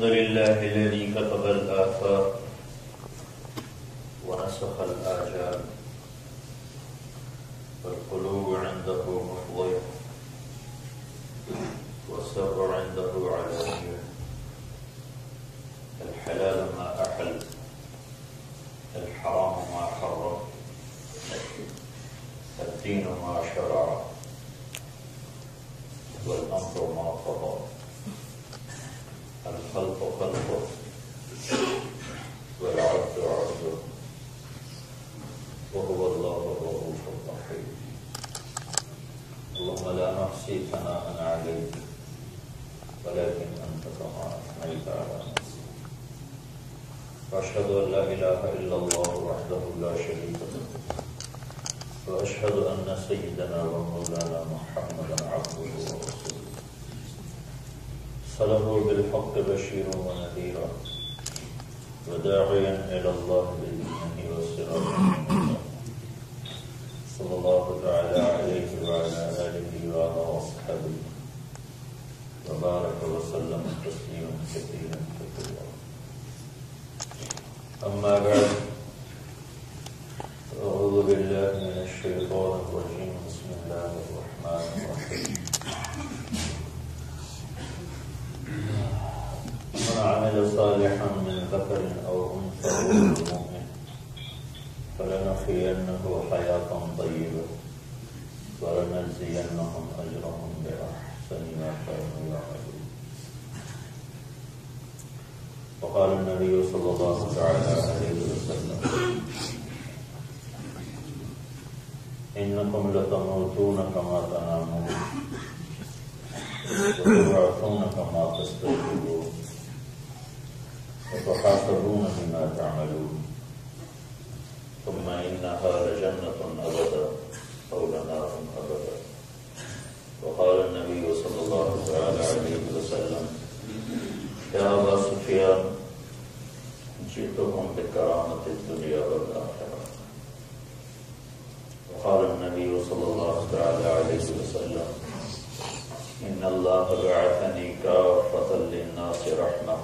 لله الذي كتب الآثار ونسخ الآجال والقلوب عنده مفضية والسر عنده علانية الحلال ما أحل الحرام ما حرم الدين ما شرع والأمر ما قضى الخلق خلقه والعبد عبده وهو الله الرؤوف الرحيم. اللهم لا نحصي ثناء عليك ولكن أنت كما أثنيت على نفسك. وأشهد أن لا إله إلا الله وحده لا شريك له وأشهد أن سيدنا ومولانا محمدا عبده ورسوله صلاه بالحق بشيرا ونذيرا وداعيا إلى الله بإذنه وسراجا منيرا صلى الله تعالى عليه وعلى آله وعلى أصحابه وبارك وسلم تسليما كثيرا كثيرا. أما بعد أعوذ بالله من الشيطان الرجيم. بسم الله الرحمن الرحيم. من عمل صالحا من ذكر أو أنثى وهو مؤمن فلنحيينه حياة طيبة ولنجزينهم أجرهم بأحسن ما كانوا يعملون. وقال النبي صلى الله تعالى عليه وسلم إنكم لتموتون كما تنامون وتبعثون كما تستيقظون وتحاسبون بما تعملون ثم إنها لجنة أبدا أو لنار أبدا. وقال النبي صلى الله تعالى عليه وسلم يا أبا سفيان جئتكم بكرامة الدنيا والآخرة. وقال النبي صلى الله تعالى عليه وسلم إن الله بعثني كافة للناس رحمة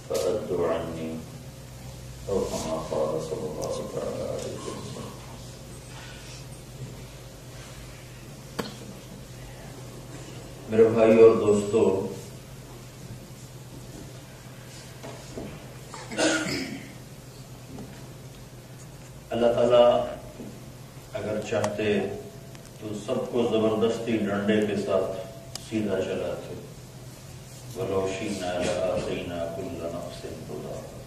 فأدوا عني أو كما قال صلى الله تعالى عليه وسلم. میرے بھائی اور دوستو، اللہ تعالیٰ اگر چاہتے تو سب کو زبردستی ڈنڈے کے ساتھ سیدھا چلاتے. وَلَوْ شِئْنَا لَآتَيْنَا كُلَّ نَفْسٍ هُدَاهَا.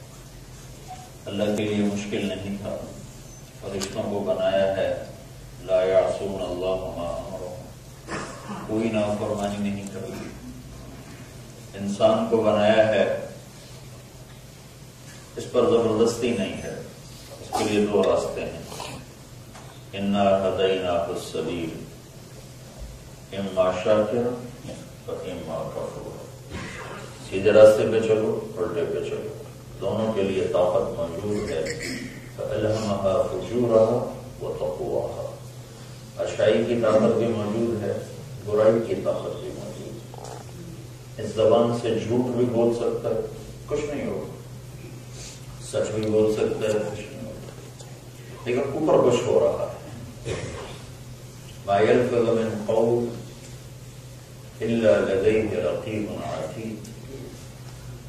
اللہ کے لیے مشکل نہیں تھا. فرشتوں کو بنایا ہے لا يعصون اللہ ما امرهم، کوئی نافرمانی نہیں کرتی. انسان کو بنایا ہے، اس پر زبردستی نہیں ہے. اس کے لیے دو راستے ہیں. اِنَّا هَدَيْنَاهُ السَّبِيلَ إِمَّا شَاكِرًا وَإِمَّا كَفُورًا. سیدھے راستے پہ چلو، الٹے پہ چلو، دونوں کے لیے طاقت موجود ہے. فَأَلْهَمَهَا فُجُورَهَا وَتَقْوَاهَا. اچھائی کی طاقت بھی موجود ہے، برائی کی طاقت بھی موجود ہے. اس زبان سے جھوٹ بھی بول سکتا ہے، کچھ نہیں ہوگا. سچ بھی بول سکتا ہے، کچھ نہیں ہوگا. لیکن اوپر کچھ ہو رہا ہے. مَا يَلْفِظُ مِنْ قَوْلٍ إِلَّا لَدَيْهِ رَقِيبٌ عَتِيدٌ.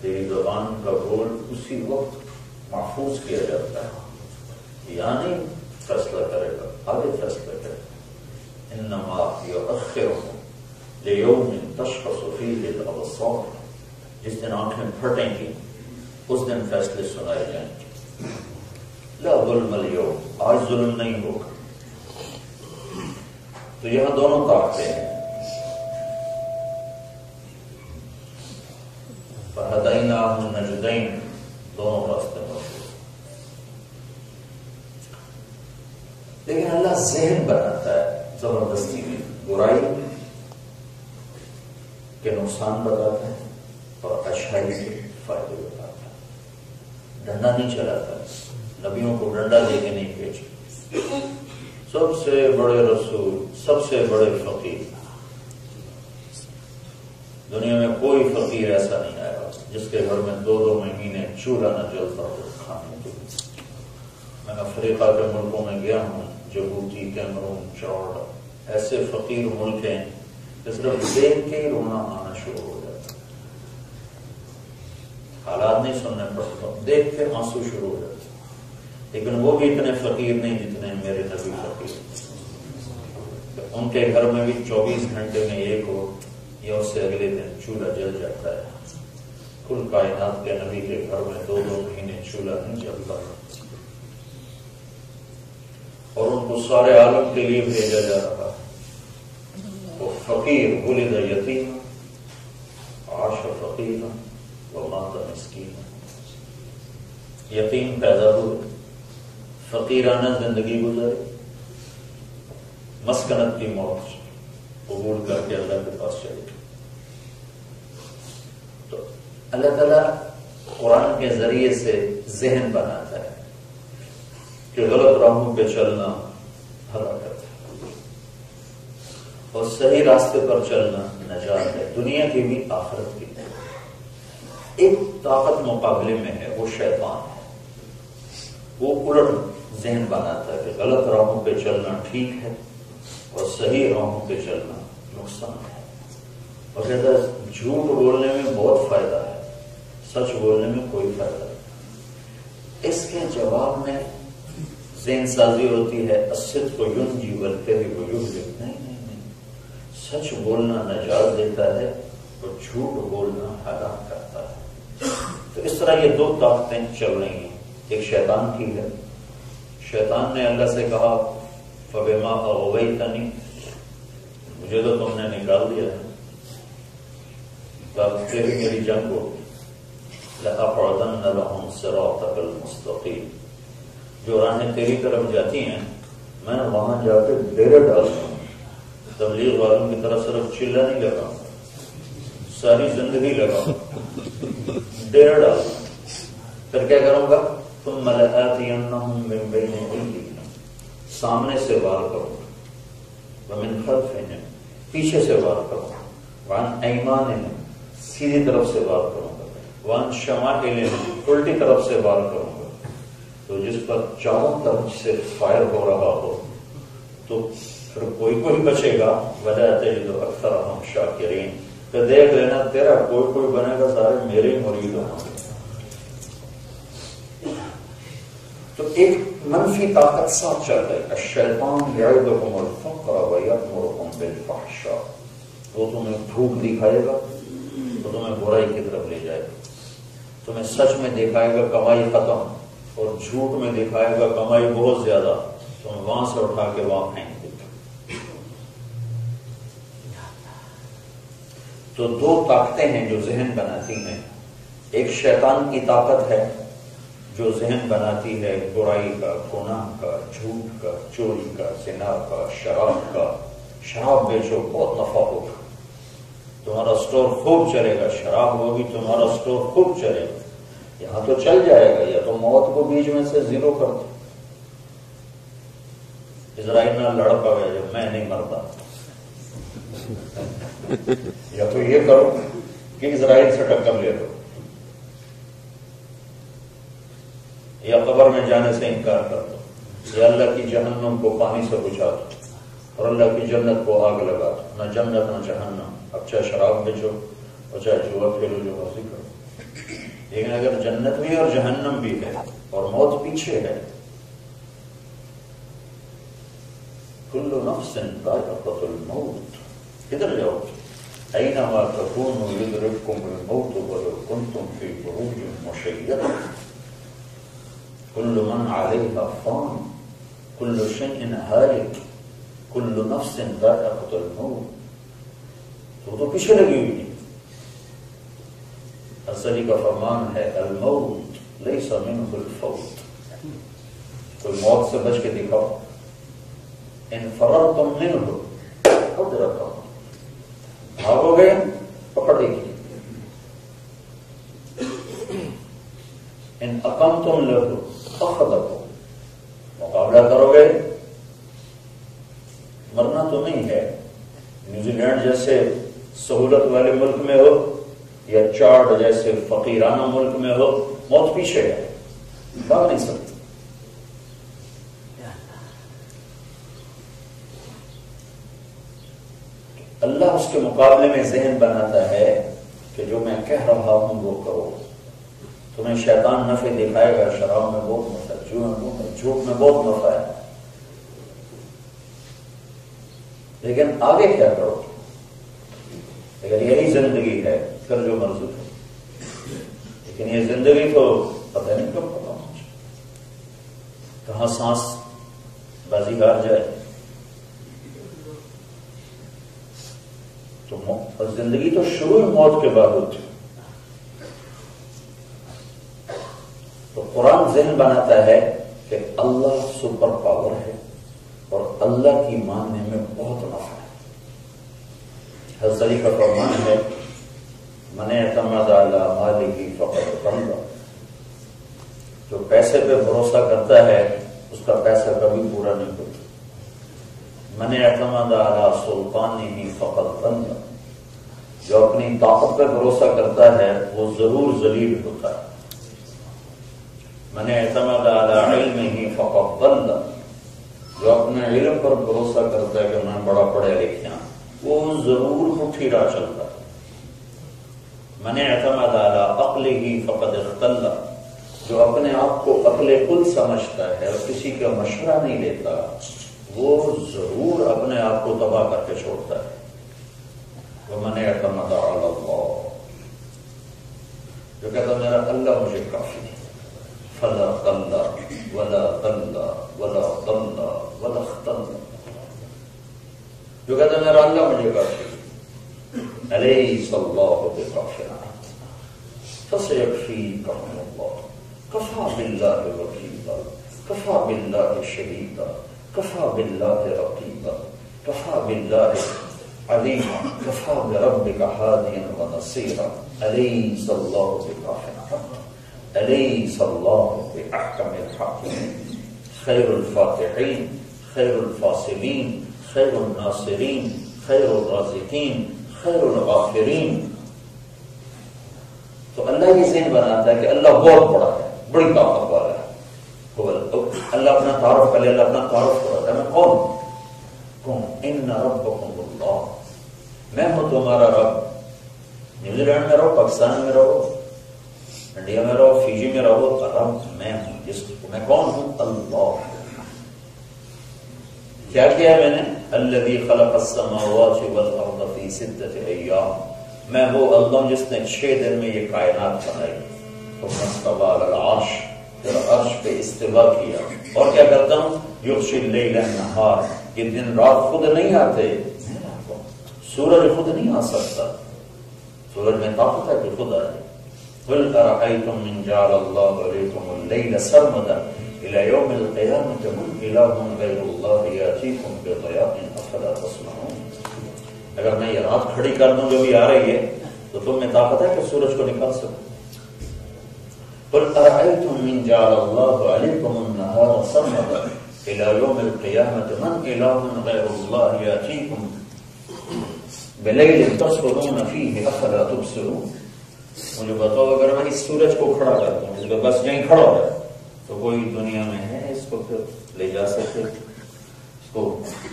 تیری زبان کا بول اسی وقت محفوظ کیا جاتا ہے، یعنی فیصلہ کرے گا، آگے فیصلہ کرے گا. إِنَّمَا يُؤَخِّرُهُمْ لِيَوْمٍ تَشْخَصُ فِيهِ الْأَبْصَارُ. جس دن آنکھیں پھٹیں گی اس دن فیصلے سنائے جائیں گے. لا ظلم اليوم، آج ظلم نہیں ہوگا. تو یہاں دونوں طاقتیں ہیں. فَهَدَيْنَاهُ النَّجْدَيْنِ، دونوں راستے موجود. لیکن اللہ ذہن بناتا ہے زبردستی میں. برائی کے نقصان بتاتا ہے اور اچھائی کے فائدے بتاتا ہے. ڈنڈا نہیں چلاتا. نبیوں کو ڈنڈا دے کے نہیں بھیجا. سب سے بڑے رسول، سب سے بڑے فقیر دنیا میں کوئی فقیر ایسا نہیں آیا جس کے گھر میں 2 مہینے چولہا نہ جلتا ہو کھانے کے لیے۔ میں افریقہ کے ملکوں میں گیا ہوں، جبوتی، کیمرون، چاڈ، ایسے فقیر ملک ہیں کہ صرف دیکھ کے ہی رونا آنا شروع ہو جاتا ہے۔ حالات نہیں سننے پڑتا، دیکھ کے آنسو شروع ہو جاتے، لیکن وہ بھی اتنے فقیر نہیں جتنے میرے نبی فقیر۔ ان کے گھر میں بھی 24 گھنٹے میں ایک ہو یا اس سے اگلے دن چولہا جل جاتا ہے۔ کل کائنات کے نبی کے گھر میں 2 مہینے چولہا نہیں جلتا، اور ان کو سارے عالم کے لیے بھیجا جا رہا۔ وہ فقیر ولد یتیم عاش فقیرا ومات مسکینا، یتیم پیدا ہوئے، فقیرانہ زندگی گزاری، مسکنت کی موت قبول کر کے اللہ کے پاس چلے گئے۔ تو اللہ تعالیٰ قرآن کے ذریعے سے ذہن بناتا ہے کہ غلط راہوں پہ چلنا ہلاکت ہے اور صحیح راستے پر چلنا نجات ہے، دنیا کی بھی آخرت کی۔ ایک طاقت مقابلے میں ہے، وہ شیطان ہے۔ وہ الٹ ذہن بناتا ہے کہ غلط راہوں پہ چلنا ٹھیک ہے اور صحیح راہوں پہ چلنا نقصان ہے، اور کہتا ہے جھوٹ بولنے میں بہت فائدہ ہے، سچ بولنے میں کوئی فائدہ نہیں۔ اس کے جواب میں ذہن سازی ہوتی ہے، الصدق ینجی والکذب یہلک۔ نہیں، سچ بولنا نجات دیتا ہے اور جھوٹ بولنا ہلاک کرتا ہے۔ تو اس طرح یہ 2 طاقتیں چل رہی ہیں، ایک شیطان کی ہے۔ شیطان نے اللہ سے کہا فبما اغویتنی، مجھے تو تم نے نکال دیا ہے، تب تیری میری جنگ ہو، لأقعدن لهم صراطک المستقیم، جو راہیں تیری طرف جاتی ہیں میں وہاں جا کے ڈیرے ڈالتا ہوں۔ تبلیغ والوں کی طرف صرف چلا نہیں لگا، ساری زندگی لگا، ڈیرے ڈالتا ہوں۔ پھر کیا کروں گا؟ ثم لآتینہم من بین ایدیہم، سامنے سے وار کروں گا، ومن خلفہم، پیچھے سے وار کروں گا، وعن ایمانہم، سیدھی طرف سے وار کروں گا، وعن شمائلہم، الٹی طرف سے وار کروں گا۔ تو جس پر چاروں طرف سے فائر ہو رہا ہو تو پھر کوئی بچے گا، ولا تجد اکثرہم شاکرین، تو دیکھ لینا تیرا کوئی بنے گا، سارے میرے ہی مرید ہوں گے۔ تو ایک منفی طاقت ساتھ چل رہی ہے، الشیطان یعدکم الفقر ویأمرکم بالفحشاء، وہ تمہیں بھوک دکھائے گا تو تمہیں برائی کی طرف لے جائے گا، تمہیں سچ میں دکھائے گا کمائی ختم، اور جھوٹ میں دکھائے گا کمائی بہت زیادہ، تمہیں وہاں سے اٹھا کے وہاں پھینک دے گا۔ تو 2 طاقتیں ہیں جو ذہن بناتی ہیں، ایک شیطان کی طاقت ہے جو ذہن بناتی ہے برائی کا، گناہ کا، جھوٹ کا، چوری کا، زنا کا، شراب کا۔ شراب بیچو بہت نفع ہوگا، تمہارا سٹور خوب چلے گا، شراب ہوگی تمہارا سٹور خوب چلے گا، یہاں تو چل جائے گا، یا تو موت کو بیچ میں سے 0 کر دو۔ اسرائیل نہ لڑ پاوے جب میں نہیں مرتا، یا تو یہ کرو کہ اسرائیل سے ٹکر لے لو، یا قبر میں جانے سے انکار کر دو، یا اللہ کی جہنم کو پانی سے بجھا دو اور اللہ کی جنت کو آگ لگا دو۔ نہ جنت نہ جہنم، اب چاہے شراب بیچو اور چاہے جوا کھیلو، جو مرضی کرو، لیکن اگر جنت بھی اور جہنم بھی ہے اور موت پیچھے ہے، کل نفس ذائقۃ الموت، کدھر جاؤ گے؟ اینما تکونوا یدرککم الموت ولو کنتم فی بروج مشیدہ، کل من علیہا فان، کل شیء ہالک، کل نفس ذائقۃ الموت۔ تو پیچھے لگی ہوئی نہیں۔ ازلی کا فرمان ہے الموت لیس منہ الفوت، کوئی موت سے بچ کے دکھاؤ، ان فررتم منہ ادرکہ، بھاگو گے پکڑے گی، ان اقمتم لہ اخذکم، مقابلہ کرو گے، مرنا تو نہیں ہے۔ نیوزی لینڈ جیسے سہولت والے ملک میں ہو یا چاڑ جیسے فقیرانہ ملک میں ہو، موت پیچھے ہے، بھاگ نہیں سکتی۔ اللہ اس کے مقابلے میں ذہن بناتا ہے کہ جو میں کہہ رہا ہوں وہ کرو۔ تمہیں شیطان نفع دکھائے گا، شراب میں بہت نفع ہے، جھوٹ میں بہت نفع ہے، لیکن آگے کیا کرو؟ اگر یہی زندگی ہے کر جو مرضی ہو، لیکن یہ زندگی تو پتہ نہیں کب ختم ہو جائے، کہاں سانس بازی ہار جائے۔ تو زندگی تو شروع موت کے بعد ہوتی۔ تو قرآن ذہن بناتا ہے کہ اللہ سپر پاور ہے اور اللہ کی ماننے میں بہت نفع ہے۔ حضرت علی کا فرمان ہے من اعتمد علی مالہ فقد ضل، جو پیسے پہ بھروسہ کرتا ہے اس کا پیسہ کبھی پورا نہیں ہوتا۔ من اعتمد علی سلطانہ فقد ضل، جو اپنی طاقت پہ بھروسہ کرتا ہے وہ ضرور ذلیل ہوتا ہے۔ من اعتمد علی علمہ فقد ضل، جو اپنے علم پر بھروسہ کرتا ہے کہ میں بڑا پڑھے لکھا ہوں وہ ضرور پٹھی راہ چلتا ہے۔ من اعتمد علی عقلہ فقد اختل، جو اپنے آپ کو عقل کل سمجھتا ہے اور کسی کا مشورہ نہیں لیتا وہ ضرور اپنے آپ کو تباہ کر کے چھوڑتا ہے۔ ومن اعتمد علی اللہ، جو کہتا میرا اللہ مجھے کافی ہے، فلا ضل ولا ضل ولا ضل ولا اختل، جو کہتا میرا اللہ مجھے کافی ہے، الیس اللہ بکاف فسیکفیکہم اللہ کفی باللہ وکیلا کفی باللہ شہیدا کفی باللہ رقیبا کفی باللہ علیما کفی بربک ہادیا ونصیرا الیس اللہ بکاف الیس اللہ باحکم الحاکمین خیر الفاتحین خیر الفاصلین خیر الناصرین خیر الرازقین خیر الغافرین۔ تو اللہ یہ ذہن بناتا ہے کہ اللہ بہت بڑا ہے، بڑی طاقت والا ہے۔ اللہ اپنا تعارف کرے، اللہ اپنا تعارف کراتا ہے میں کون ہوں؟ ان ربکم اللہ، میں ہوں تمہارا رب۔ نیوزی لینڈ میں رہو، پاکستان میں رہو، انڈیا میں رہو، فیجی میں رہو، رب میں ہوں، جس میں کون ہوں؟ اللہ۔ کیا کیا ہے میں نے؟ الذی خلق السماوات والارض فی ستۃ ایام، میں وہ اللہ جس نے 6 دن میں یہ کائنات بنائی۔ ثم استوى علی العرش، پھر عرش پہ استوا کیا۔ اور کیا کرتا ہوں؟ یغشی اللیل النہار، یہ دن رات خود نہیں آتے، سورج خود نہیں آ سکتا، سورج میں طاقت ہے کہ خود آئے۔ قل ارأیتم من جعل اللہ علیکم اللیل سرمدا الى یوم القیامۃ من الہ غیر اللہ یاتیکم بضیاء افلا تسمعون۔ اگر میں یہ رات کھڑی کر دوں جو بھی آ رہی ہے تو تم میں طاقت ہے کہ سورج کو نکال سکوں۔ قل ارأیتم من جعل اللہ علیکم النہار سرمدا الى یوم القیامۃ من الہ غیر اللہ یاتیکم بلیل تسکنون فیہ افلا تبصرون۔ مجھے بتاؤ اگر میں اس سورج کو کھڑا کرتا ہوں، اس کو بس یہیں کھڑا ہے تو کوئی دنیا میں ہے اس کو پھر لے جا سکے، اس کو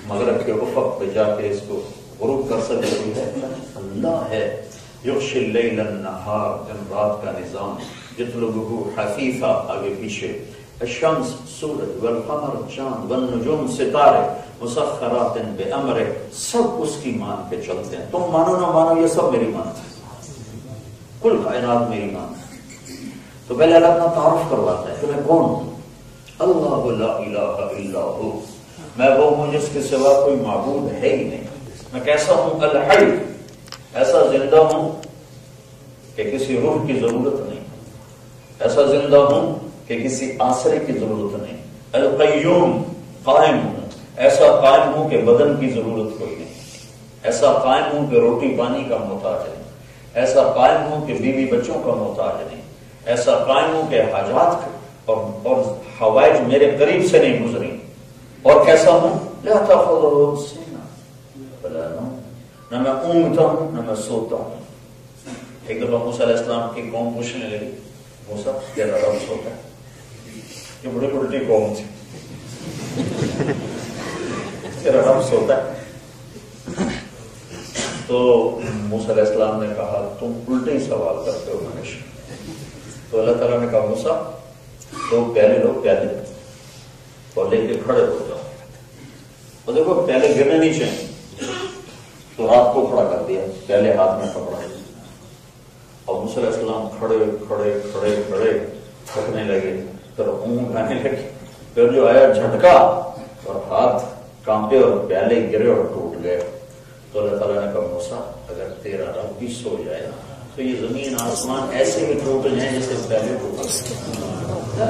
مغرب کے افق پہ جا کے اس کو غروب کر سکے؟ کوئی ہے؟ اللہ ہے۔ یغشی اللیل النہار، دن رات کا نظام، یطلبہ حثیثا، آگے پیچھے، الشمس سورج، والقمر چاند، والنجوم ستارے، مسخرات بامرہ، سب اس کی مان کے چلتے ہیں۔ تم مانو نہ مانو یہ سب میری مان ہے، کل کائنات میری مان ہے۔ تو پہلے اللہ اپنا تعارف کرواتا ہے کہ میں کون ہوں؟ اللہ لا الہ الا ہو، میں وہ ہوں جس کے سوا کوئی معبود ہے ہی نہیں۔ میں کیسا ہوں؟ الحی، ایسا زندہ ہوں کہ کسی روح کی ضرورت نہیں، ایسا زندہ ہوں کہ کسی آسرے کی ضرورت نہیں۔ القیوم، قائم ہوں، ایسا قائم ہوں کہ بدن کی ضرورت کوئی نہیں، ایسا قائم ہوں کہ روٹی پانی کا محتاج نہیں، ایسا قائم ہوں کہ بیوی بچوں کا محتاج نہیں، ایسا قائم ہوں کہ حاجات اور حوائج میرے قریب سے نہیں گزری۔ اور کیسا ہوں؟ لا تاخذہ سنہ ولا نوم، نہ میں اونگتا ہوں نہ میں سوتا ہوں. ایک دفعہ موسیٰ علیہ السلام کی قوم پوچھنے لگی موسیٰ تیرا رب سوتا ہے؟ یہ بڑی الٹی قوم تھی. تیرا رب سوتا ہے؟ تو موسیٰ علیہ السلام نے کہا تم الٹے ہی سوال کرتے ہو ہمیشہ. تو اللہ تعالیٰ نے کہا موسیٰ تو پہلے لوگ پہلے اور لے کے کھڑے ہو جاؤ. اور دیکھو پہلے گرنے نہیں چاہیے تو ہاتھ کو کھڑا کر دیا, پہلے ہاتھ میں پکڑا. اور موسیٰ علیہ السلام کھڑے کھڑے کھڑے کھڑے تھکنے لگے, پھر اونگ آنے لگی, پھر جو آیا جھٹکا اور ہاتھ کانپے اور پیالے گرے اور ٹوٹ گئے. تو اللہ تعالیٰ نے کہا موسیٰ اگر تیرا رب بھی سو جائے تو یہ زمین آسمان ایسے ہی ٹوٹ جائیں جیسے پہلے ٹوٹا.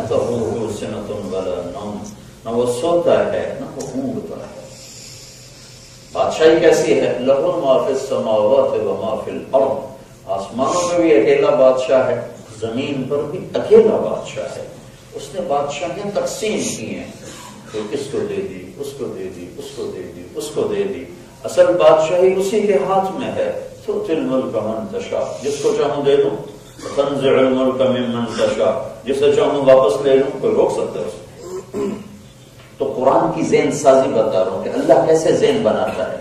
تو وہ سنتم ولا نوم, نہ وہ سوتا ہے نہ وہ اونگتا ہے. بادشاہی کیسی ہے؟ لہ ما فی السماوات و ما فی الارض. آسمانوں میں بھی اکیلا بادشاہ ہے, زمین پر بھی اکیلا بادشاہ ہے. اس نے بادشاہیں تقسیم کی ہیں, تو کس کو دے دی, اس کو دے دی, اس کو دے دی, اس کو دے دی. اصل بادشاہی اسی کے ہاتھ میں ہے. تؤتی الملک من تشاء, جس کو چاہوں دے دوں. تنزع الملک ممن تشاء, جسے چاہوں واپس لے لوں. کوئی روک سکتا ہے اسے؟ تو قرآن کی ذہن سازی بتا رہا ہوں کہ اللہ کیسے ذہن بناتا ہے.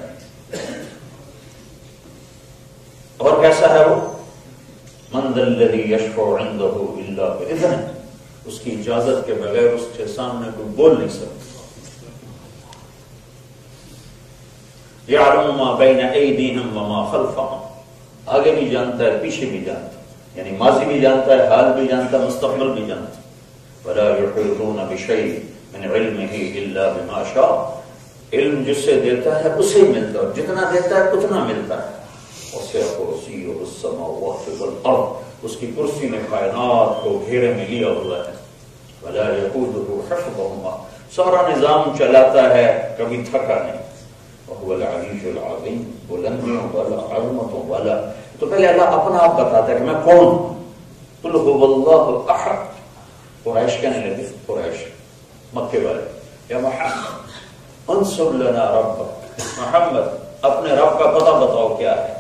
اور کیسا ہے وہ؟ من ذا الذی یشفع عنده الا باذنہ, اس کی اجازت کے بغیر اس کے سامنے کوئی بول نہیں سکتا. یعلم ما بین ایدیہم وما خلفہم, آگے بھی جانتا ہے پیچھے بھی جانتا ہے, یعنی ماضی بھی جانتا ہے, حال بھی جانتا ہے, مستقبل بھی جانتا ہے. ولا یحیطون بشیء من علمہ الا بما شاء, علم جس سے دیتا ہے اسے ملتا ہے, جتنا دیتا ہے اتنا ملتا ہے. وسع کرسیہ السماوات والارض, اس کی کرسی نے کائنات کو گھیرے میں لیا ہوا ہے. ولا یئودہ حفظہما, سارا نظام چلاتا ہے کبھی تھکا نہیں. وهو العلی العظیم, بلندیوں والا, عظمتوں والا. تو پہلے اللہ اپنا آپ بتاتا ہے کہ میں کون ہوں. قل هو اللہ احد. قریش کہنے لگے, قریش مکے والے, یا محمد انصر لنا ربک, محمد اپنے رب کا پتہ بتاؤ کیا ہے.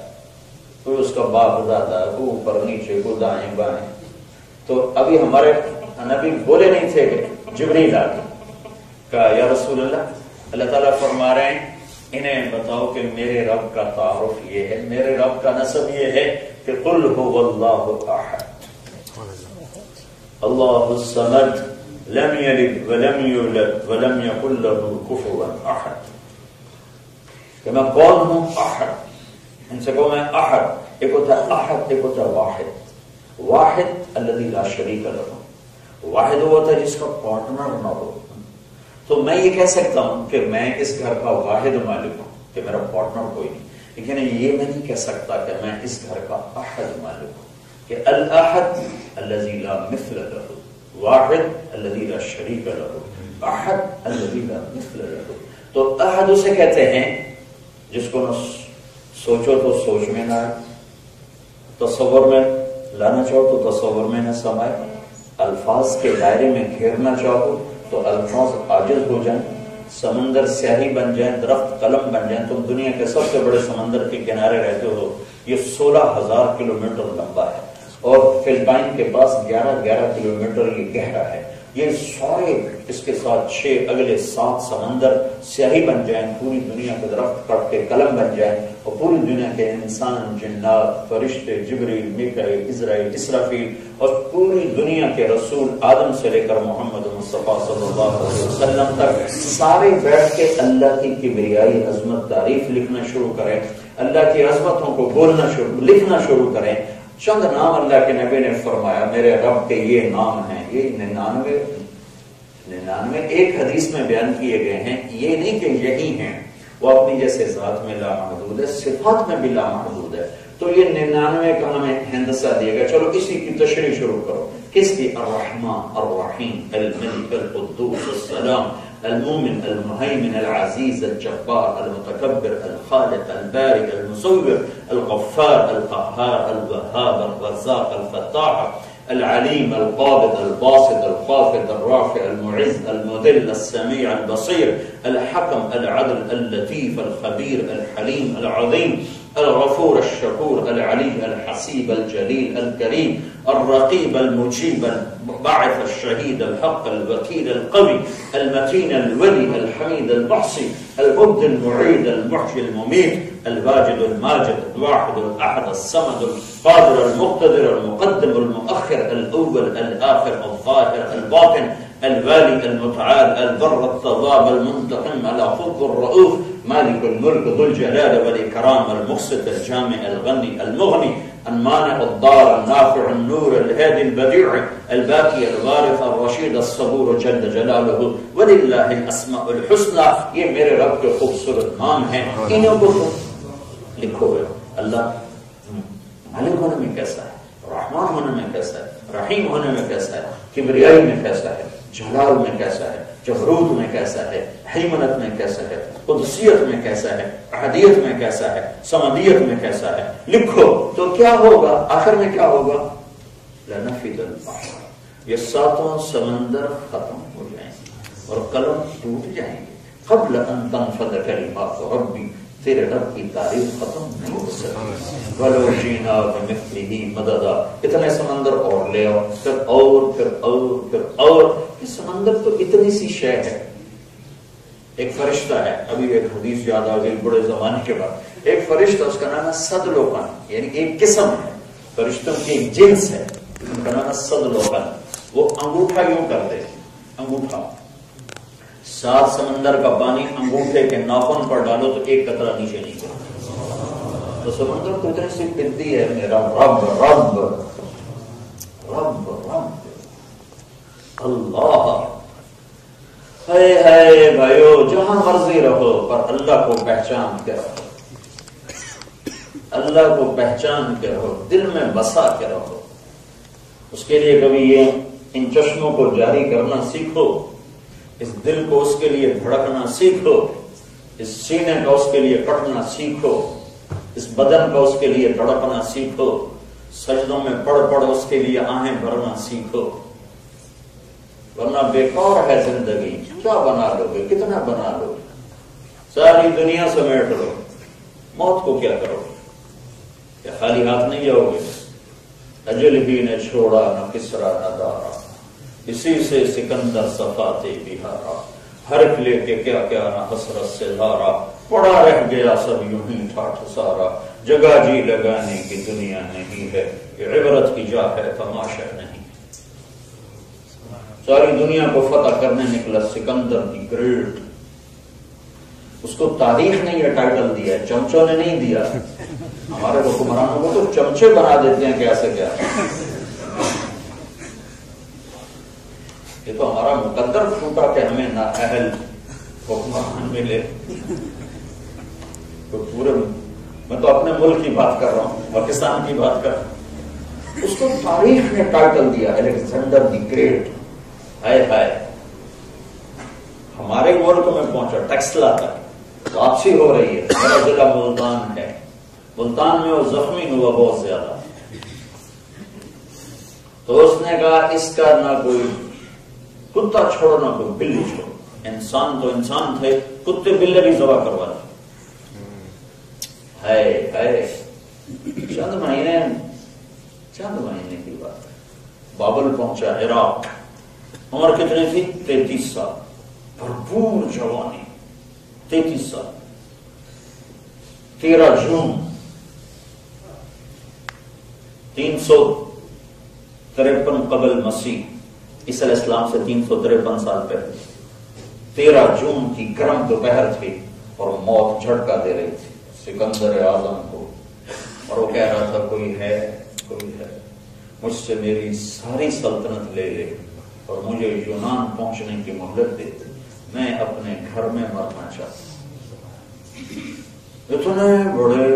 کوئی اس کا باپ دادا, کو اوپر نیچے, کو دائیں بائیں. تو ابھی ہمارے نبی بولے نہیں تھے کہ جبریل آ گئے, کہا یا رسول اللہ, اللہ تعالیٰ فرما رہے ہیں انہیں بتاؤ کہ میرے رب کا تعارف یہ ہے, میرے رب کا نسب یہ ہے کہ قل هو اللہ احد اللہ الصمد لم یلد ولم یولد ولم یکن له کفوا احد. کہ میں کون ہوں؟ احد. ان سے کہو میں احد. ایک ہوتا ہے احد, ایک ہوتا ہے واحد. واحد الذی لا شریک له, واحد وہ ہوتا ہے جس کا پارٹنر نہ ہو. تو میں یہ کہہ سکتا ہوں کہ میں اس گھر کا واحد مالک ہوں, کہ میرا پارٹنر کوئی نہیں, لیکن یہ میں نہیں کہہ سکتا کہ میں اس گھر کا احد مالک ہوں. کہ الاحد الذی لا مثل له, واحد الذی لا شریک له, احد الذی لا مثل له. تو احد اسے کہتے ہیں جس کو نہ سوچو تو سوچ میں نہ آئے, تصور میں لانا چاہو تو تصور میں نہ سمائے, الفاظ کے دائرے میں گھیرنا چاہو تو الفاظ عاجز ہو جائیں, سمندر سیاہی بن جائیں, درخت قلم بن جائیں. تم دنیا کے سب سے بڑے سمندر کے کنارے رہتے ہو, یہ 16,000 کلومیٹر لمبا ہے, اور فلپائن کے پاس 11 کلومیٹر یہ گہرا ہے. یہ سارے اس کے ساتھ 6 اگلے 7 سمندر سیاہی بن جائیں, پوری دنیا کے درخت کٹ کے قلم بن جائیں, اور پوری دنیا کے انسان, جنات, فرشتے, جبریل, میکائیل, عزرائیل, اسرافیل, اور پوری دنیا کے رسول آدم سے لے کر محمد مصطفیٰ صلی اللہ علیہ وسلم تک سارے بیٹھ کے اللہ کی کبریائی عظمت تعریف لکھنا شروع کریں, اللہ کی عظمتوں کو بولنا لکھنا شروع کریں. چند نام اللہ کے نبی نے فرمایا میرے رب کے یہ نام ہیں, یہ 99 ایک حدیث میں بیان کیے گئے ہیں. یہ نہیں کہ یہی ہیں, وہ اپنی جیسے ذات میں لامحدود ہے, صفات میں بھی لامحدود ہے. تو یہ 99 کا ہمیں ہندسہ دیا گیا. چلو اسی کی تشریح شروع کرو. کس کی؟ الرحمن, الرحیم, الملک, القدوس, السلام, المؤمن, المهيمن, العزيز, الجبار, المتكبر, الخالق, البارئ, المصور, الغفار, القهار, الوهاب, الرزاق, الفتاح, العليم, القابض, الباسط, الخافض, الرافع, المعز, المذل, السميع, البصير, الحكم, العدل, اللطيف, الخبير, الحليم, العظيم, الغفور الشكور العلي الحسيب الجليل الكريم الرقيب المجيب الباعث الشهيد الحق الوكيل القوي المتين الولي الحميد المحصي المبدي المعيد المحيي المميت الواجد الماجد الواحد الأحد الصمد القادر المقتدر المقدم المؤخر الأول الآخر الظاهر الباطن الوالي المتعال البر التواب المنتقم العفو الرؤوف مالك الملك ذو الجلال والإكرام المقسط الجامع الغني المغني المانع الضار النافع النور الهادي البديع الباقي الوارث الرشيد الصبور جل جلاله وللہ الاسماء الحسنى. یہ میرے رب کے خوبصورت نام ہیں، انہوں کو لکھو گے. اللہ مالک ہونے میں کیسا ہے، رحمان ہونے میں کیسا ہے، رحیم ہونے میں کیسا ہے، کبریائی میں کیسا ہے، جلال میں کیسا ہے، جبروت میں کیسا ہے، حیمنت میں کیسا ہے، قدسیت میں کیسا ہے، احدیت میں کیسا ہے، سمدیت میں کیسا ہے. لکھو تو کیا ہوگا، آخر میں کیا ہوگا؟ لنفد البحر، یہ ساتوں سمندر ختم ہو جائیں گے اور قلم ٹوٹ جائیں گے. قبل ان تنفد کلمات ربی، تیرے رب کی تعریف ختم نہیں ہو سکتی. ولو جینا بمثلہ مددا، اتنے سمندر اور لے آؤ، پھر اور پھر اور پھر اور. یہ سمندر تو اتنی سی شے ہے. ایک فرشتہ ہے، ابھی ایک حدیث یاد آ گئی بڑے زمانے کے بعد. ایک فرشتہ، اس کا نام ہے صدلوکن، یعنی ایک قسم ہے فرشتوں کی ایک جنس ہے، ان کا نام ہے صدلوکن. وہ انگوٹھا یوں کر دے، انگوٹھا 7 سمندر کا پانی انگوٹھے کے ناخن پر ڈالو تو ایک قطرہ نیچے نہیں گرتا. تو سمندر تو اتنی سی پدی ہے. میرا رب رب رب رب اللہ. ہے بھائیو، جہاں مرضی رہو پر اللہ کو پہچان کے رہو، اللہ کو پہچان کے رہو، دل میں بسا کے رہو. اس کے لیے کبھی یہ ان چشموں کو جاری کرنا سیکھو، اس دل کو اس کے لیے دھڑکنا سیکھو، اس سینے کا اس کے لیے کٹنا سیکھو، اس بدن کا اس کے لیے دھڑکنا سیکھو، سجدوں میں پڑھ پڑھ اس کے لیے آہیں بھرنا سیکھو. ورنہ بیکار ہے زندگی. کیا بنا لو گے، کتنا بنا لو گے، ساری دنیا سمیٹ لو، موت کو کیا کرو گے؟ کیا خالی ہاتھ نہیں جاؤ گے؟ اجل ہی نے چھوڑا نہ کسرا نہ دارا، اسی سے سکندر صفاتے بہارا، حرف لے کے کیا کیا نہ حسرت سے دارا، پڑا رہ گیا سب یوں ہی ٹھاٹھ سارا. جگہ جی لگانے کی دنیا نہیں ہے، یہ عبرت کی جا ہے تماشا نہیں. ساری دنیا کو فتح کرنے نکلا سکندر دی گریٹ. اس کو تاریخ نے یہ ٹائٹل دیا ہے، چمچوں نے نہیں دیا. ہمارے حکمرانوں کو تو چمچے بنا دیتے ہیں کیسے کیا. یہ تو ہمارا مقدر پھوٹا کہ ہمیں نااہل حکمران ملے. تو پورے میں تو اپنے ملک کی بات کر رہا ہوں، پاکستان کی بات کر رہا ہوں. اس کو تاریخ نے ٹائٹل دیا الیگزینڈر دی گریٹ. ہائے ہائے، ہمارے ملک میں پہنچا ٹیکسلا تک، واپسی ہو رہی ہے. میرا ضلع ملتان ہے، ملتان میں وہ زخمی ہوا بہت زیادہ. تو اس نے کہا اس کا نہ کوئی کتا چھوڑو نہ کوئی بلی چھوڑو. انسان تو انسان تھے، کتے بلے بھی ذبح کروا دی. ہے چند مہینے کی بات. بابل پہنچا، عراق. عمر کتنی تھی؟ 33 سال. بھرپور جوانی، 33 سال. 13 جون 353 قبل مسیح، عیسی علیہ السلام سے 353 سال پہلے 13 جون کی گرم دوپہر تھی اور موت جھٹکا دے رہی تھی سکندر اعظم کو. اور وہ کہہ رہا تھا کوئی ہے، مجھ سے میری ساری سلطنت لے لے اور مجھے یونان پہنچنے کی مہلت دے دے، میں اپنے گھر میں مرنا چاہتا ہوں. اتنے بڑے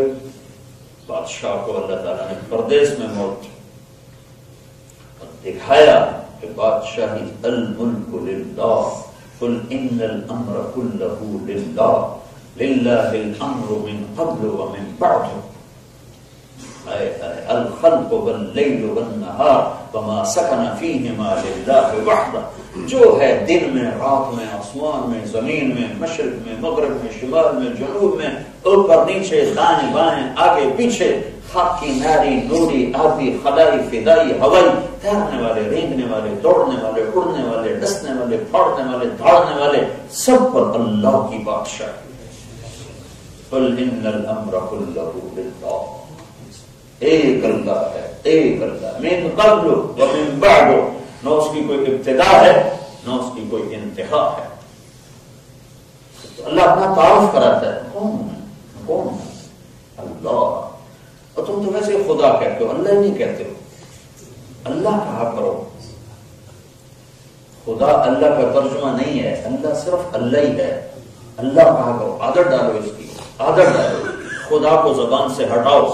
بادشاہ کو اللہ تعالیٰ نے پردیس میں موت اور دکھایا کہ بادشاہی الملک للہ، قل ان الامر کلہ للہ، للہ الامر من قبل ومن بعد، الخلق واللیل والنہار وما سکن فیہما للہ وحدہ. جو ہے دن میں، رات میں، آسمان میں، زمین میں، مشرق میں، مغرب میں، شمال میں، جنوب میں، اوپر نیچے دائیں بائیں آگے پیچھے، خاکی ناری نوری آبی خلائی فضائی ہوائی، تیرنے والے رینگنے والے دوڑنے والے اڑنے والے ڈسنے والے پھاڑنے والے دھاڑنے والے، سب پر اللہ کی بادشاہی۔ قل ان الامر كله لله، ایک اللہ ہے، ایک اللہ، من قبل ومن بعد، نہ اس کی کوئی ابتدا ہے نہ اس کی کوئی انتہا ہے۔ تو اللہ اپنا تعارف کراتا ہے، کون ہے؟ اللہ۔ اور تم تو ویسے خدا کہتے ہو، اللہ ہی نہیں کہتے ہو، اللہ کہا کرو۔ خدا اللہ کا ترجمہ نہیں ہے، اللہ صرف اللہ ہی ہے، اللہ کہا کرو، عادت ڈالو اس کی، عادت ڈالو، خدا کو زبان سے ہٹاؤ،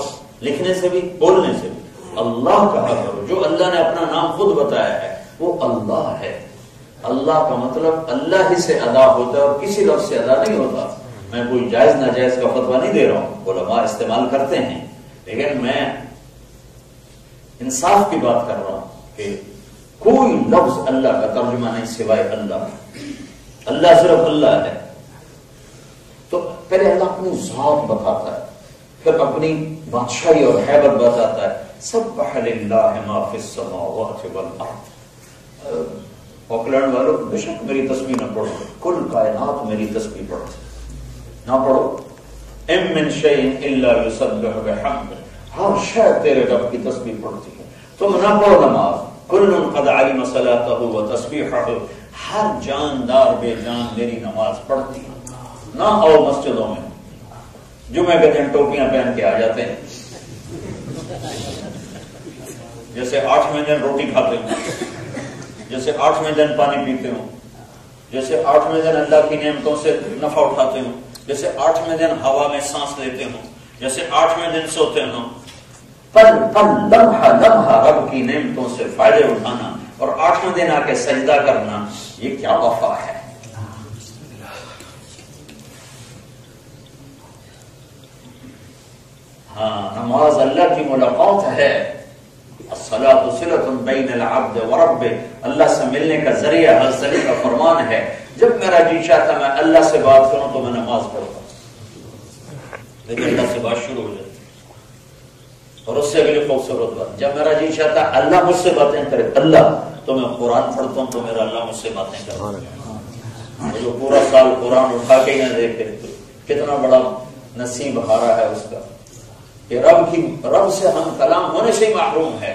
لکھنے سے بھی بولنے سے بھی اللہ کہا کرو۔ جو اللہ نے اپنا نام خود بتایا ہے وہ اللہ ہے۔ اللہ کا مطلب اللہ ہی سے ادا ہوتا ہے اور کسی لفظ سے ادا نہیں ہوتا۔ میں کوئی جائز ناجائز کا فتویٰ نہیں دے رہا ہوں، علماء استعمال کرتے ہیں، لیکن میں انصاف کی بات کر رہا ہوں کہ کوئی لفظ اللہ کا ترجمہ نہیں سوائے اللہ۔ اللہ صرف اللہ ہے۔ تو پہلے اللہ اپنی ذات بتاتا ہے، پھر اپنی بادشاہی اور حیبت بتاتا ہے۔ سبح للہ ما فی السماوات والارض۔ آکلینڈ والوں بے شک میری تسبیح نہ پڑھو، کل کائنات میری تسبیح پڑھتے نہ پڑھو۔ ام من شیء الا یسبح بحمدہ، ہر شے تیرے رب کی تسبیح پڑھتی ہے۔ تم نہ پڑھو نماز، کل قد علم صلاتہ وتسبیحہ، ہر جاندار بے جان میری نماز پڑھتی ہے۔ نہ آؤ مسجدوں میں، جمعہ کے دن ٹوپیاں پہن کے آ جاتے ہیں، جیسے 8ویں دن روٹی کھاتے ہوں، جیسے 8ویں دن پانی پیتے ہوں، جیسے 8ویں دن اللہ کی نعمتوں سے نفع اٹھاتے ہوں، جیسے 8ویں دن ہوا میں سانس لیتے ہوں، جیسے 8ویں دن سوتے ہوں۔ پل پل لمحہ لمحہ رب کی نعمتوں سے فائدے اٹھانا اور 8ویں دن آ کے سجدہ کرنا، یہ کیا وفا ہے۔ ہاں، نماز اللہ کی ملاقات ہے۔ الصلاۃ صلۃ بین العبد وربہ، اللہ سے ملنے کا ذریعہ، حضرت کا فرمان ہے جب میرا جی چاہتا میں اللہ سے بات کروں تو میں نماز پڑھتا ہوں، لیکن اللہ سے بات شروع ہو جاتی اور اس سے اگلی خوبصورت بات، جب میرا جی چاہتا اللہ مجھ سے باتیں کرے اللہ، تو میں قرآن پڑھتا ہوں تو میرا اللہ مجھ سے باتیں کرے۔ جو پورا سال قرآن اٹھا کے نہ دیکھے کتنا بڑا نصیب ہارا ہے اس کا کہ رب سے ہم کلام ہونے سے ہی محروم ہے۔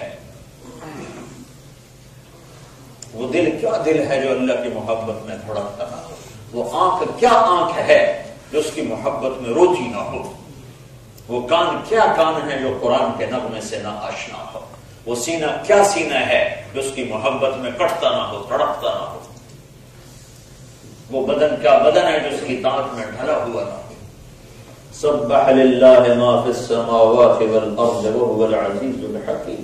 وہ دل کیا دل ہے جو اللہ کی محبت میں دھڑکتا نہ ہو، وہ آنکھ کیا آنکھ ہے جو اس کی محبت میں روتی نہ ہو، وہ کان کیا کان ہے جو قرآن کے نغمے سے نہ آشنا ہو، وہ سینہ کیا سینہ ہے جو اس کی محبت میں کٹتا نہ ہو، تڑپتا نہ ہو، وہ بدن کیا بدن ہے جو اس کی طاقت میں ڈھلا ہوا نہ ہو۔ سبح للہ ما فی السماوات والارض وهو العزیز الحکیم۔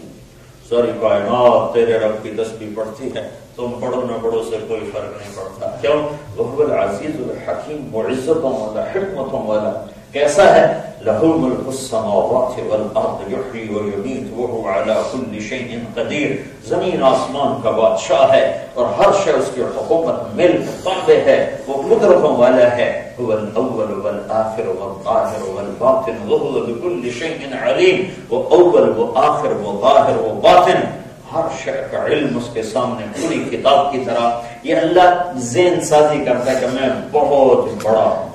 ساری کائنات تیرے رب کی تسبیح پڑھتی ہے، تم پڑھو نہ پڑھو سے کوئی فرق نہیں پڑتا۔ کیوں؟ وهو العزیز الحکیم، وہ عزتوں والا حکمتوں والا۔ کیسا ہے؟ لہ ملک السماوات والارض یحیی ویمیت وهو علی کل شیء قدیر۔ زمین آسمان کا بادشاہ ہے اور ہر شے اس کی حکومت ملک تابع ہے، وہ قدرتوں والا ہے۔ هو الاول والآخر والظاہر والباطن وهو بكل شیء علیم، وہ اول وہ آخر وہ ظاہر وہ باطن، ہر شے کا علم اس کے سامنے پوری کتاب کی طرح۔ یہ اللہ ذہن سازی کرتا ہے کہ میں بہت بڑا ہوں۔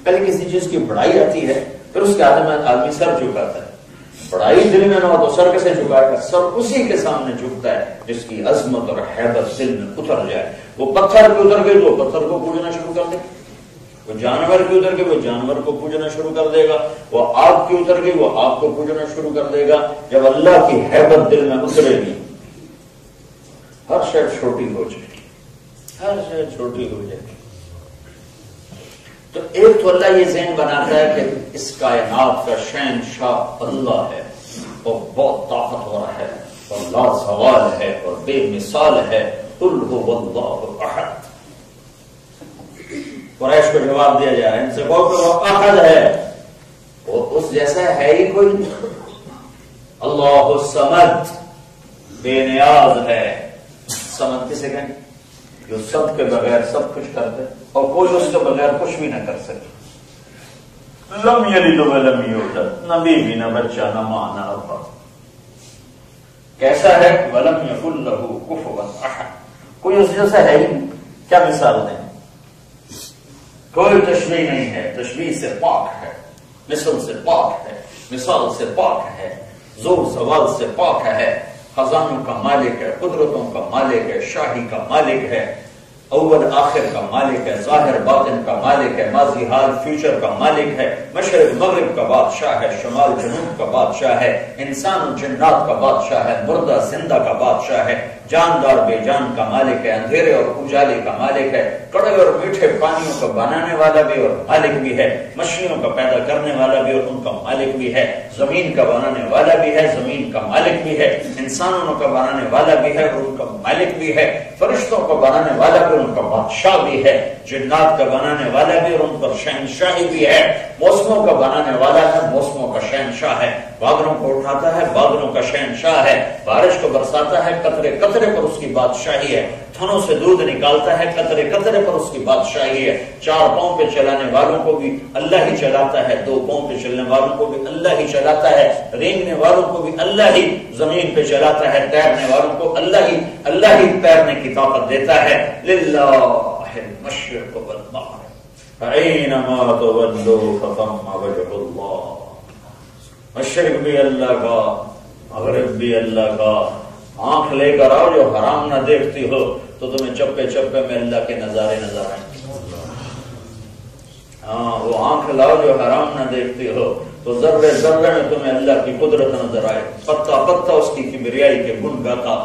پہلے کسی چیز کی بڑائی آتی ہے پھر اس کے آدمی سر جھکاتا ہے۔ بڑائی دل میں نہ ہو تو سر کیسے جھکائے گا؟ سر اسی کے سامنے جھکتا ہے جس کی عظمت اور حیبت دل میں اتر جائے۔ وہ پتھر پہ اتر گئے تو پتھر کو پوجنا شروع کر دے، وہ جانور کی اتر گئی وہ جانور کو پوجنا شروع کر دے گا، وہ آگ کی اتر گئی وہ آگ کو پوجنا شروع کر دے گا۔ جب اللہ کی حیبت دل میں اترے گی ہر شے چھوٹی ہو جائے گی، ہر شے چھوٹی ہو جائے گی۔ تو ایک تو اللہ یہ ذہن بناتا ہے کہ اس کائنات کا شہنشاہ اللہ ہے اور بہت طاقتور ہے اور لازوال ہے اور بے مثال ہے۔ قل هو اللہ احد۔ قریش کو جواب دیا جا رہا ہے، ان سے کہو کہ وہ احد ہے، وہ اس جیسا ہے ہی کوئی نہیں۔ اللہ الصمد، بے نیاز ہے۔ صمد کسے کہیں؟ جو سب کے بغیر سب کچھ کرتے اور کوئی اس کے بغیر کچھ بھی نہ کر سکے۔ لم یلد ولم یولد، نہ بیوی نہ بچہ نہ ماں نہ ابا. کیسا ہے؟ ولم یکن لہ کفوا احد، کوئی اس جیسا ہے ہی نہیں. کیا مثال دیں؟ کوئی تشبیہ نہیں ہے، تشبیہ سے پاک ہے، مثل سے پاک ہے، مثال سے پاک ہے، زور زوال سے پاک ہے، خزانوں کا مالک ہے، قدرتوں کا مالک ہے، شاہی کا مالک ہے، اول آخر کا مالک ہے، ظاہر باطن کا مالک ہے، ماضی حال فیوچر کا مالک ہے، مشرق مغرب کا بادشاہ ہے، شمال جنوب کا بادشاہ ہے، انسان و جنات کا بادشاہ ہے، مردہ زندہ کا بادشاہ ہے، جاندار بے جان کا مالک ہے، اندھیرے اور اجالے کا مالک ہے، کڑوے اور میٹھے پانیوں کو بنانے والا بھی اور مالک بھی ہے، مچھلیوں کا پیدا کرنے والا بھی اور ان کا مالک بھی ہے، زمین کا بنانے والا بھی ہے، زمین کا مالک بھی ہے، انسانوں کا بنانے والا بھی ہے اور ان کا مالک بھی ہے، فرشتوں کو بنانے والا بھی اور ان کا بادشاہ بھی ہے، جنات کا بنانے والا بھی اور ان پر شہنشاہی بھی ہے، موسموں کا بنانے والا ہے، موسموں کا شہنشاہ ہے، بادلوں کو اٹھاتا ہے، بادلوں کا شہنشاہ ہے، بارش کو برساتا ہے، قطرے قطرے پر اس کی بادشاہی ہے، تھنوں سے دودھ نکالتا ہے، قطرے قطرے پر اس کی بادشاہی ہے، 4 پاؤں پہ چلانے والوں کو بھی اللہ ہی چلاتا ہے، 2 پاؤں پہ چلنے والوں کو بھی اللہ ہی چلاتا ہے، رینگنے والوں کو بھی اللہ ہی زمین پہ چلاتا ہے، تیرنے والوں کو اللہ ہی تیرنے کی طاقت دیتا ہے. للہ المشرق والمغرب فأینما تولوا فثم وجہ اللہ. مشرق بھی اللہ کا، مغرب بھی اللہ کا. آنکھ لے کر آؤ، جو حرام نہ دیکھتی ہو تو تمہیں چپے چپے میں اللہ کے نظارے نظر آئیں گے. ہاں، وہ آنکھ لاؤ جو حرام نہ دیکھتی ہو تو ذرے ذرے میں تمہیں اللہ کی قدرت نظر آئے، پتا پتا اس کی کبریائی کے گن گاتا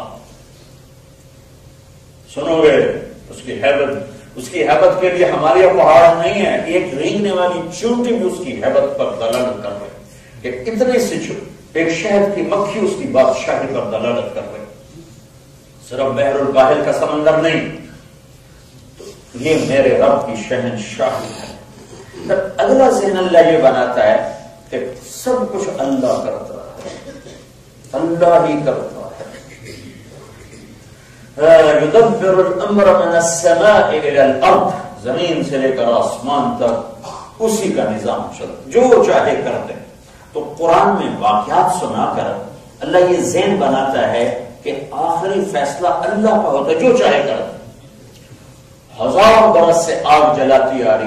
سنو گے. اس کی حیبت کے لیے ہمارے پہاڑ نہیں ہے، ایک رینگنے والی چونٹی بھی اس کی حیبت پر دلالت کر رہے، کہ اتنے سے ایک شہد کی مکھی اس کی بادشاہی پر دلالت کر رہے. صرف بحر الکاہل کا سمندر نہیں، تو یہ میرے رب کی شہنشاہی ہے. اگلا ذہن اللہ یہ بناتا ہے کہ سب کچھ اللہ کرتا ہے، اللہ ہی کرتا ہے. يدبر الامر من السماء الى الارض، زمین سے لے کر آسمان تک اسی کا نظام چلتا، جو چاہے کرتے. تو قرآن میں واقعات سنا کر اللہ یہ ذہن بناتا ہے کہ آخری فیصلہ اللہ کا ہوتا ہے، جو چاہے کرتا. 1000 برس سے آگ جلاتی آ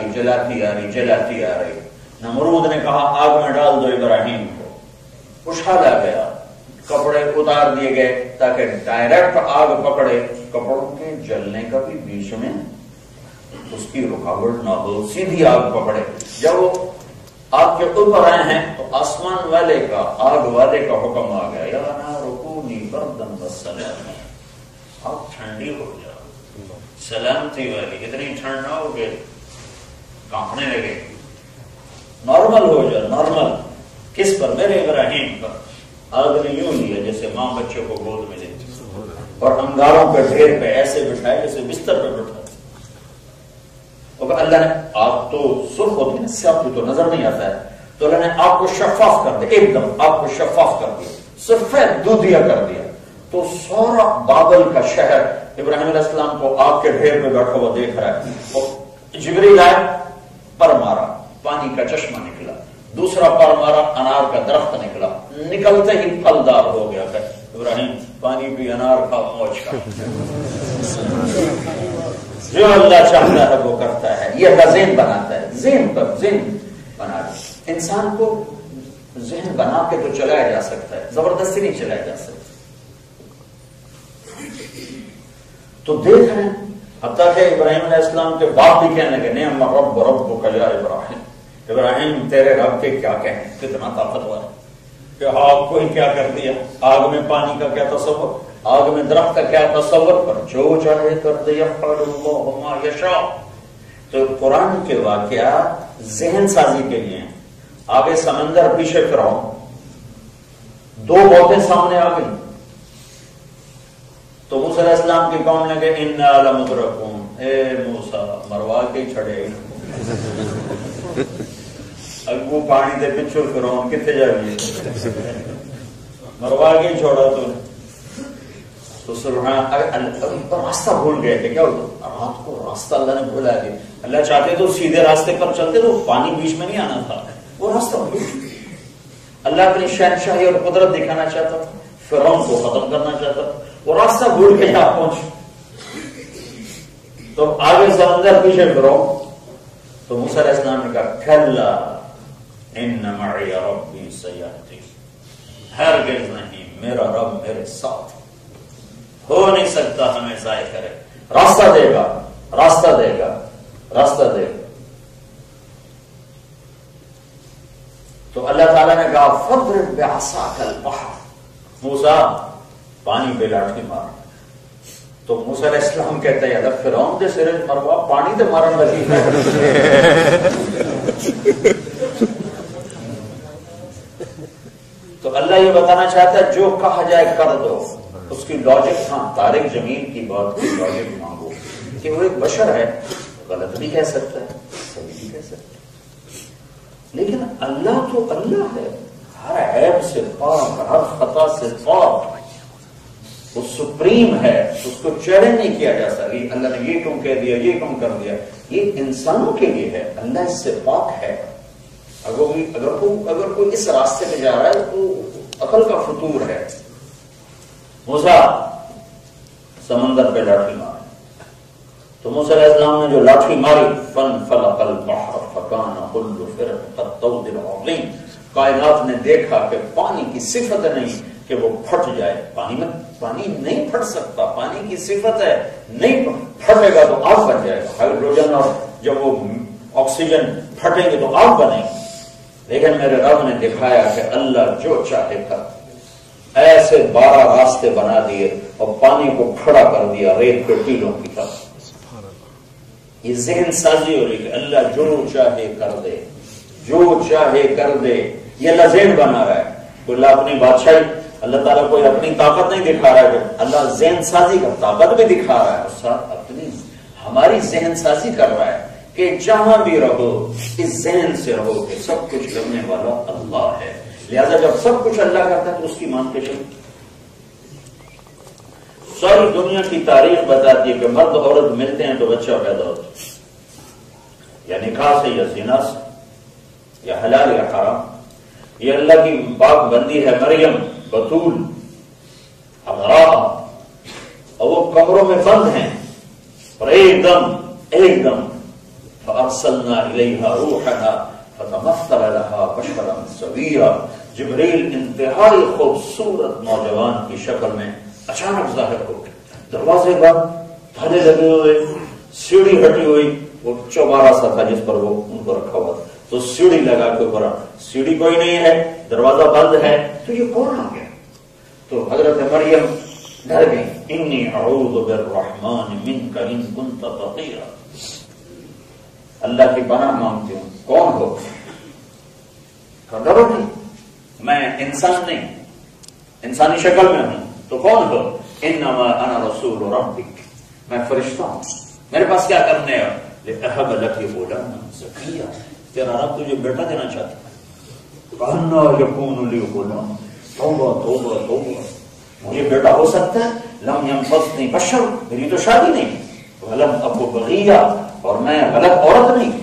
رہی. نمرود نے کہا آگ میں ڈال دو ابراہیم کو، اچھالا گیا، کپڑے اتار دیے گئے تاکہ ڈائریکٹ آگ پکڑے، کپڑوں کے جلنے کا بھی بیچ میں اس کی رکاوٹ نہ ہو، سیدھی آگ پکڑے. جب وہ آگ کے اوپر آئے ہیں تو آسمان والے کا، آگ والے کا حکم آ گیا، یا نار کونی بردن وسلاما، آگ ٹھنڈی ہو جا، سلامتی والی. اتنی ٹھنڈ نہ ہو کہ کانپنے لگے، نارمل ہو جا، نارمل. کس پر؟ میرے ابراہیم پر. آگ نے یوں لیا جیسے ماں بچے کو گود میں لیتی، اور انگاروں پہ ڈھیر پہ ایسے بٹھائے جیسے بستر پہ بٹھائے. اور اللہ نے، آگ تو سرخ ہوتی ہے، سیاہ تو نظر نہیں آتا ہے، تو اللہ نے آگ کو شفاف کر دیا، ایک دم آگ کو شفاف کر دیا، سفید دودھیا کر دیا. تو سورا بابل کا شہر ابراہیم علیہ السلام کو آگ کے ڈھیر پہ بیٹھا ہوا دیکھ رہا ہے. اور جبریل آئے، پر مارا، پانی کا چشمہ نکلا. دوسرا پر مارا، انار کا درخت نکلا. نکلتے ہی پھلدار ہو گیا. کہ ابراہیم پانی بھی، انار کا، موج کا. جو اللہ چاہتا ہے وہ کرتا ہے. یہ اللہ ذہن بناتا ہے، ذہن پر ذہن بنا. انسان کو ذہن بنا کے تو چلایا جا سکتا ہے، زبردستی نہیں چلایا جا سکتا. تو دیکھ رہے ہیں حتیٰ کہ ابراہیم علیہ السلام کے باپ بھی کہنے لگے، نعم رب ربک یا ابراہیم، ابراہیم تیرے رب کے کیا کہیں، کتنا طاقتور ہے. کہ آگ کو ہی کیا کر دیا، آگ میں پانی کا کیا تصور، آگ میں درخت کا کیا تصور، پر جو چاہے کر دے، یفعل اللہ ما یشاء. تو قرآن کے واقعات ذہن سازی کے لیے ہیں. آگے سمندر، پیچھے فرعون، 2 موتیں سامنے آ گئی. تو موسیٰ علیہ السلام کی قوم نے کہا انا لمدرکون، اے موسیٰ مروا کے چھڑے اگو پانی دے پچھو فرعون کتنے جائے مروا کے چھوڑا. تو سبحان راستہ بھول گئے کہ کیا ہوتا، رات کو راستہ اللہ نے بھولا دیا. اللہ چاہتے تو سیدھے راستے پر چلتے تو پانی بیچ میں نہیں آنا تھا، وہ راستہ بھول. اللہ اپنی شہنشاہی اور قدرت دکھانا چاہتا تھا, فرعون کو ختم کرنا چاہتا تھا, وہ راستہ بھول کے یہاں پہنچ. تو آگے سمندر پیچھے فرعون. تو موسیٰ علیہ السلام نے کہا کلا ان معی ربی سیہدین, ہرگز نہیں, میرا رب میرے ساتھ, ہو نہیں سکتا ہمیں ضائع کرے, راستہ دے گا, راستہ دے گا, راستہ دے گا. تو اللہ تعالیٰ نے کہا فضرب بعصاک البحر, موسیٰ پانی پہ لاٹھی مار. تو موسیٰ علیہ السلام کہتے ہیں اگر فرعون دے سرے مروا پانی تے مارن لگی ہے. تو اللہ یہ بتانا چاہتا ہے جو کہا جائے کر دو, اس کی لاجک. ہاں طارق جمیل کی بات کی لاجک مانگو کہ وہ ایک بشر ہے, غلط بھی کہہ سکتا ہے, صحیح بھی کہہ سکتا ہے, لیکن اللہ تو اللہ ہے, ہر عیب سے پاک, ہر خطا سے پاک, وہ سپریم ہے, اس کو چیلنج نہیں کیا جا سکتا. اللہ نے یہ کیوں کہہ دیا, یہ کیوں کر دیا, یہ انسانوں کے لیے ہے, اللہ اس سے پاک ہے. اگر کوئی اس راستے پہ جا رہا ہے تو عقل کا فطور ہے. موسیٰ سمندر پہ لاٹھی ماری. تو موسیٰ علیہ السلام نے جو لاٹھی ماری, فانفلق البحر فکان کل فرق کالطود العظیم, کائنات نے دیکھا کہ پانی کی صفت نہیں کہ وہ پھٹ جائے. پانی نہیں پھٹ سکتا, پانی کی صفت ہے, نہیں پھٹے گا تو آگ بن جائے گا. ہائیڈروجن اور جب وہ آکسیجن پھٹیں گے تو آگ بنے گی. لیکن میرے رب نے دکھایا کہ اللہ جو چاہے کر, ایسے 12 راستے بنا دیے اور پانی کو کھڑا کر دیا ریت کے ٹیلوں کی طرح. یہ ذہن سازی ہو رہی ہے, اللہ جو چاہے کر دے, جو چاہے کر دے. یہ اللہ ذہن بنا رہا ہے. اللہ اپنی بادشاہی, اللہ تعالیٰ کوئی اپنی طاقت نہیں دکھا رہا ہے, اللہ ذہن سازی کا طاقت بھی دکھا رہا ہے, اور ساتھ اپنی ہماری ذہن سازی کر رہا ہے کہ جہاں بھی رہو اس ذہن سے رہو کہ سب کچھ کرنے والا اللہ ہے. لہذا جب سب کچھ اللہ کرتا ہے تو اس کی مان کے چلو. ساری دنیا کی تاریخ بتاتی ہے کہ مرد عورت ملتے ہیں تو بچہ پیدا ہوتا ہے, یا نکاح سے یا زنا سے, یا حلال یا حرام. یہ اللہ کی پاک بندی ہے مریم, بطول, ابرار, اور وہ کمروں میں بند ہیں, اور ایک دم فارسلنا الیہا روحنا فتمثل لها بشرا سویا. جبریل انتہائی خوبصورت نوجوان کی شکل میں اچانک ظاہر ہو گئے. دروازے بند, تھالے لگے ہوئے, سیڑھی ہٹی ہوئی, وہ چوبارہ سا تھا جس پر وہ ان کو رکھا ہوا, تو سیڑھی لگا کے اوپر, سیڑھی کوئی نہیں ہے, دروازہ بند ہے, تو یہ کون آ گیا؟ تو حضرت مریم ڈر گئی. انی اعوذ بالرحمن منک ان کنت تقیا, اللہ کی پناہ مانگتی ہوں, کون ہو؟ ڈرو نہیں, میں انسان نہیں, انسانی شکل میں ہوں, تو کون ہو؟ انما انا رسول ربک, میں فرشتہ ہوں, میرے پاس کیا کرنے ہے؟ لأہب لک غلاما زکیا, تیرا رب تجھے بیٹا دینا چاہتا ہے. کہنا یکون لی غلام, توبہ توبہ توبہ, مجھے بیٹا ہو سکتا ہے؟ لم ينفسنی بشر, میری تو شادی نہیں, ولم اکو بغیہ, اور میں غلط عورت نہیں.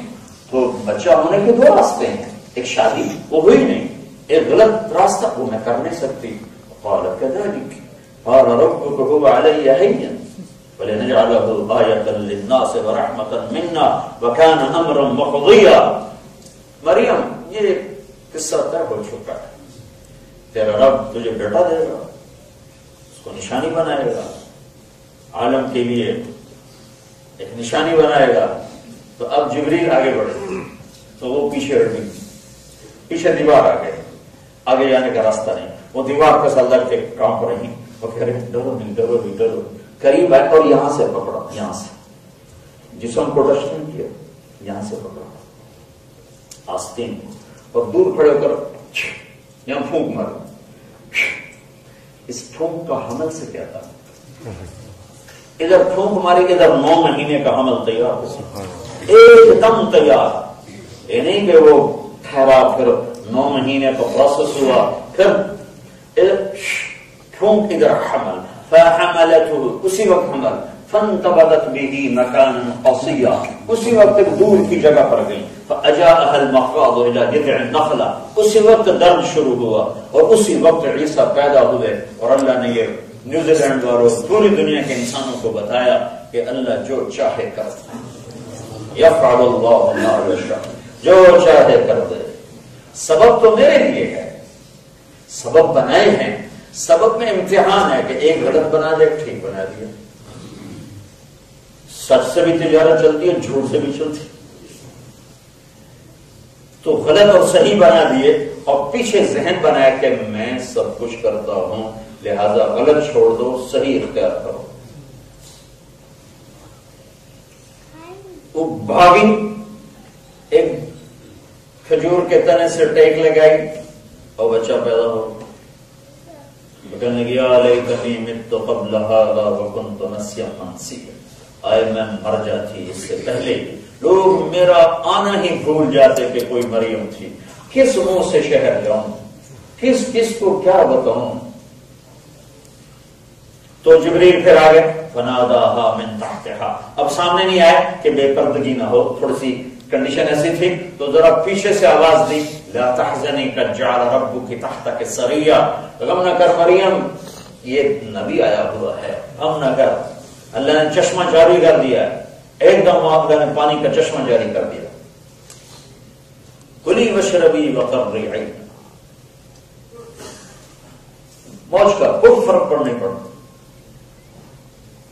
تو بچہ ہونے کے 2 راستے ہیں, ایک شادی وہ ہوئی نہیں, ایک غلط راستہ وہ میں کر نہیں سکتی. قال كذلك قال ربك هو علي هين ولنجعله آية للناس ورحمة منا وكان امرا مقضيا. مریم یہ قصہ طے ہو چکا ہے, تیرا رب تجھے بیٹا دے گا, اس کو نشانی بنائے گا, عالم کے لیے ایک نشانی بنائے گا. تو اب جبریل آگے بڑھے تو وہ پیچھے ہٹ گئی, پیچھے دیوار آ گئے, آگے جانے کا راستہ نہیں. وہ دیوار کے ساتھ لگ کے کانپ رہی, وہ کہہ رہے ڈرو نہیں ڈرو نہیں ڈرو. قریب آئے اور یہاں سے پکڑا, یہاں سے, جسم کو ٹچ نہیں کیا, یہاں سے پکڑا آستین, اور دور کھڑے ہو کر یہاں پھونک ماری. اس پھونک کا حمل سے کیا تھا؟ ادھر پھونک ماری, ادھر 9 مہینے کا حمل تیار ہو, ایک دم تیار. یہ نہیں کہ وہ ٹھہرا, پھر 9 مہینے کا پروسیس ہوا, پھر پھونک ادھر حمل, فحملته, اسی وقت حمل, فانتبذت به مكانا قصيا, اسی وقت ایک دور کی جگہ پر گئی. فَأَجَاءَهَا الْمَخَاضُ إِلَى جِذْعِ النَّخْلَةِ، اسی وقت درد شروع ہوا اور اسی وقت عیسیٰ پیدا ہوئے. اور اللہ نے یہ نیوزی لینڈ والوں پوری دنیا کے انسانوں کو بتایا کہ اللہ جو چاہے کرتا ہے. یفعل اللہ ما یشاء، جو چاہے کر دے. سبب تو میرے لیے ہے، سبب بنائے ہیں. سبب میں امتحان ہے کہ ایک غلط بنا دے، ٹھیک بنا دیا. سچ سے بھی تجارت چلتی ہے، جھوٹ سے بھی چلتی ہے. تو غلط اور صحیح بنا دیے اور پیچھے ذہن بنایا کہ میں سب کچھ کرتا ہوں، لہذا غلط چھوڑ دو، صحیح اختیار کرو. وہ بھاگی، ایک کھجور کے تنے سے ٹیک لگائی اور بچہ پیدا ہو. کہنے گیا لیتنی مت قبل ھذا وکنت نسیا منسیا، آئے میں مر جاتی اس سے پہلے. لوگ میرا آنا ہی بھول جاتے کہ کوئی مریم تھی. کس منہ سے شہر جاؤں، کس کو کیا بتاؤں. تو جبریل پھر آگے فناداہا من تحتہا. اب سامنے نہیں آئے کہ بے پردگی نہ ہو، تھوڑی سی کنڈیشن ایسی تھی تو ذرا پیچھے سے آواز دی، لا تحزنی قد جعل ربک تحتک سریا، غم نہ کر مریم، یہ نبی آیا ہوا ہے، غم نہ کر. اللہ نے چشمہ جاری کر دیا ہے، ایک دم اللہ نے پانی کا چشمہ جاری کر دیا. کلی وشربی وقرری عین، موج کا کوئی فرق پڑنے پڑا.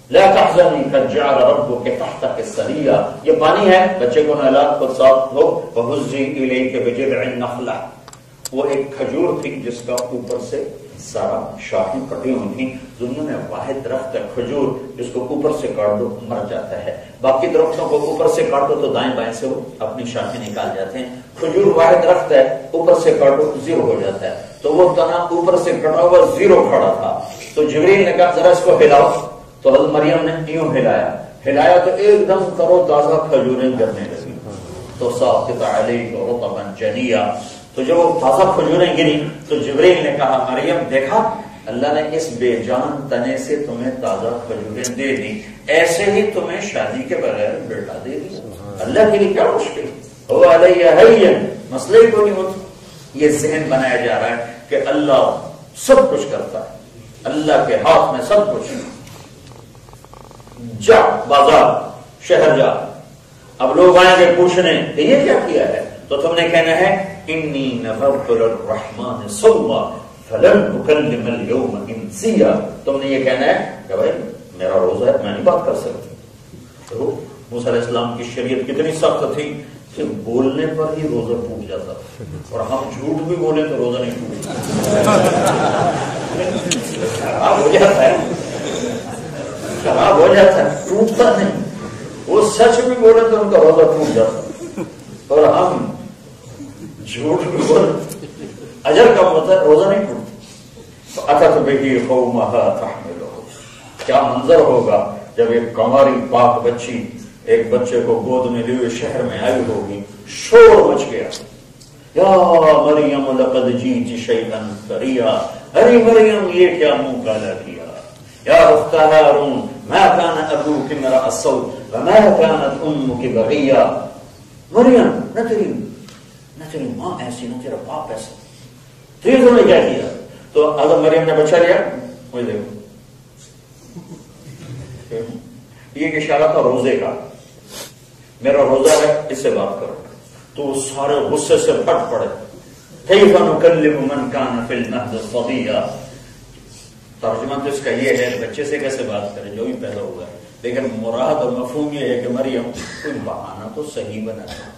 لا تحزنی قد جعل ربک تحتک سریا، یہ پانی ہے، بچے کو نہلا، خود صاف ہو. وہزی الیک بجذع النخلہ، وہ ایک کھجور تھی جس کا اوپر سے سارا شاخیں کٹی ہوئی تھی. دنیا میں واحد درخت ہے کھجور جس کو اوپر سے کاٹ دو مر جاتا ہے. باقی درختوں کو اوپر سے کاٹو تو دائیں بائیں سے وہ اپنی شاخیں نکال جاتے ہیں. کھجور واحد درخت ہے، اوپر سے کاٹو زیرو ہو جاتا ہے. تو وہ تنا اوپر سے کٹا ہوا زیرو کھڑا تھا. تو جبریل نے کہا ذرا اس کو ہلاؤ. تو حضرت مریم نے یوں ہلایا تو ایک دم ترو تازہ کھجوریں گرنے لگی. تو ساقط علیک رطبا جنیا، تو جب وہ تازہ کھجوریں گری تو جبریل نے کہا مریم دیکھا اللہ نے اس بے جان تنے سے تمہیں تازہ کھجوریں دے دی، ایسے ہی تمہیں شادی کے بغیر بیٹا دے دی. اللہ کے لیے کیا مشکل ہو علیہ ہین، مسئلے کو نہیں ہوتا. یہ ذہن بنایا جا رہا ہے کہ اللہ سب کچھ کرتا ہے، اللہ کے ہاتھ میں سب کچھ. جا بازار شہر جا، اب لوگ آئیں گے پوچھنے کہ یہ کیا کیا ہے، تو تم نے کہنا ہے انی نذرت للرحمن صوما فلن اکلم اليوم انسیا. تم نے یہ کہنا ہے کہ بھائی میرا روزہ ہے، میں نہیں بات کر سکتی. موسیٰ علیہ السلام کی شریعت کتنی سخت تھی کہ بولنے پر ہی روزہ ٹوٹ جاتا، اور ہم جھوٹ بھی بولیں تو روزہ نہیں ٹوٹتا. خراب ہو جاتا ہے، خراب ہو جاتا ہے، ٹوٹتا نہیں. وہ سچ بھی بولے تو ان کا روزہ ٹوٹ جاتا، اور ہم جھوٹ بھی بولے اجر کم ہوتا ہے، روزہ نہیں ٹوٹتا. اتت بہ قومھا تحملہ، کیا منظر ہوگا جب ایک کنواری پاک بچی ایک بچے کو گود میں لیے ہوئے شہر میں آئی ہوگی. شور مچ گیا، یا مریم لقد جئت شیئا فریا، ارے مریم یہ کیا منہ کالا کیا. یا اخت ہارون ما كان ابوك امرأ سوء وما كانت امك بغیا. مریم نہ تیری ماں ایسی نہ تیرا باپ ایسا، تو یہ تم نے کیا کیا. تو حضرت مریم نے بچہ لیا، مجھے دیکھو یہ اشارہ تھا روزے کا، میرا روزہ ہے اس سے بات کرو. تو سارے غصے سے پھٹ پڑے. کیف نکلم من کان فی المہد صبیا، ترجمہ تو اس کا یہ ہے بچے سے کیسے بات کریں جو بھی پیدا ہوا ہے. لیکن مراد اور مفہوم یہ ہے کہ مریم کوئی بہانہ تو صحیح بنا ہے،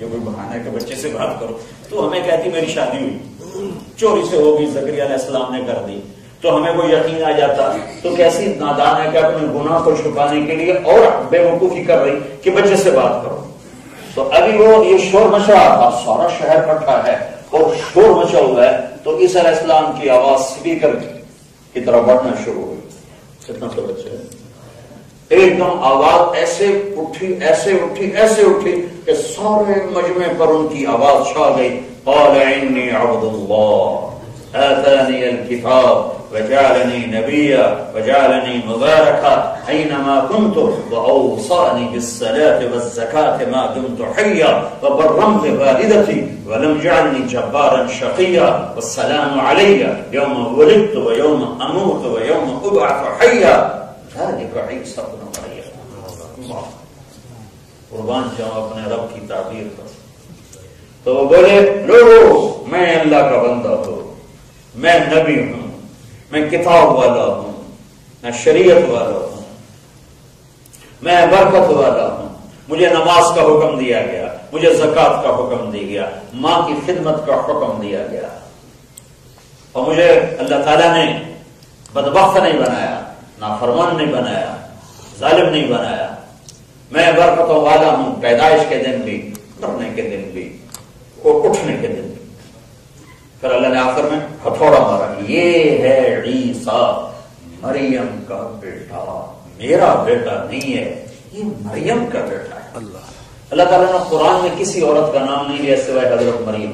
یہ کوئی بہانہ ہے کہ بچے سے بات کرو. تو ہمیں کہتی میری شادی ہوئی چوری سے ہوگی، زکریا علیہ السلام نے کر دی، تو ہمیں کوئی یقین آ جاتا. تو کیسی نادان ہے کہ اپنے گناہ کو چھپانے کے لیے اور بے وقوفی کر رہی کہ بچے سے بات کرو. تو ابھی وہ یہ شور مچا رہا تھا، سارا شہر اکٹھا ہے اور شور مچا ہوا ہے. تو عیسیٰ علیہ السلام کی آواز اسپیکر کی طرح بڑھنا شروع ہوئی. کتنا تو بچے ایک دم آواز ایسے اٹھی کہ سارے مجمع پر ان کی آواز چھا گئی. قال انی عبد اللہ آتانی الکتاب وجعلني نبيا وجعلني مباركا أينما كنت وأوصاني بالصلاة والزكاة ما دمت حيا وبرا بوالدتي ولم يجعلني جبارا شقيا والسلام علي يوم ولدت ويوم أموت ويوم أبعث حيا ذلك عيسى ابن مريم. قربان جاؤں اپنے رب کی تعبیر پر. تو وہ بولے لوگو میں اللہ کا بندہ ہوں، میں نبی ہوں، میں کتاب والا ہوں، میں شریعت والا ہوں، میں برکت والا ہوں، مجھے نماز کا حکم دیا گیا، مجھے زکوٰۃ کا حکم دیا گیا، ماں کی خدمت کا حکم دیا گیا، اور مجھے اللہ تعالیٰ نے بدبخت نہیں بنایا، نافرمان نہیں بنایا، ظالم نہیں بنایا. میں برکتوں والا ہوں، پیدائش کے دن بھی، مرنے کے دن بھی، اور اٹھنے کے دن بھی. پھر اللہ نے آخر میں ہتھوڑا مارا، یہ ہے عیسیٰ مریم کا بیٹا، میرا بیٹا نہیں ہے، یہ مریم کا بیٹا ہے. اللہ تعالیٰ نے قرآن میں کسی عورت کا نام نہیں لیا سوائے حضرت مریم.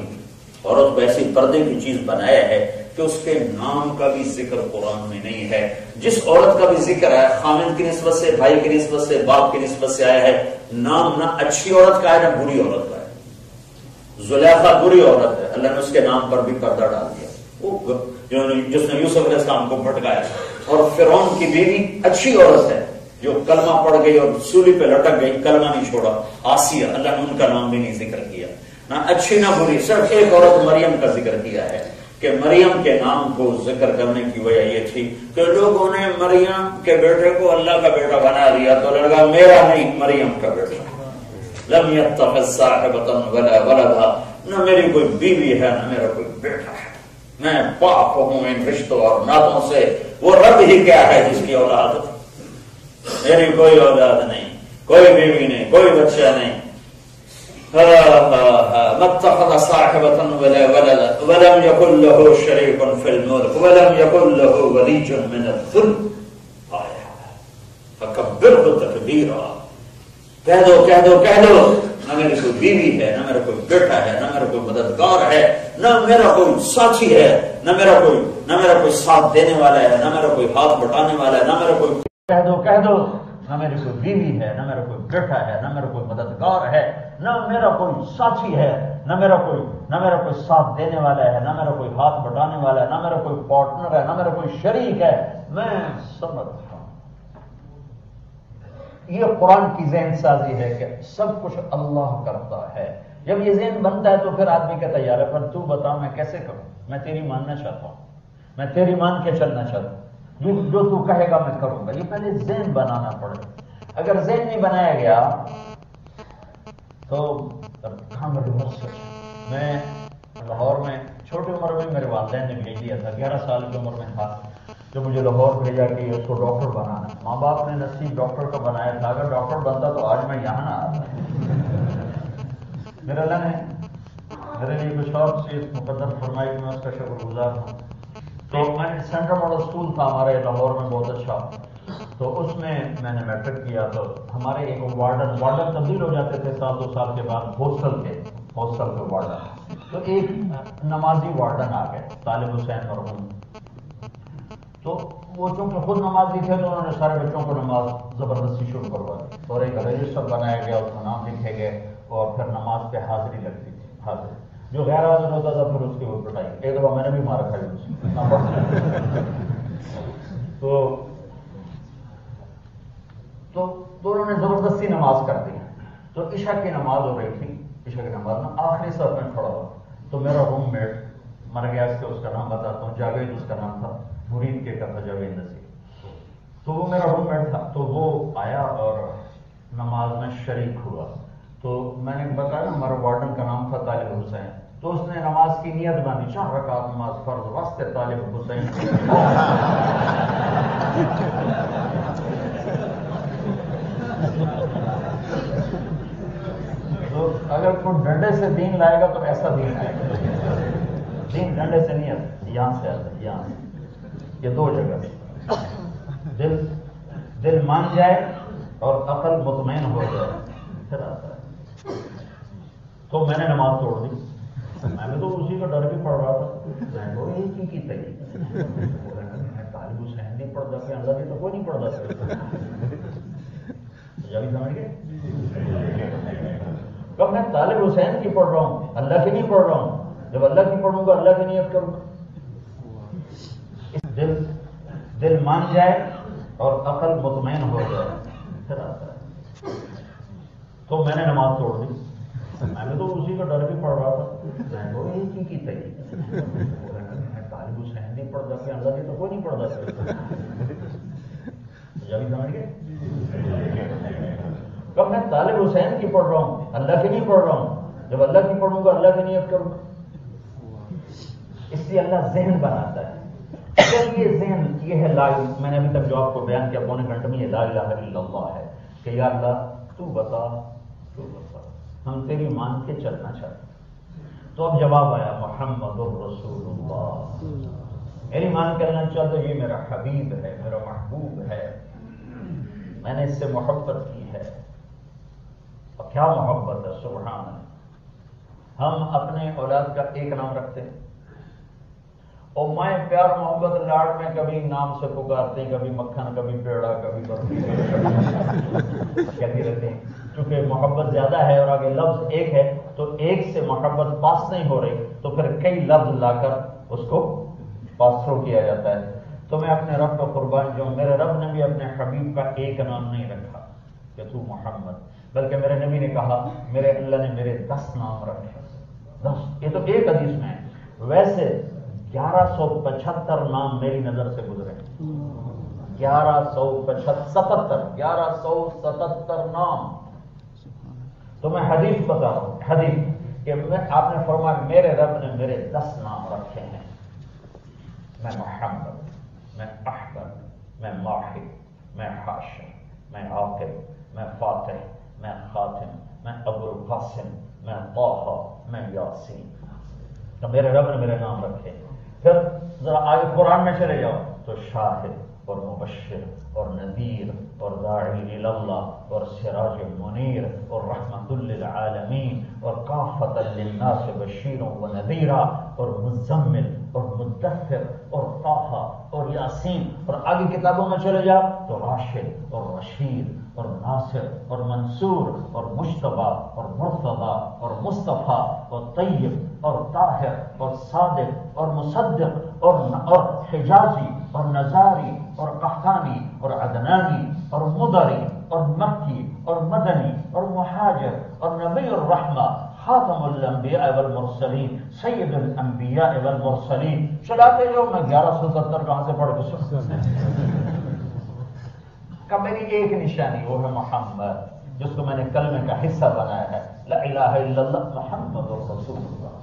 عورت کو ایسی پردے کی چیز بنایا ہے کہ اس کے نام کا بھی ذکر قرآن میں نہیں ہے. جس عورت کا بھی ذکر ہے خامند کی نسبت سے، بھائی کی نسبت سے، باپ کی نسبت سے آیا ہے، نام نہ اچھی عورت کا ہے نہ بری عورت کا ہے. زلیخا بری عورت ہے، اللہ نے اس کے نام پر بھی پردہ ڈال دیا، جس نے یوسف علیہ السلام کو بھٹکایا. اور فرعون کی بیوی اچھی عورت ہے جو کلمہ پڑھ گئی اور سولی پہ لٹک گئی، کلمہ نہیں چھوڑا، آسیہ. اللہ نے ان کا نام بھی نہیں ذکر کیا، نہ اچھی نہ بری. صرف ایک عورت مریم کا ذکر کیا ہے کہ مریم کے نام کو ذکر کرنے کی وجہ یہ تھی کہ لوگوں نے مریم کے بیٹے کو اللہ کا بیٹا بنا دیا تو لڑکا میرا نہیں، مریم کا بیٹا. لم يتخذ صاحبة ولا ولدا، نہ میری کوئی بیوی ہے نہ میرا کوئی بیٹا ہے، میں پاک ہوں ان رشتوں اور ناتوں سے. وہ رب ہی کیا ہے جس کی اولاد، میری کوئی اولاد نہیں، کوئی بیوی نہیں، کوئی بچہ نہیں. ما اتخذ صاحبة ولا ولدا ولم يكن له شريك في الملك ولم يكن له ولي من الذل فكبره تكبيرا. کہہ دو کہہ دو کہہ دو، نہ میری کوئی بیوی ہے، نہ میرا کوئی بیٹا ہے، نہ میرا کوئی مددگار ہے، نہ میرا کوئی ساتھی ہے، نہ میرا کوئی ساتھ دینے والا ہے، نہ میرا کوئی ہاتھ بٹانے والا ہے، نہ میرا کوئی. کہہ دو نہ میری کوئی بیوی ہے، نہ میرا کوئی بیٹا ہے، نہ میرا کوئی مددگار ہے، نہ میرا کوئی ساتھی ہے، نہ میرا کوئی ساتھ دینے والا ہے، نہ میرا کوئی ہاتھ بٹانے والا ہے، نہ میرا کوئی پارٹنر ہے، نہ میرا کوئی شریک ہے، میں سمجھ. یہ قرآن کی ذہن سازی ہے کہ سب کچھ اللہ کرتا ہے. جب یہ ذہن بنتا ہے تو پھر آدمی کہتا ہے یار پر تو بتا میں کیسے کروں، میں تیری ماننا چاہتا ہوں، میں تیری مان کے چلنا چاہتا ہوں، جو تو کہے گا میں کروں گا. یہ پہلے ذہن بنانا پڑے. اگر ذہن نہیں بنایا گیا تو کہاں میری عمر سے. میں لاہور میں چھوٹی عمر میں میرے والدین نے بھیج دیا تھا، 11 سال کی عمر میں تھا جو مجھے لاہور بھیجا کہ اس کو ڈاکٹر بنانا. ماں باپ نے نصیب ڈاکٹر کا بنایا تھا، اگر ڈاکٹر بنتا تو آج میں یہاں نہ آتا. میرے اللہ نے میرے لیے کچھ اور چیز مقدر فرمائی، میں اس کا شکر گزار ہوں. تو میں نے سینٹرل ماڈل اسکول تھا ہمارے لاہور میں بہت اچھا، تو اس میں نے میٹرک کیا. تو ہمارے ایک وارڈن تبدیل ہو جاتے تھے 1-2 سال کے بعد ہاسٹل کے وارڈن. تو ایک نمازی وارڈن آ گئے، طالب حسین مرحوم. تو وہ چونکہ خود نمازی تھے تو انہوں نے سارے بچوں کو نماز زبردستی شروع کروا دی اور ایک رجسٹر بنایا گیا، اس کا نام لکھے گئے اور پھر نماز پہ حاضری لگتی تھی. حاضری جو غیر حاضر ہوتا تھا پھر اس کی وہ پٹائی. ایک دفعہ میں نے بھی مارا کھائی اس تو انہوں نے زبردستی نماز کر دی. تو عشاء کی نماز ہو رہی تھی، عشاء کی نماز میں آخری صف میں کھڑا ہوا. تو میرا روم میٹ مر گیا، اس کا نام بتاتا ہوں، جاوید اس کا نام تھا، مرید کے کا تھا جاوید نصیر. تو وہ میرا روم میٹ تھا. تو وہ آیا اور نماز میں شریک ہوا. تو میں نے بتایا ہمارا وارڈن کا نام تھا طالب حسین. تو اس نے نماز کی نیت باندھی، 4 رکعت نماز فرض واسطے طالب حسین. تو اگر کوئی ڈنڈے سے دین لائے گا تو ایسا دین آئے گا. دین ڈنڈے سے نہیں آتا، یہاں سے آتا ہے، یہاں سے. یہ 2 جگہ سے دل مان جائے اور عقل مطمئن ہو جائے پھر آتا ہے. تو میں نے نماز توڑ دی. میں تو اسی کا ڈر بھی پڑ رہا تھا، میں تو ایک ہی کی تھی. پڑھتا کہ اللہ کی تو کوئی نہیں پڑھتا. جبھی سمجھ گئے؟ کب میں طالب حسین کی پڑھ رہا ہوں، اللہ کی نہیں پڑھ رہا ہوں. جب اللہ کی پڑھوں گا اللہ کی نیت کروں گا. دل مان جائے اور عقل مطمئن ہو جائے پھر آتا ہے. تو میں نے نماز توڑ دی. میں نے تو اسی کا ڈر بھی پڑھ رہا تھا. میں ایک ہی کی تھی طالب حسین نہیں پڑھتا کہ اللہ کی تو کوئی نہیں پڑھتا. جبھی سمجھ گئے؟ کب میں طالب حسین کی پڑھ رہا ہوں، اللہ کی نہیں پڑھ رہا ہوں. جب اللہ کی پڑھوں گا اللہ کی نیت کروں گا. اس لیے اللہ ذہن بناتا ہے. اگر یہ ذہن یہ ہے میں نے ابھی تک جو آپ کو بیان کیا پونے گھنٹے میں، یہ لا الہ الا اللہ ہے کہ یا اللہ تو بتا ہم تیری مان کے چلنا چاہتے. تو اب جواب آیا محمد الرسول اللہ. میری مان کرنا چاہتا یہ میرا حبیب ہے، میرا محبوب ہے، میں نے اس سے محبت کی ہے. اور کیا محبت ہے سبحان اللہ. ہم اپنے اولاد کا ایک نام رکھتے ہیں اور میں پیار محبت لاڈ میں کبھی نام سے پکارتے ہیں، کبھی مکھن، کبھی پیڑا، کبھی برفی کہتی رہتے ہیں. چونکہ محبت زیادہ ہے اور آگے لفظ ایک ہے تو ایک سے محبت پاس نہیں ہو رہی تو پھر کئی لفظ لا کر اس کو پاس تھرو کیا جاتا ہے. تو میں اپنے رب کا قربان جو میرے رب نے بھی اپنے حبیب کا ایک نام نہیں رکھا کہ تو محمد، بلکہ میرے نبی نے کہا میرے اللہ نے میرے 10 نام رکھے. 10 یہ تو ایک حدیث میں ہے. ویسے 1175 نام میری نظر سے گزرے. 1177 نام. تو میں حدیث بتا رہا ہوں، حدیث کہ آپ نے فرمایا میرے رب نے میرے 10 نام رکھے ہیں. میں محمد، میں احمد، میں ماحد، میں حاشر، میں عاقب، میں فاتح، میں خاتم، میں ابو القاسم، میں طه، میں یاسین. تو میرے رب نے میرے نام رکھے. پھر ذرا آگے قرآن میں چلے جاؤ تو شاہد اور مبشر اور نذیر اور داعی الی اللہ اور سراج منیر اور رحمت للعالمین اور کافۃ للناس بشیر و نذیرا اور مزمل اور مدثر اور طه اور یاسین. اور آگے کتابوں میں چلے جاؤ تو راشد اور رشید اور ناصر اور منصور اور مجتبی اور مرتضی اور مصطفیٰ اور طیب اور طاہر اور صادق اور مصدق اور حجازی اور نزاری اور قحطانی اور عدنانی اور مدری اور مکی اور مدنی اور مہاجر اور نبی الرحمہ خاتم الانبیاء والمرسلین سید الانبیاء والمرسلین. چلاتے جو میں 1170 کہاں سے پڑھ کے سکتا کا میری ایک نشانی وہ ہے محمد، جس کو میں نے کلمے کا حصہ بنایا ہے. لا الہ الا اللہ محمد رسول اللہ.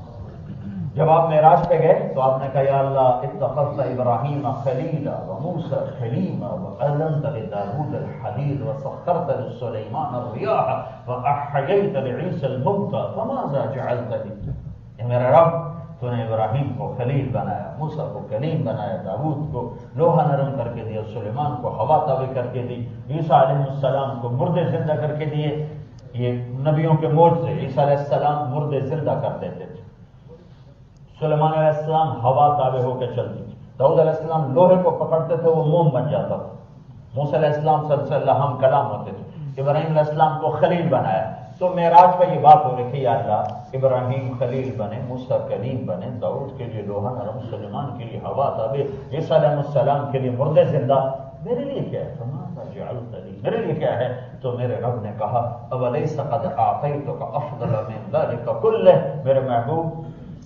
جب آپ معراج پہ گئے تو آپ نے کہا یا اللہ اتخذت ابراہیم خلیلا وموسیٰ کلیما وأذنت لداود الحدید وسخرت لسلیمان الریاح وأحییت لعیسی الموتى فماذا جعلت لي. اے میرا رب تو نے ابراہیم کو خلیل بنایا، موسیٰ کو کلیم بنایا، داود کو لوہا نرم کر کے دیا، سلیمان کو ہوا تابع کر کے دی، عیسیٰ علیہ السلام کو مردے زندہ کر کے دیے. یہ نبیوں کے موج سے عیسیٰ علیہ السلام مردے زندہ کر دیتے تھے، سلیمان علیہ السلام ہوا تابع ہو کے چلتی تھی، داؤد علیہ السلام لوہے کو پکڑتے تھے وہ موم بن جاتا تھا، موسیٰ علیہ السلام سے اللہ ہم کلام ہوتے تھے، ابراہیم علیہ السلام کو خلیل بنایا. تو معراج پہ یہ بات ہو رہی تھی یا اللہ ابراہیم خلیل بنے، موسیٰ کلیم بنے، داؤد کے لیے لوہا نرم، سلیمان کے لیے ہوا تابع، عیسیٰ علیہ السلام کے لیے مردے زندہ. میرے لیے کیا ہے؟ میرے لیے کیا ہے؟ تو میرے رب نے کہا اولیس قد اعطیتک افضل من ذلک کلہ. میرے محبوب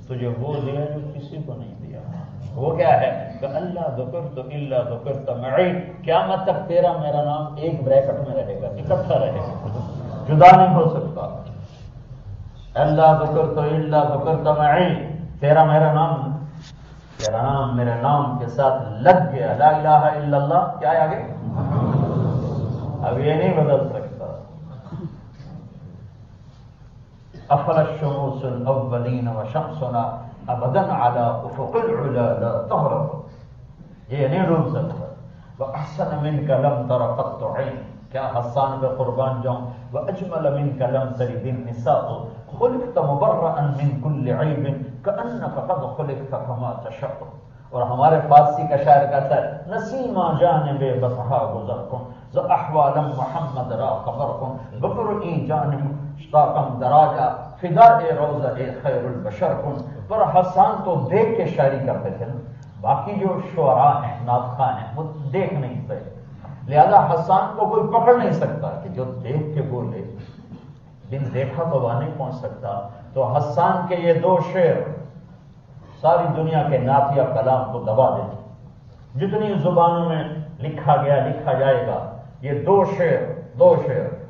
تجھے وہ دیا جو کسی کو نہیں دیا. وہ کیا ہے کہ اللہ ذکرت الا ذکرت معی. قیامت تک تیرا میرا نام ایک بریکٹ میں رہے گا، اکٹھا رہے گا، جدا نہیں ہو سکتا. اللہ ذکرت الا ذکرت معی. تیرا میرا نام، تیرا نام میرے نام کے ساتھ لگ گیا. لا الہ الا اللہ کیا ہے آگے؟ اب یہ نہیں بدل سکتا. افل الشموس الاولین وشمسنا ابدا على افق العلا لا تغرب. یہ نہیں ڈوب سکتا. واحسن منك لم تر قط عین. کیا حسان پہ قربان جاؤں. واجمل منك لم تلد النساء. خلقت مبرئا من كل عیب كأنك قد خلقت كما تشاء. اور ہمارے فارسی کا شاعر کہتا ہے نسیمہ جانب بطحا گزر کن ز احوالم محمد را خبر کن بکر ای جانب اشتاقم دراجہ فدا اے روزہ اے خیر البشر کن. پر حسان تو دیکھ کے شاعری کرتے تھے نا، باقی جو شعراء ہیں نعت خواں ہیں وہ دیکھ نہیں پائے، لہذا حسان کو کوئی پکڑ نہیں سکتا کہ جو دیکھ کے بولے، بن دیکھا تو وہاں نہیں پہنچ سکتا. تو حسان کے یہ دو شعر ساری دنیا کے نعتیہ کلام کو دبا دیں. جتنی زبانوں میں لکھا گیا لکھا جائے گا یہ دو شعر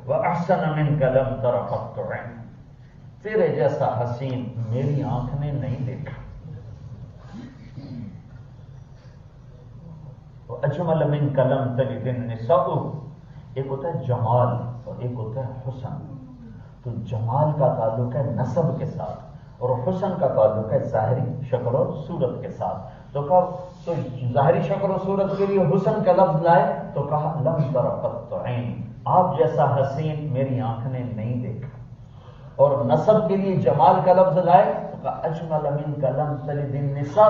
وَأَحْسَنَ مِنْكَ لَمْ تَرَ قَطُّ عَيْنٌ، تیرے جیسا حسین میری آنکھ نے نہیں دیکھا. وَأَجْمَلَ مِنْكَ لَمْ تَلِدِ النِّسَاءُ، ایک ہوتا ہے جمال اور ایک ہوتا ہے حسن. تو جمال کا تعلق ہے نسب کے ساتھ اور حسن کا تعلق ہے ظاہری شکل اور صورت کے ساتھ. تو کہا تو ظاہری شکل و صورت کے لیے حسن کا لفظ لائے تو کہا لم تر قط عین، آپ جیسا حسین میری آنکھ نے نہیں دیکھا. اور نسب کے لیے جمال کا لفظ لائے تو کہا اجمل منک لم تلد النساء،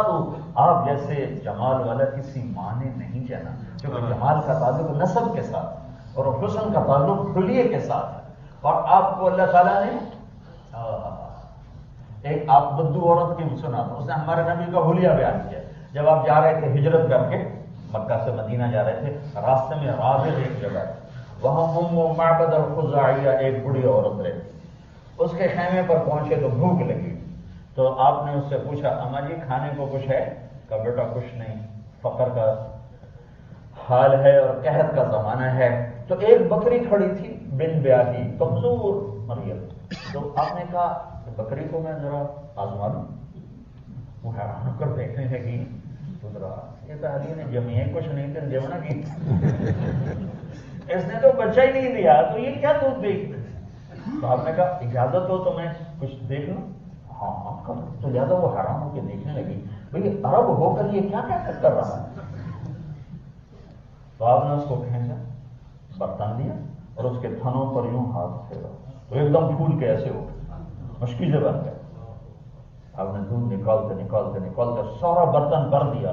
آپ جیسے جمال والا کسی ماں نے نہیں جنا. کیونکہ جمال کا تعلق نسب کے ساتھ اور حسن کا تعلق حلیے کے ساتھ. اور آپ کو اللہ تعالیٰ نے ایک آپ بدو عورت کی سنا تو اس نے ہمارے نبی کا حلیہ بیان کیا. جب آپ جا رہے تھے ہجرت کر کے مکہ سے مدینہ جا رہے تھے، راستے میں رابغ ایک جگہ ہے، وہاں معبد الخزاعیہ ایک بڑی عورت رہتی. اس کے خیمے پر پہنچے تو بھوک لگی تو آپ نے اس سے پوچھا اما جی کھانے کو کچھ ہے؟ کہا بیٹا کچھ نہیں، فقر کا حال ہے اور قحط کا زمانہ ہے. تو ایک بکری کھڑی تھی بن بیاہی کمزور مریم. تو آپ نے کہا کہ بکری کو میں ذرا آزما لوں. وہ حیران ہو کر دیکھنے لگی تو ذرا یہ تو علی نے جمی کچھ نہیں تھے جمنا کی اس نے تو بچہ ہی نہیں دیا تو یہ کیا دودھ دیکھ. تو آپ نے کہا اجازت ہو تو میں کچھ دیکھ لوں؟ ہاں آپ کا. تو لہٰذا وہ حیران ہو کے دیکھنے لگی بھئی عرب ہو کر یہ کیا کر رہا ہے. تو آپ نے اس کو کھینچا، برتن دیا اور اس کے تھنوں پر یوں ہاتھ پھیرا تو ایک دم پھول کے ایسے ہو مشکل سے بن گئے. آپ نے دودھ نکالتے سارا برتن بھر دیا.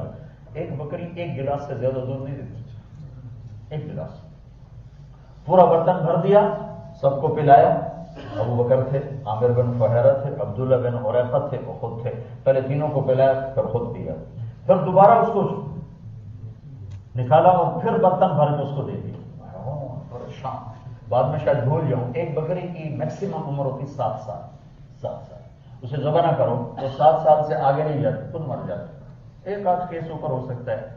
ایک بکری ایک گلاس سے زیادہ دودھ نہیں دیتی، ایک گلاس پورا برتن بھر دیا، سب کو پلایا. ابو بکر تھے، عامر بن فہیرہ تھے، عبداللہ بن عریقہ تھے، وہ خود تھے. پہلے تینوں کو پلایا پھر خود پیا، پھر دوبارہ اس کو نکالا اور پھر برتن بھر کے اس کو دے دیا. پریشان، بعد میں شاید بھول جاؤں. ایک بکری کی میکسیمم عمر ہوتی 7 سال. اسے ذبح نہ کرو تو 7 سال سے آگے نہیں جاتی، خود مر جاتی. ایک آدھ کیس اوپر ہو سکتا ہے.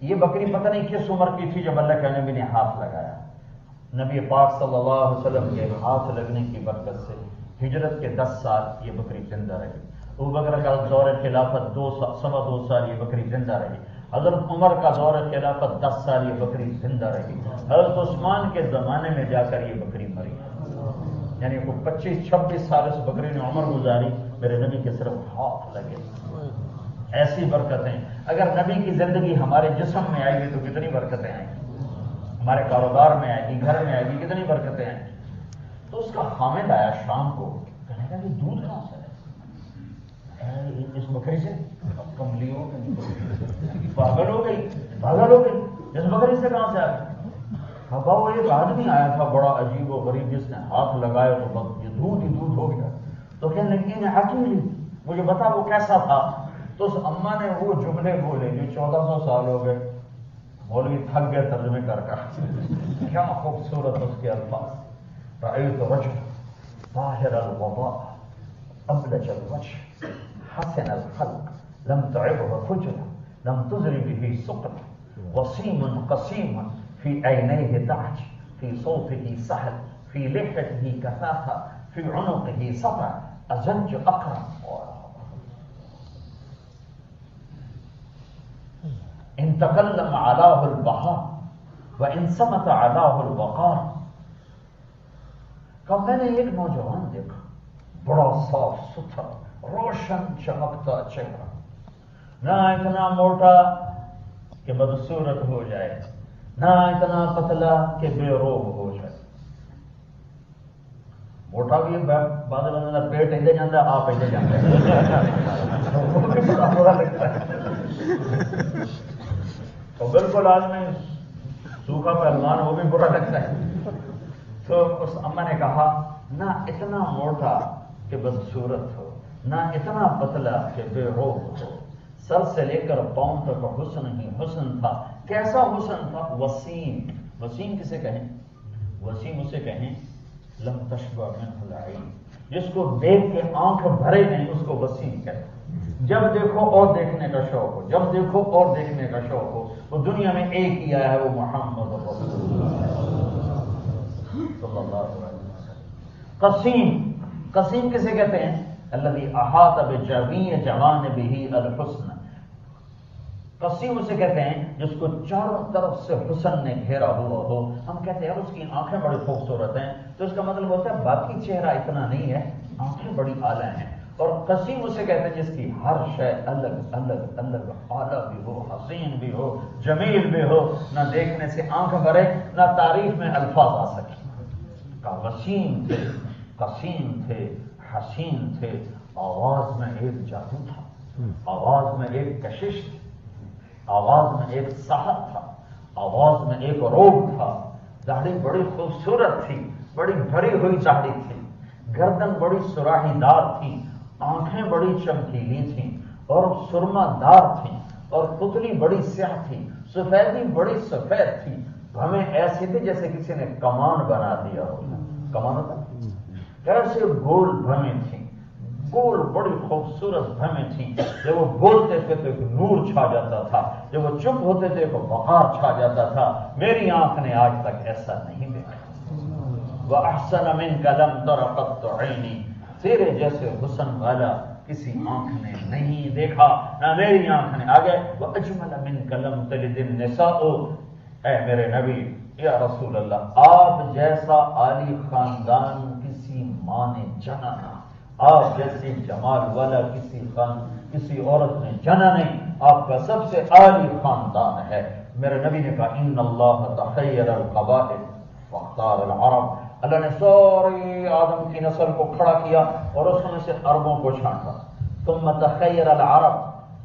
یہ بکری پتہ نہیں کس عمر کی تھی جب اللہ کے نبی نے ہاتھ لگایا. نبی پاک صلی اللہ علیہ وسلم کے ہاتھ لگنے کی برکت سے ہجرت کے 10 سال یہ بکری زندہ رہی. ابو بکر کا دور خلافت 2 سال یہ بکری زندہ رہی. حضرت عمر کا دور خلافت 10 سال یہ بکری زندہ رہی. حضرت عثمان کے زمانے میں جا کر یہ بکری مری. یعنی وہ 25-26 سال اس بکری نے عمر گزاری، میرے نبی کے صرف ہاتھ لگے. ایسی برکتیں اگر نبی کی زندگی ہمارے جسم میں آئے گی تو کتنی برکتیں آئیں گی، ہمارے کاروبار میں آئے گی، گھر میں آئے گی، کتنی برکتیں آئیں گی. تو اس کا حامد آیا شام کو، کہنے کا یہ دودھ کہاں سے ہے اس بکری سے؟ کملی ہو گئی، پاگل ہو گئی، اس بکری سے کہاں سے آ گئی؟ بابا وہ ایک آدمی آیا تھا بڑا عجیب و غریب جس نے ہاتھ لگایا تو بس یہ دودھ ہی دودھ ہو گیا. تو کہنے لگی نے حکیم مجھے بتا وہ کیسا تھا. تو اس اماں نے وہ جملے بولے جو 1400 سال ہو گئے مولوی تھک گئے ترجمے کر کیا خوبصورت اس کے الفاظ. رأيت رجل طاهر الوضاء أبلج الوجه حسن الخلق لم تعبه خجلة لم تزر به سقط وسيم قسيم في عينيه دعج في صوته سهل في لحيته كثافة في عنقه سطع أزج أقرم إن تكلم علاه البهاء وإن صمت علاه الوقار. کہ میں نے ایک نوجوان دیکھا بڑا صاف ستھرا روشن چمکتا چہرہ، نہ اتنا موٹا کہ بدصورت ہو جائے، نہ اتنا پتلا کہ بے روح ہو جائے. موٹا بھی بعض بندہ پیٹ ادھر جاتا ہے آپ ادھر جاتے ہیں وہ بھی بڑا برا لگتا ہے. تو بالکل آدمی سوکھا پہلوان وہ بھی برا لگتا ہے. تو اس اما نے کہا نہ اتنا موٹا کہ بدصورت ہو، نہ اتنا پتلا کہ بے روح ہو، سر سے لے کر پاؤں تک حسن ہی حسن تھا. کیسا حسن تھا؟ وسیم. وسیم کسے کہیں؟ وسیم اسے کہیں لم تشبع منہ العین، جس کو دیکھ کے آنکھ بھرے نہیں اس کو وسیم کہتے. جب دیکھو اور دیکھنے کا شوق ہو، جب دیکھو اور دیکھنے کا شوق ہو. وہ دنیا میں ایک ہی آیا ہے، وہ محمد رسول اللہ صلی اللہ علیہ وسلم. قسیم. قسیم کسے کہتے ہیں؟ الذی احاط بجمیع جوانبہ الحسن. قسیم اسے کہتے ہیں جس کو چاروں طرف سے حسن نے گھیرا ہوا ہو. ہم کہتے ہیں اس کی آنکھیں بڑی خوبصورت ہیں، تو اس کا مطلب ہوتا ہے باقی چہرہ اتنا نہیں ہے، آنکھیں بڑی اعلیٰ ہیں. اور قسیم اسے کہتے ہیں جس کی ہر شے الگ الگ الگ، اعلیٰ بھی ہو، حسین بھی ہو، جمیل بھی ہو، نہ دیکھنے سے آنکھ بھرے نہ تعریف میں الفاظ آ سکے. وسیم تھے، قسیم تھے، حسین تھے. آواز میں ایک جادو تھا، آواز میں ایک کشش تھی، آواز میں ایک صحت تھا، آواز میں ایک روب تھا. داڑھی بڑی خوبصورت تھی، بڑی بھری ہوئی داڑھی تھی، گردن بڑی سراہی دار تھی، آنکھیں بڑی چمکیلی تھیں اور سرما دار تھیں، اور پتلی بڑی سیاہ تھی، سفیدی بڑی سفید تھی. ہمیں ایسی تھی جیسے کسی نے کمان بنا دیا ہو. کمان ہوتا ایسے گول بھمیں تھیں، گول بڑی خوبصورت بھمیں تھیں. جب وہ بولتے تھے تو ایک نور چھا جاتا تھا، جب وہ چپ ہوتے تھے تو بخار چھا جاتا تھا. میری آنکھ نے آج تک ایسا نہیں دیکھا. وَأَحْسَنَ مِنْكَ لَمْ تَرَ قَطُّ عَيْنِي، تیرے جیسے حسن والا کسی آنکھ نے نہیں دیکھا، نہ میری آنکھ نے. آگے وَأَجْمَلَ مِنْكَ لَمْ تَلِدِ النِّسَاءُ، اے میرے نبی یا رسول اللہ، آپ جیسا عالی خاندان کسی ماں نے جنا نہ، آپ جیسی جمال والا کسی عورت نے جنا نہیں. آپ کا سب سے عالی خاندان ہے. میرے نبی نے کہا ان اللہ تخیر القبائل واختار العرب، اللہ نے ساری آدم کی نسل کو کھڑا کیا اور اس میں سے عربوں کو چھانٹا. ثم تخیر العرب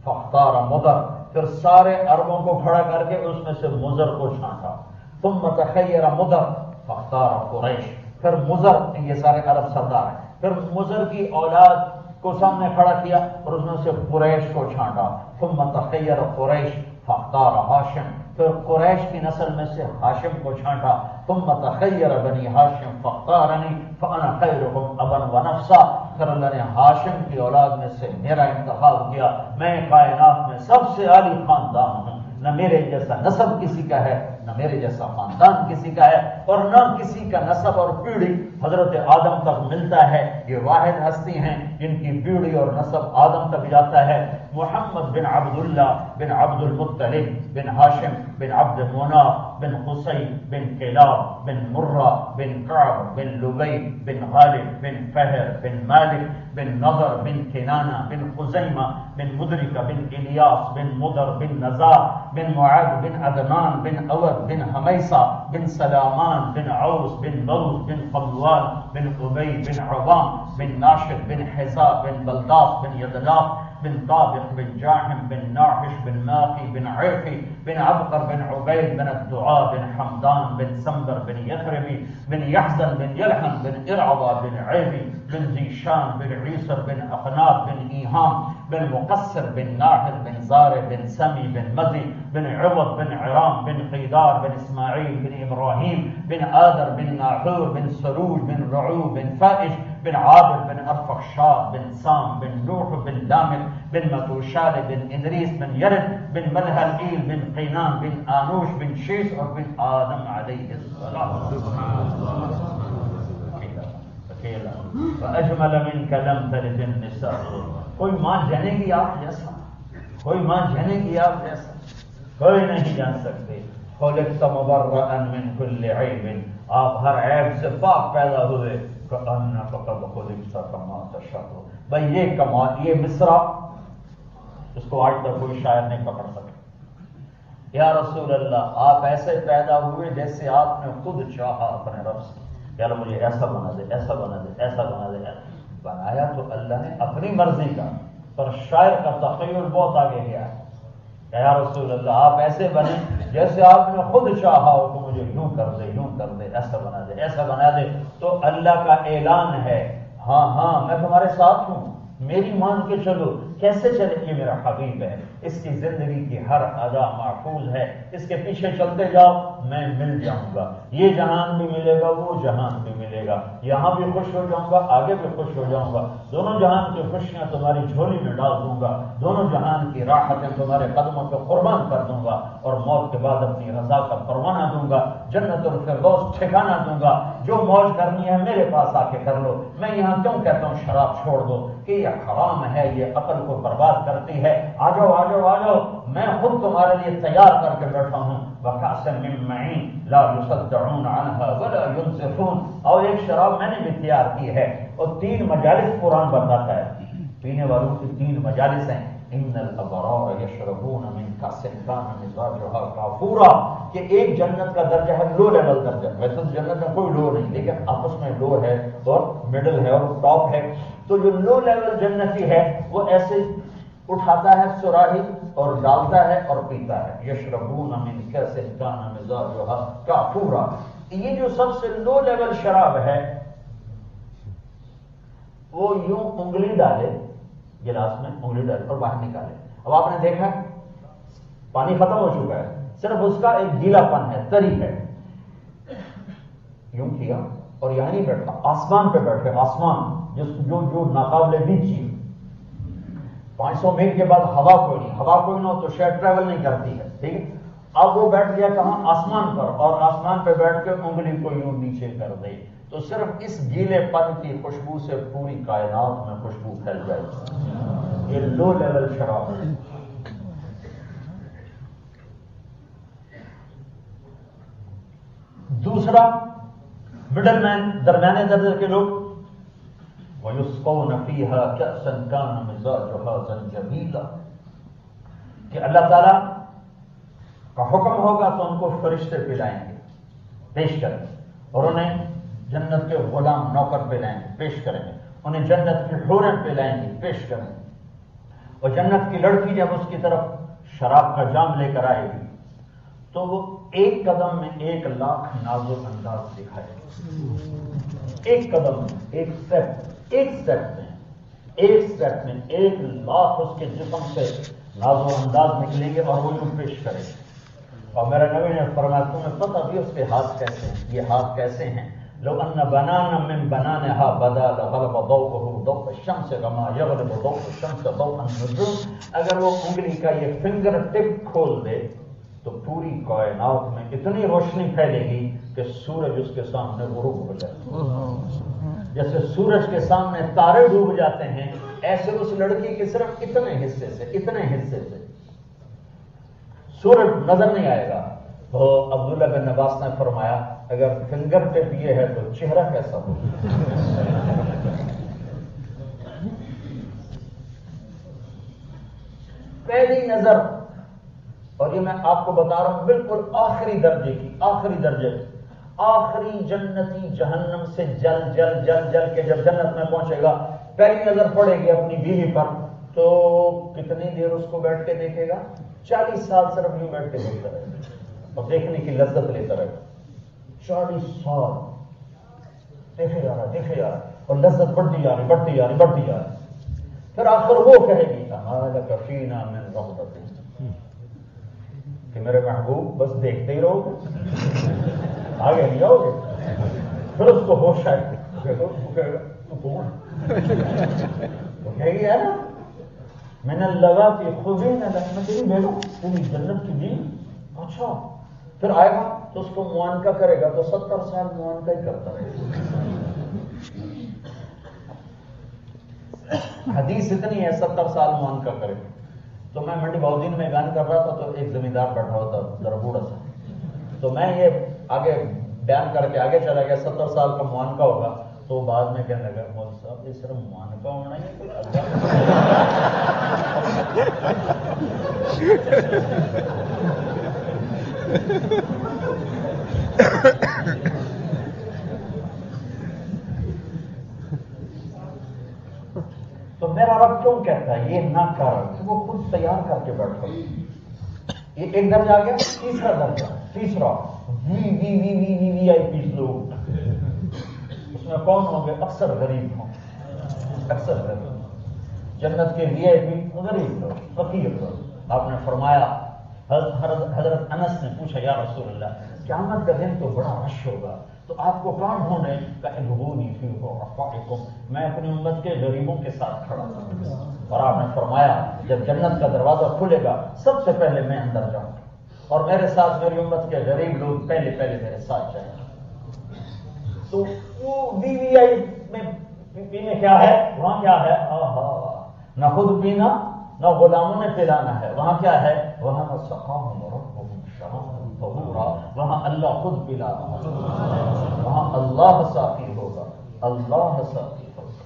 فاختار مضر، پھر سارے عربوں کو کھڑا کر کے اس میں سے مضر کو چھانٹا. ثم تخیر مضر فاختار قریش، پھر مضر، یہ سارے عرب سردار ہیں، پھر مضر کی اولاد کو سامنے کھڑا کیا اور اس میں سے قریش کو چھانٹا. ثم تخیر قریش فاختار ہاشم، پھر قریش کی نسل میں سے ہاشم کو چھانٹا. ثم تخیر بنی ہاشم فاختارنی فانا خیرکم ابا ونفسا، پھر اللہ نے ہاشم کی اولاد میں سے میرا انتخاب کیا. میں کائنات میں سب سے عالی خاندان ہوں، نہ میرے جیسا نسب کسی کا ہے، نہ میرے جیسا خاندان کسی کا ہے، اور نہ کسی کا نسب اور پیڑھی حضرت آدم تک ملتا ہے. یہ واحد ہستی ہیں جن کی پیڑھی اور نسب آدم تک جاتا ہے. محمد بن عبداللہ بن عبد المطلب بن ہاشم بن عبد مناف بن قصی بن کلاب بن مرہ بن کعب بن لبی بن غالب بن فہر بن مالک بن نضر بن کنانہ بن خزیمہ بن مدرکہ بن الیاس بن مدر بن نزار بن معاذ بن عدنان بن اود بن حمیصہ بن سلامان بن عوس بن بوز بن قموال بن قبی بن عوام بن ناشد بن حزا بن بلداس بن یدلاف بن طابق بن جاحم بن ناحش بن ماقی بن عیقی بن عبقر بن عبید بن الدعاء بن حمدان بن سنبر بن یثربی بن یحزن بن یلحن بن ارعوى بن عیبی بن زیشان بن عیسر بن اقناب بن ایہام بن مقصر بن ناحر بن زار بن سمی بن مزی بن عوض بن عرام بن قیدار بن اسماعیل بن ابراہیم بن آدر بن ناحور بن سروج بن رعو بن فائش بن عابر بن ارفخشاد بن سام بن نوح بن لامل بن متوشال بن ادریس بن یرد بن ملحل بن قینان بن آنوش بن شیس اور بن آدم علیہ السلام. وَأَجْمَلَ مِنْكَ لَمْ تَلِدِ النِّسَاءُ، کوئی ماں جنے گی آپ جیسا، کوئی ماں جنے گی آپ جیسا کوئی نہیں جان سکتے. خُلِقْتَ مُبَرَّأً مِنْ كُلِّ عَيْبٍ، آپ ہر عیب سے پاک پیدا ہوئے. كَأَنَّكَ قَدْ خُلِقْتَ كَمَا تَشَاءُ. بھائی یہ کمال، یہ مصرع اس کو آج تک کوئی شاعر نہیں پکڑ سکا. یا رسول اللہ آپ ایسے پیدا ہوئے جیسے آپ نے خود چاہا اپنے رب سے، یا اللہ مجھے ایسا بنا دے، ایسا بنا دے، ایسا بنا دے. بنایا تو اللہ نے اپنی مرضی کا، پر شاعر کا تخیل بہت آگے گیا ہے. کہ یا رسول اللہ آپ ایسے بنے جیسے آپ نے خود چاہا ہو کہ مجھے یوں کر دے، یوں کر دے، ایسا بنا دے، ایسا بنا دے. تو اللہ کا اعلان ہے ہاں ہاں میں تمہارے ساتھ ہوں، میری مان کے چلو. کیسے چلے؟ یہ میرا حبیب ہے، اس کی زندگی کی ہر ادا محفوظ ہے، اس کے پیچھے چلتے جاؤ میں مل جاؤں گا. یہ جہان بھی ملے گا، وہ جہان بھی ملے گا، یہاں بھی خوش ہو جاؤں گا، آگے بھی خوش ہو جاؤں گا. دونوں جہان کی خوشیاں تمہاری جھولی میں ڈال دوں گا، دونوں جہان کی راحتیں تمہارے قدموں پہ قربان کر دوں گا، اور موت کے بعد اپنی رضا کا پروانہ دوں گا، جنت الفردوس ٹھکانہ دوں گا. جو موج کرنی ہے میرے پاس آ کے کر لو. میں یہاں کیوں کہتا ہوں شراب چھوڑ دو کہ یہ حرام ہے، یہ عقل کو برباد کرتی ہے. آ جاؤ آ جاؤ آ جاؤ، میں خود تمہارے لیے تیار کر کے بیٹھا ہوں. وَكَأْسٍ مِّن مَّعِينٍ لَا يُصَدَّعُونَ عَنْهَا وَلَا يُنزِفُونَ. اور ایک شراب میں نے بھی تیار کی ہے، اور 3 مجالس قرآن بتاتا ہے، پینے والوں کی 3 مجالس ہیں. ان الابرار یشربون من کأس کان مزاجها کافورا. کہ ایک جنت کا درجہ ہے لو لیول درجہ. ویسے جنت میں کوئی لو نہیں، لیکن آپس میں لو ہے اور مڈل ہے اور ٹاپ ہے. تو جو لو لیول جنتی ہے وہ ایسے اٹھاتا ہے سراہی اور ڈالتا ہے اور پیتا ہے. یشربون من کأس کان مزاجها کافورا. یہ جو سب سے لو لیول شراب ہے وہ یوں انگلی ڈالے گلاس میں، انگلی ڈالے اور باہر نکالے. اب آپ نے دیکھا پانی ختم ہو چکا ہے، صرف اس کا ایک گیلا پن ہے، تری ہے. یوں کیا اور یہاں نہیں بیٹھا، آسمان پہ بیٹھے. آسمان جو ناقابل دید چیز. 500 میل کے بعد ہوا کوئی نہیں، ہوا کوئی نہ ہو تو شاید ٹریول نہیں کرتی ہے، ٹھیک ہے. اب وہ بیٹھ گیا کہاں؟ آسمان پر، اور آسمان پہ بیٹھ کے انگلی کو یوں نیچے کر دے تو صرف اس گیلے پن کی خوشبو سے پوری کائنات میں خوشبو پھیل جائے. یہ لو لیول شراب ہے. دوسرا مڈل مین، درمیانے درجے کے لوگ، وَيُسْقَوْنَ فِيهَا كَأْسًا كَانَ مِزَاجُهَا زَنْجَبِيلًا. کہ اللہ تعالیٰ کا حکم ہوگا تو ان کو فرشتے پلائیں گے، پیش کریں گے، اور انہیں جنت کے غلام نوکر پلائیں گے، پیش کریں گے. انہیں جنت کی حوریں پلائیں گے، پیش کریں گے. اور جنت کی لڑکی جب اس کی طرف شراب کا جام لے کر آئے گی تو وہ ایک قدم میں 1 لاکھ نازک انداز دکھائے گا. ایک قدم میں، ایک سٹیپ میں 1 لاکھ اس کے جسم سے نازک انداز نکلیں گے اور وہ یوں پیش کرے گا. اور میرا نبی نے فرمایا تمہیں پتہ بھی اس کے ہاتھ کیسے ہیں؟ یہ ہاتھ کیسے ہیں؟ لو ان بنانا من بنانها بدا لغلب ضوءه ضوء الشمس كما يغلب ضوء الشمس ضوء النجوم. اگر وہ انگلی کا یہ فنگر ٹپ کھول دے تو پوری کائنات میں اتنی روشنی پھیلے گی کہ سورج اس کے سامنے غروب ہو جائے. جیسے سورج کے سامنے تارے ڈوب جاتے ہیں، ایسے اس لڑکی کے صرف اتنے حصے سے سورج نظر نہیں آئے گا. تو عبداللہ بن عباس نے فرمایا اگر فنگر ٹپ یہ ہے تو چہرہ کیسا ہو؟ پہلی نظر، اور یہ میں آپ کو بتا رہا ہوں بالکل آخری جنتی جہنم سے جل کے جب جنت میں پہنچے گا، پہلی نظر پڑے گی اپنی بیوی پر تو کتنی دیر اس کو بیٹھ کے دیکھے گا؟ 40 سال صرف یوں بیٹھ کے دیکھتا رہے گا اور دیکھنے کی لذت لیتا رہے گا. 40 سال دیکھے جا رہا اور لذت بڑھتی جا رہی. پھر آخر وہ کہے گی اما فینا من رغبت، کہ میرے محبوب بس دیکھتے ہی رہو گے، آگے نہیں جاؤ گے. پھر اس کو ہوش آئے تو کون تو کہے گی ہے نا میں نے لگا کہ خوبی نہ میں تیری بیٹو تیری جنت کی دی. اچھا پھر آئے گا تو اس کو معانقہ کرے گا تو 70 سال معانقہ ہی کرتا رہے گا. حدیث اتنی ہے 70 سال معانقہ کرے گا. تو میں منڈی باؤدین میں گان کر رہا تھا تو ایک زمیندار بیٹھا ہوتا ذرا بوڑھا سا، تو میں یہ آگے بیان کر کے آگے چلا گیا 70 سال کا معانقہ ہوگا. تو بعد میں کہنے لگا مولوی صاحب یہ صرف معانقہ ہونا ہی کوئی تو میرا رب کیوں کہتا ہے یہ نہ کر، وہ خود تیار کر کے بیٹھا. یہ ایک درجہ آ گیا، تیسرا درجہ، تیسرا وی آئی پی لوگ، اس میں کون ہوں گے؟ اکثر غریب ہوں، اکثر غریب، جنت کے وی آئی پی غریب لوگ، فقیر لوگ۔ آپ نے فرمایا، حضرت انس نے پوچھا یا رسول اللہ قیامت کا دن تو بڑا رش ہوگا، تو آپ کو کون ڈھونڈے؟ کہبونی فی رفاقکم، میں اپنی امت کے غریبوں کے ساتھ کھڑا ہوں۔ اور آپ نے فرمایا جب جنت کا دروازہ کھلے گا سب سے پہلے میں اندر جاؤں گا اور میرے ساتھ میری امت کے غریب لوگ پہلے میرے ساتھ جائیں گے۔ تو وہ وی آئی میں کیا ہے؟ وہاں کیا ہے؟ نہ خود پینا نہ غلاموں نے پلانا ہے، وہاں کیا ہے؟ وہاں سقاہم ربہم شرابا طہورا، وہاں اللہ خود پلا رہا ہے، وہاں اللہ ساقی ہوگا، اللہ ساقی ہوگا۔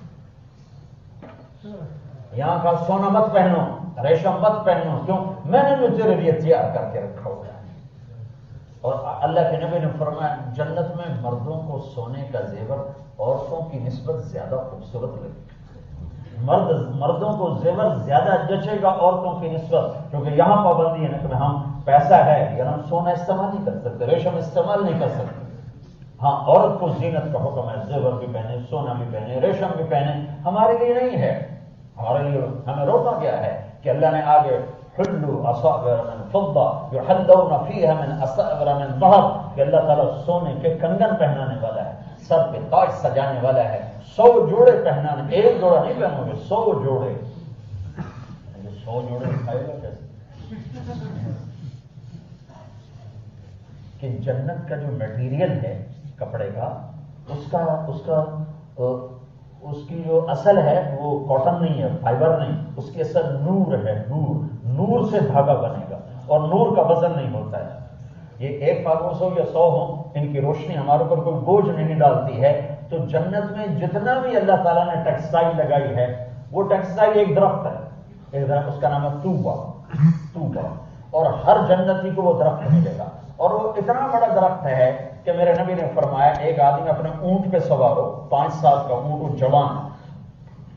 یہاں کا سونا مت پہنو، ریشم مت پہنو، کیوں؟ میں نے جو تیرے لیے تیار کر کے رکھا ہوا ہے۔ اور اللہ کے نبی نے فرمایا جنت میں مردوں کو سونے کا زیور عورتوں کی نسبت زیادہ خوبصورت لگے گا، مردوں کو زیور زیادہ جچے گا عورتوں کی نسبت، کیونکہ یہاں پابندی ہے نا کہ ہم پیسہ ہے اگر ہم سونا استعمال نہیں کر سکتے، ریشم استعمال نہیں کر سکتے۔ ہاں عورت کو زینت کا حکم ہے، زیور بھی پہنے، سونا بھی پہنے، ریشم بھی پہنے، ہمارے لیے نہیں ہے، ہمارے لیے ہمیں روکا گیا ہے کہ اللہ نے آگے حلوا اصابر من فضہ یحلون فیہا من اصابر من ذہب، کہ اللہ تعالیٰ سونے کے کنگن پہنانے والا ہے، سر پہ تاج سجانے والا ہے، 100 جوڑے پہنانے، ایک جوڑا نہیں پہنو گے، 100 جوڑے۔ 100 جوڑے کھائے گا کیسے؟ کہ جنت کا جو میٹیریل ہے کپڑے کا، اس کی جو اصل ہے وہ کاٹن نہیں ہے، فائبر نہیں، اس کی اصل نور ہے، نور سے دھاگا بنے گا، اور نور کا وزن نہیں ہوتا ہے۔ یہ 1 500 یا 100 ہوں، ان کی روشنی ہمارے اوپر کوئی بوجھ نہیں ڈالتی ہے۔ تو جنت میں جتنا بھی اللہ تعالیٰ نے ٹیکسٹائل لگائی ہے، وہ ٹیکسٹائل ایک درخت ہے، ایک درخت، اس کا نام ہے طوبہ، اور ہر جنتی کو وہ درخت ملے گا، اور وہ اتنا بڑا درخت ہے کہ میرے نبی نے فرمایا ایک آدمی اپنے اونٹ پہ سوار ہو، 5 سال کا اونٹ، وہ جوان،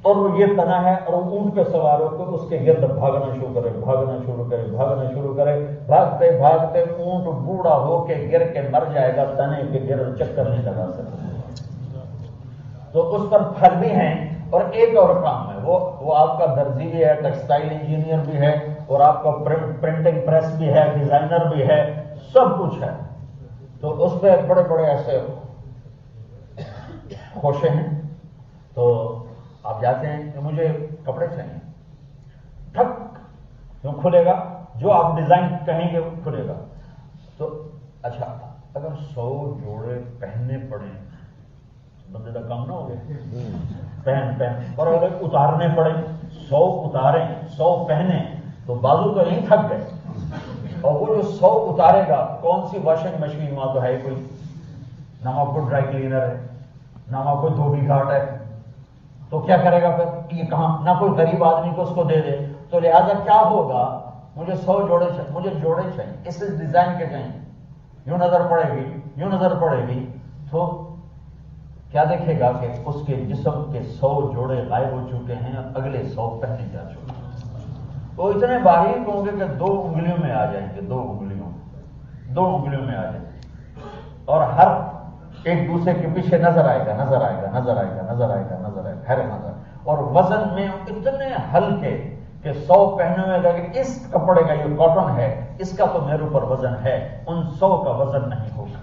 اور وہ یہ تنا ہے، اور وہ اونٹ پہ سوار ہو تو اس کے گرد بھاگنا شروع کرے، بھاگتے بھاگتے اونٹ بوڑھا ہو کے گر کے مر جائے گا، تنے کے گرد چکر نہیں لگا سکتا۔ تو اس پر پھل بھی ہیں، اور ایک اور کام ہے، وہ آپ کا درزی بھی ہے، ٹیکسٹائل انجینئر بھی ہے، اور آپ کا پرنٹنگ پریس بھی ہے، ڈیزائنر بھی ہے، سب کچھ ہے۔ تو اس پہ بڑے بڑے ایسے خوشے ہیں، تو آپ جاتے ہیں کہ مجھے کپڑے چاہیے، ٹھک جو کھلے گا، جو آپ ڈیزائن کہیں گے وہ کھلے گا۔ تو اچھا اگر 100 جوڑے پہننے پڑیں، بندے کا کام نہ ہو گیا، پہن اور اگر اتارنے پڑیں، 100 اتاریں 100 پہنے، تو بازو تو نہیں تھک گئے، اور وہ جو 100 اتارے گا، کون سی واشنگ مشین وہاں تو ہے کوئی، نہ وہاں کوئی ڈرائی کلینر ہے، نہ وہاں کوئی دھوبی گھاٹ ہے، تو کیا کرے گا پھر؟ یہ کہاں، نہ کوئی غریب آدمی کو اس کو دے دے، تو لہذا کیا ہوگا؟ مجھے 100 جوڑے چاہیے، مجھے جوڑے چاہیے، اس ڈیزائن کے چاہیے، یوں نظر پڑے گی، تو کیا دیکھے گا کہ اس کے جسم کے 100 جوڑے غائب ہو چکے ہیں، اگلے 100 پہنے جا چکے ہیں۔ وہ اتنے باریک ہوں گے کہ 2 انگلیوں میں آ جائیں گے، 2 انگلیوں میں آ جائیں گے، اور ہر ایک دوسرے کے پیچھے نظر آئے گا، خیر نظر، اور وزن میں اتنے ہلکے کہ 100 پہنے ہوئے گا کہ اس کپڑے کا یہ کاٹن ہے، اس کا تو میرے اوپر وزن ہے، ان 100 کا وزن نہیں ہوگا۔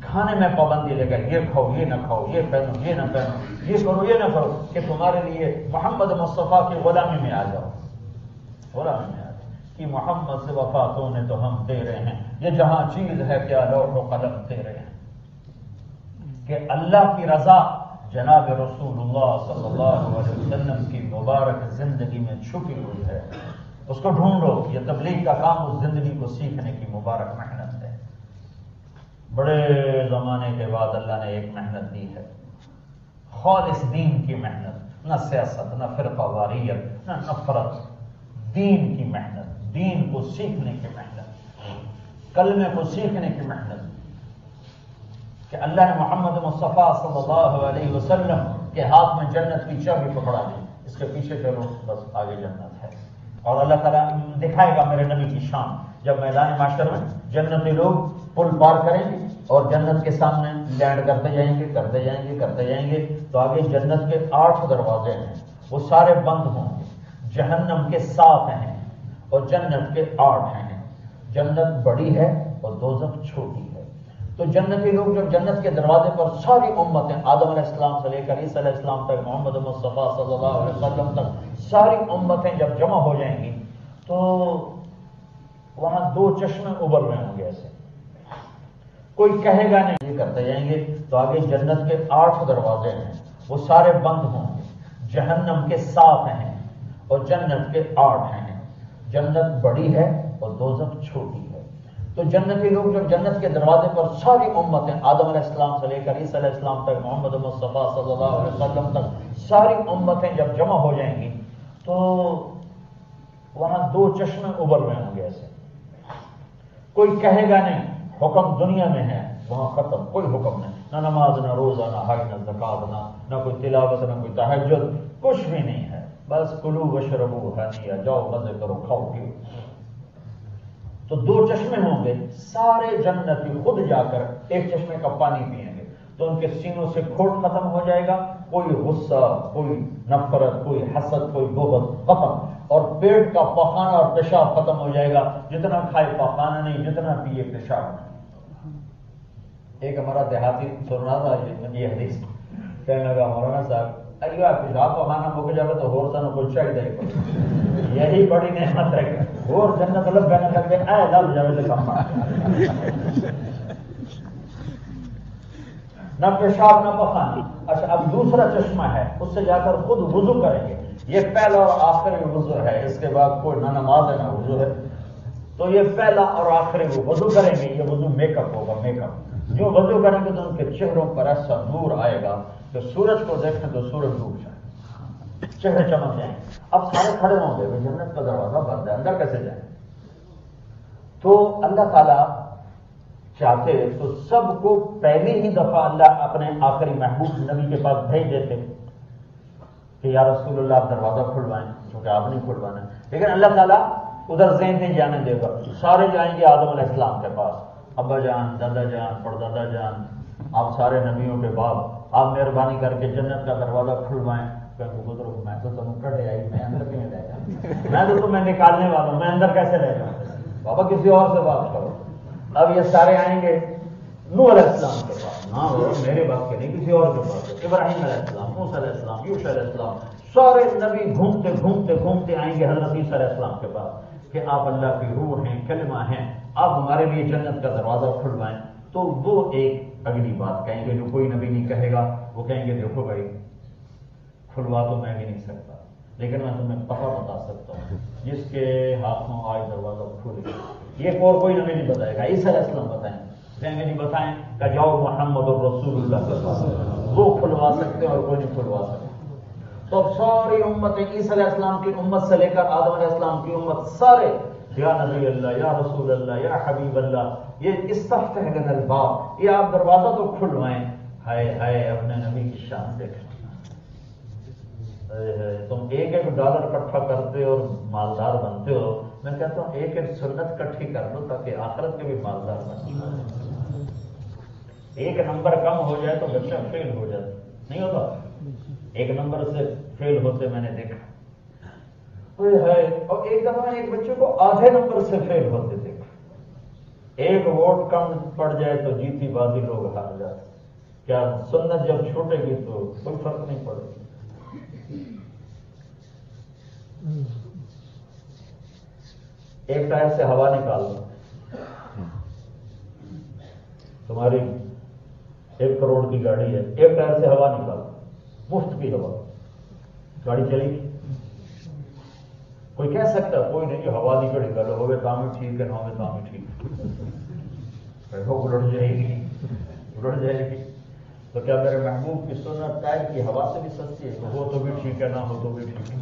کھانے میں پابندی لے کر یہ کھاؤ، یہ نہ کھاؤ، یہ پہنو، یہ نہ پہنو، یہ کرو، یہ نہ کرو، کہ تمہارے لیے محمد مصطفیٰ کی غلامی میں آ جاؤ، کہ محمد سے وفاتوں نے تو ہم دے رہے ہیں، یہ جہاں چیز ہے کیا لوح و قلم دے رہے ہیں، کہ اللہ کی رضا جناب رسول اللہ صلی اللہ علیہ وسلم کی مبارک زندگی میں چھپی ہوئی ہے، اس کو ڈھونڈو۔ یہ تبلیغ کا کام اس زندگی کو سیکھنے کی مبارک محنت ہے۔ بڑے زمانے کے بعد اللہ نے ایک محنت دی ہے، خالص دین کی محنت، نہ سیاست، نہ فرقہ واریت، نہ نفرت، دین کی محنت، دین کو سیکھنے کی محنت، کلمے کو سیکھنے کی محنت، کہ اللہ نے محمد مصطفیٰ صلی اللہ علیہ وسلم کے ہاتھ میں جنت کی چابی پکڑا دی، اس کے پیچھے چلو بس آگے جنت ہے، اور اللہ تعالیٰ دکھائے گا میرے نبی کی شان جب میدان معاشر میں جنتی لوگ پل پار کریں گے اور جنت کے سامنے لینڈ کرتے جائیں گے کرتے جائیں گے کرتے جائیں گے تو آگے جنت کے 8 دروازے ہیں، وہ سارے بند ہوں گے، جہنم کے 7 ہیں اور جنت کے 8 ہیں۔ جنت بڑی ہے اور دوزخ چھوٹی ہے۔ تو جنتی لوگ جب جنت کے دروازے پر ساری امتیں آدم علیہ السلام سے لے کر عیسیٰ علیہ السلام تک محمد مصطفیٰ صلی اللہ علیہ وسلم تک ساری امتیں جب جمع ہو جائیں گی تو وہاں 2 چشمے ابل رہے ہوں گے ایسے، کوئی کہے گا نہیں، یہ کرتے جائیں گے تو آگے جنت کے 8 دروازے ہیں، وہ سارے بند ہوں گے، جہنم کے 7 ہیں اور جنت کے 8 ہیں۔ جنت بڑی ہے اور دوزخ چھوٹی ہے۔ تو جنتی لوگ جب جنت کے دروازے پر ساری امتیں آدم علیہ السلام سے لے کر عیسیٰ علیہ السلام تک محمد مصطفیٰ صلی اللہ علیہ وسلم تک ساری امتیں جب جمع ہو جائیں گی تو وہاں 2 چشمے ابل رہے ہوں گے ایسے، کوئی کہے گا نہیں حکم دنیا میں ہے، وہاں ختم، کوئی حکم نہیں، نہ نماز نہ روزہ نہ حج نہ زکات نہ کوئی تلاوت نہ کوئی تہجد، کچھ بھی نہیں ہے، بس کلو وشربو ہنیئا، جاؤ مزے کرو کھاؤ پیو۔ تو 2 چشمے ہوں گے، سارے جنتی خود جا کر ایک چشمے کا پانی پئیں گے تو ان کے سینوں سے کھوٹ ختم ہو جائے گا، کوئی غصہ، کوئی نفرت، کوئی حسد، کوئی بغض ختم، اور پیٹ کا پخانہ اور پیشاب ختم ہو جائے گا، جتنا کھائے پخانہ نہیں، جتنا پیے پیشاب نہیں۔ ایک ہمارا دیہاتی سننا تھا یہ حدیث، کہنے لگا مولانا صاحب اگر پیشاب پخانہ ہو جائے تو اور سانو کچھ چاہیے، یہی بڑی نعمت ہے کہ اور جنت لگ گنے لگ گئے اے لگ جائے تو کم نہ پیشاب نہ پخانا۔ اچھا اب دوسرا چشمہ ہے، اس سے جا کر خود وضو کریں گے، یہ پہلا اور آخری وضو ہے، اس کے بعد کوئی نہ نماز ہے نہ وضو ہے، تو یہ پہلا اور آخری وضو کریں گے، یہ وضو میک اپ ہوگا، میک اپ جو وضو کریں گے تو ان کے چہروں پر ایسا نور آئے گا کہ سورج کو دیکھیں تو سورج ڈوب جائے، چہرے چمک جائیں۔ اب سارے کھڑے ہوں گے، جنت کا دروازہ بند ہے، اندر کیسے جائیں؟ تو اللہ تعالیٰ چاہتے تو سب کو پہلی ہی دفعہ اللہ اپنے آخری محبوب نبی کے پاس بھیج دیتے کہ یا رسول اللہ آپ دروازہ کھلوائیں، کیونکہ آپ نہیں کھلوانا، لیکن اللہ تعالیٰ ادھر ذہن نہیں جانے دے گا، سارے جائیں گے آدم علیہ السلام کے پاس، ابا جان، دادا جان، پردادا جان، آپ سارے نبیوں کے باپ، آپ مہربانی کر کے جنت کا دروازہ کھلوائیں۔ کہ بزرگ میں تو تم کٹے آئی، میں اندر کیوں لے جاؤں، میں تو تمہیں نکالنے والا ہوں، میں اندر کیسے لے جاؤں، بابا کسی اور سے بات کرو۔ اب یہ سارے آئیں گے نوح علیہ السلام کے پاس، ہاں میرے باپ کے نہیں، کسی اور کے پاس، ابراہیم علیہ السلام، موسیٰ علیہ السلام، یوشع علیہ السلام، سارے نبی گھومتے گھومتے گھومتے آئیں گے حضرت عیسیٰ علیہ السلام کے پاس کہ آپ اللہ کی روح ہیں، کلمہ ہیں، آپ ہمارے لیے جنت کا دروازہ کھلوائیں۔ تو وہ ایک اگلی بات کہیں گے جو کوئی نبی نہیں کہے گا، وہ کہیں گے دیکھو بھائی کھلوا تو میں بھی نہیں سکتا، لیکن میں تمہیں پتہ بتا سکتا ہوں، جس کے ہاتھوں آج دروازہ کھل گیا، یہ اور کوئی نبی نہیں بتائے گا، عیسیٰ علیہ السلام بتائیں، کہیں گے نہیں بتائیں کہ جاؤ محمد الرسول اللہ صلی اللہ علیہ وسلم، وہ کھلوا سکتے اور کوئی نہیں کھلوا سکتے۔ تو ساری امت عیسیٰ علیہ السلام کی امت سے لے کر آدم علیہ السلام کی امت سارے یا نبی اللہ، یا رسول اللہ، یا حبیب اللہ، یہ استفتح لنا الباب، یہ آپ دروازہ تو کھلوائیں۔ ہائے ہائے اپنے نبی کی شان دیکھیں، تم ایک ڈالر اکٹھا کرتے اور مالدار بنتے ہو، میں کہتا ہوں ایک سنت کٹھی کر لو تاکہ آخرت کے بھی مالدار بن جائے۔ ایک نمبر کم ہو جائے تو بچہ فیل ہو جاتا، نہیں ہوتا، ایک نمبر سے فیل ہوتے میں نے دیکھا، اور ایک دفعہ ایک بچے کو آدھے نمبر سے فیل ہوتے دیکھا، ایک ووٹ کم پڑ جائے تو جیتی بازی لوگ ہار جاتے۔ کیا سنت جب چھوٹے گی تو کوئی فرق نہیں پڑے گی۔ ایک ٹائر سے ہوا نکال دو، تمہاری 1 کروڑ کی گاڑی ہے، ایک ٹائر سے ہوا نکال دو، مفت کی ہوا، گاڑی چلے گی؟ کوئی کہہ سکتا کوئی نہیں، ہوا دی گڑی گل ہوگی تو بھی ٹھیک ہے، نہ ہوگی تو بھی ٹھیک ہے، الٹ جائے گی، الٹ جائے گی۔ تو کیا میرے محبوب کی سنت ٹائر کی ہوا سے بھی سستی ہے؟ تو ہو تو بھی ٹھیک ہے، نہ ہو تو بھی ٹھیک ہے۔